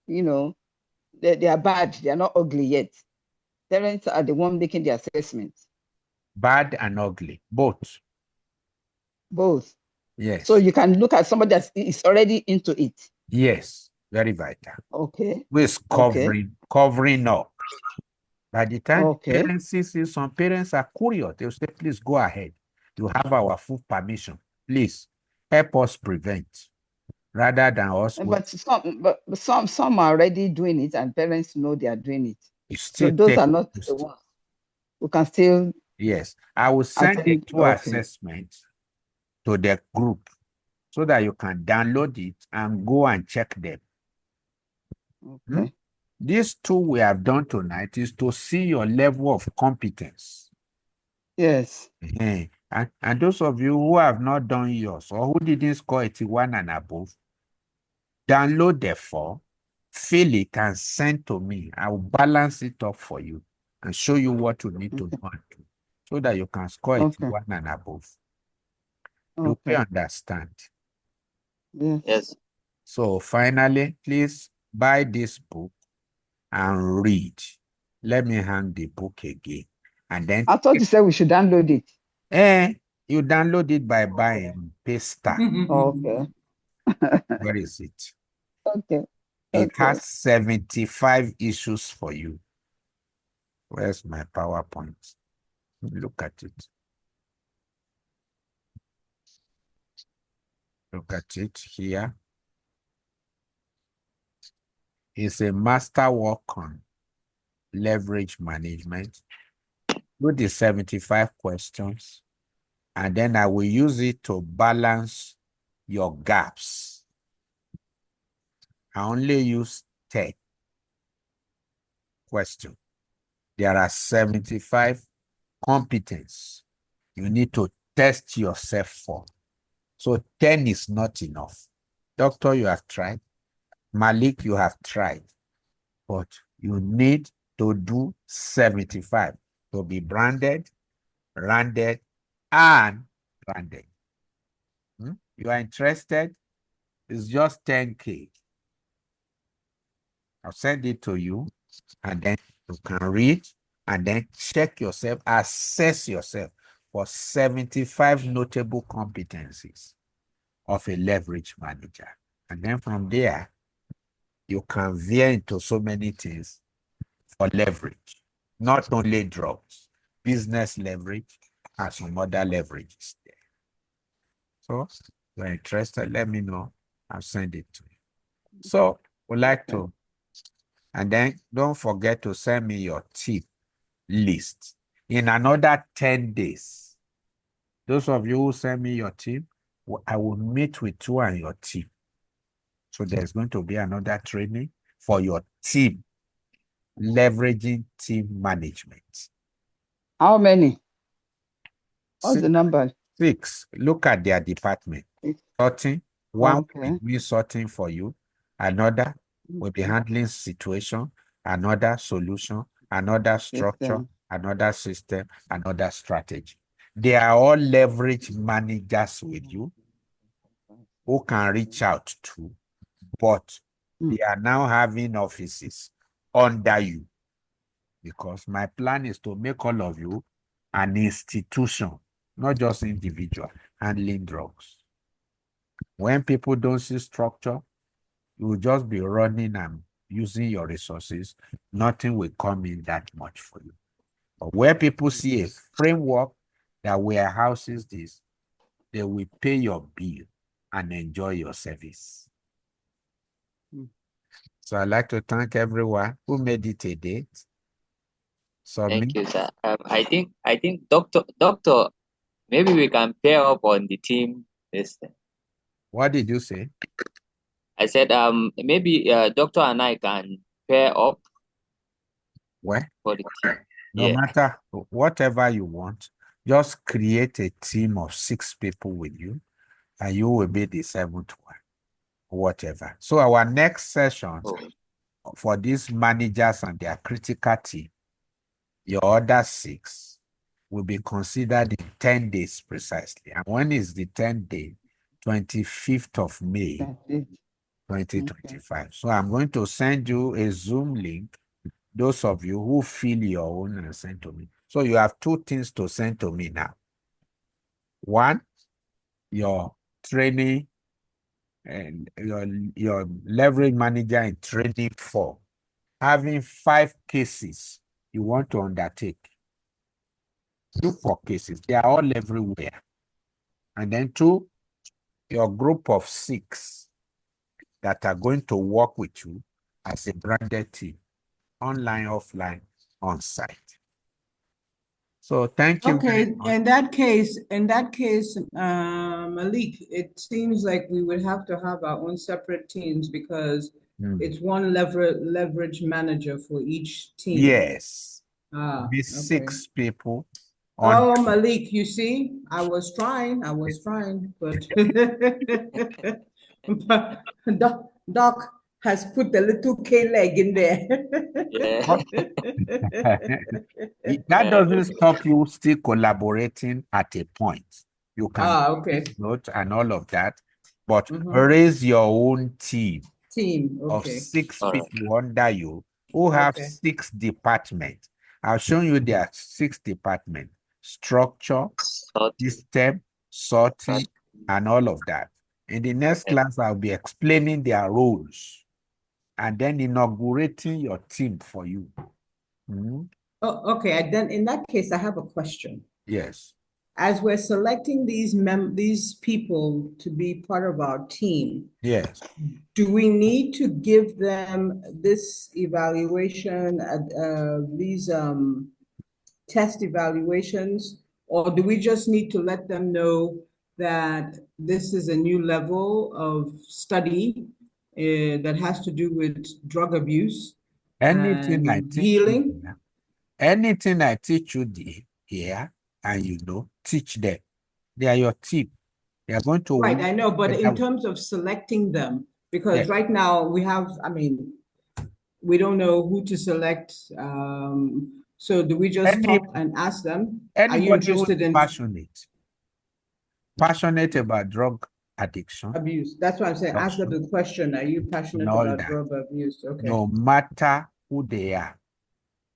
Speaker 8: they are bad, they are not ugly yet. Parents are the one making the assessment.
Speaker 1: Bad and ugly, both.
Speaker 8: Both.
Speaker 1: Yes.
Speaker 8: So you can look at somebody that is already into it.
Speaker 1: Yes, very vital.
Speaker 8: Okay.
Speaker 1: Who is covering up. By the time parents see, some parents are curious. They'll say, please go ahead. You have our full permission. Please help us prevent. Rather than us.
Speaker 8: But some are already doing it and parents know they are doing it. So those are not the ones who can still.
Speaker 1: Yes. I will send the 2 assessments to the group so that you can download it and go and check them. Okay. These 2 we have done tonight is to see your level of competence.
Speaker 8: Yes.
Speaker 1: And those of you who have not done yours or who didn't score 81 and above, download the form, fill it, and send to me. I will balance it up for you and show you what you need to do so that you can score 81 and above. Do you understand?
Speaker 7: Yes.
Speaker 1: So finally, please buy this book and read. Let me hang the book again. And then
Speaker 8: I thought you said we should download it.
Speaker 1: You download it by buying Pasta.
Speaker 8: Okay.
Speaker 1: Where is it?
Speaker 8: Okay.
Speaker 1: It has 75 issues for you. Where's my PowerPoint? Look at it. Look at it here. It's a masterwork on leverage management. Do the 75 questions, and then I will use it to balance your gaps. I only use 10 questions. There are 75 competence you need to test yourself for. So 10 is not enough. Doctor, you have tried. Malik, you have tried. But you need to do 75 to be branded, branded, and branded. You are interested? It's just 10K. I'll send it to you, and then you can read and then check yourself, assess yourself for 75 notable competencies of a leverage manager. And then from there, you can veer into so many things for leverage, not only drugs, business leverage, and some other leverages there. So, if you're interested, let me know. I'll send it to you. So, we'd like to, and then don't forget to send me your tip list in another 10 days. Those of you who send me your tip, I will meet with you and your team. So there's going to be another training for your team, leveraging team management.
Speaker 8: How many? What's
Speaker 1: Six,
Speaker 8: the number?
Speaker 1: 6. Look at their department.
Speaker 8: Six.
Speaker 1: Sorting. One will
Speaker 8: Okay.
Speaker 1: be sorting for you. Another will be handling situation. Another solution. Another structure.
Speaker 8: System.
Speaker 1: Another system. Another strategy. They are all leverage managers with you who can reach out to, but they are now having offices under you, because my plan is to make all of you an institution, not just individual, handling drugs. When people don't see structure, you will just be running and using your resources. Nothing will come in that much for you. But where people see a framework that warehouses this, they will pay your bill and enjoy your service. So I'd like to thank everyone who made it a date. So
Speaker 7: Thank you, sir. I think doctor, maybe we can pair up on the team this thing.
Speaker 1: What did you say?
Speaker 7: I said maybe doctor and I can pair up
Speaker 1: Well,
Speaker 7: for the team.
Speaker 1: no
Speaker 7: Yeah.
Speaker 1: matter whatever you want, just create a team of 6 people with you, and you will be the 7th one, whatever. So our next session for these managers and their critical team, your other 6 will be considered in 10 days precisely. And when is the 10th day? 25th of May,
Speaker 8: That's it.
Speaker 1: 2025. So I'm going to send you a Zoom link. Those of you who fill your own and send to me. So you have 2 things to send to me now. One, your training and your leverage manager in training form, having 5 cases you want to undertake. Do 4 cases. They are all everywhere. And then 2, your group of 6 that are going to work with you as a branded team, online, offline, on site. So thank you.
Speaker 5: Okay, in that case, Malik, it seems like we would have to have our own separate teams because it's one leverage manager for each team.
Speaker 1: Yes.
Speaker 5: Ah,
Speaker 1: Be
Speaker 5: okay.
Speaker 1: 6 people.
Speaker 5: Oh, Malik, you see, I was trying, but Doc has put the little K leg in there.
Speaker 1: That doesn't stop you still collaborating at a point. You can
Speaker 5: okay.
Speaker 1: take note and all of that, but raise your own team of
Speaker 5: Okay.
Speaker 1: 6 people under you who have 6 departments. I'll show you their 6 departments: structure, system, sorting, and all of that. In the next class, I'll be explaining their roles and then inaugurating your team for you.
Speaker 5: Oh, okay. Then in that case, I have a question.
Speaker 1: Yes.
Speaker 5: As we're selecting these people to be part of our team,
Speaker 1: yes,
Speaker 5: do we need to give them this evaluation, these test evaluations, or do we just need to let them know that this is a new level of study that has to do with drug abuse
Speaker 1: anything I
Speaker 5: and
Speaker 1: teach
Speaker 5: healing?
Speaker 1: you here, anything I teach you here, and teach them. They are your team. They are going to
Speaker 5: Right,
Speaker 1: work
Speaker 5: I know, but in
Speaker 1: together.
Speaker 5: terms of selecting them, because
Speaker 1: Yes.
Speaker 5: right now we have, I mean, we don't know who to select. So do we just
Speaker 1: Any-
Speaker 5: talk and ask them? Are you
Speaker 1: Anybody who is
Speaker 5: interested in
Speaker 1: passionate about drug addiction
Speaker 5: abuse? That's why I'm saying, ask them the question, are you passionate
Speaker 1: and all
Speaker 5: about
Speaker 1: that,
Speaker 5: drug abuse? Okay,
Speaker 1: no matter who they are.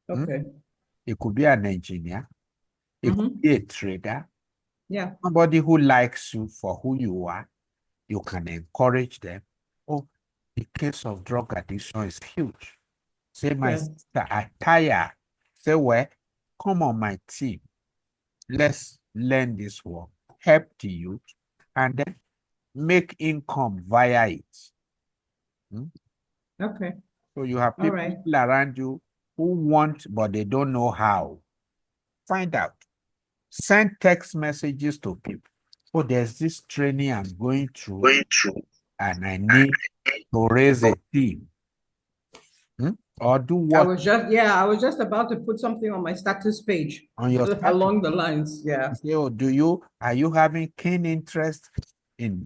Speaker 5: okay,
Speaker 1: It could be an engineer, it could be a trader,
Speaker 5: yeah,
Speaker 1: somebody who likes you for who you are. You can encourage them. Oh, the case of drug addiction is huge. Say, my
Speaker 5: Yeah.
Speaker 1: sister, I tire. Say, well, come on my team. Let's learn this work, help the youth, and then make income via it.
Speaker 5: okay,
Speaker 1: So you have
Speaker 5: all
Speaker 1: people
Speaker 5: right.
Speaker 1: around you who want, but they don't know how. Find out. Send text messages to people. Oh, there's this training I'm going through, and I need to raise a team. Or do
Speaker 5: I
Speaker 1: what
Speaker 5: was just about to put something on my status page
Speaker 1: on your status.
Speaker 5: along the lines, yeah.
Speaker 1: Say, oh, are you having keen interest in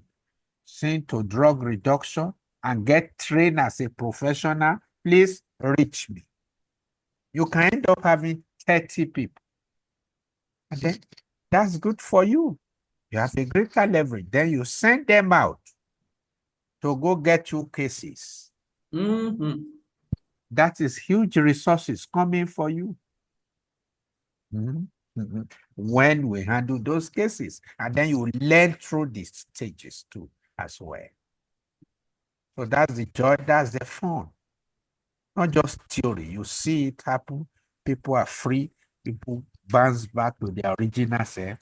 Speaker 1: seeing to drug reduction and get trained as a professional? Please reach me. You can end up having 30 people. And then that's good for you. You have a greater leverage. Then you send them out to go get you cases. That is huge resources coming for you. When we handle those cases, and then you learn through these stages too as well. So that's the joy, that's the fun. Not just theory. You see it happen. People are free. People bounce back to their original self.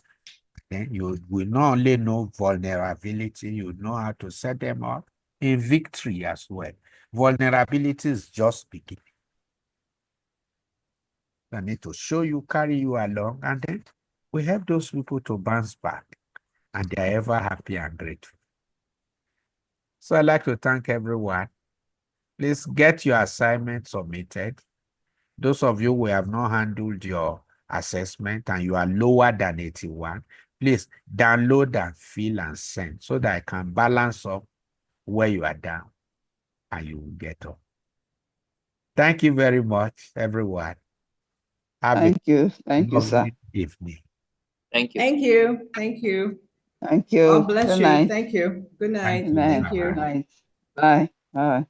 Speaker 1: Then you will not only know vulnerability, you know how to set them up in victory as well. Vulnerability is just beginning. I need to show you, carry you along, and then we help those people to bounce back, and they are ever happy and grateful. So I'd like to thank everyone. Please get your assignment submitted. Those of you who have not handled your assessment and you are lower than 81, please download and fill and send so that I can balance up where you are down and you will get up. Thank you very much, everyone.
Speaker 8: Thank you, sir.
Speaker 1: Lovely evening.
Speaker 7: Thank you.
Speaker 5: Thank you, thank you.
Speaker 8: Thank you.
Speaker 5: God bless
Speaker 8: Good
Speaker 5: you.
Speaker 8: night.
Speaker 5: Thank you. Good night.
Speaker 1: you.
Speaker 8: Amen.
Speaker 5: Thank you.
Speaker 8: Good night. Bye. Bye.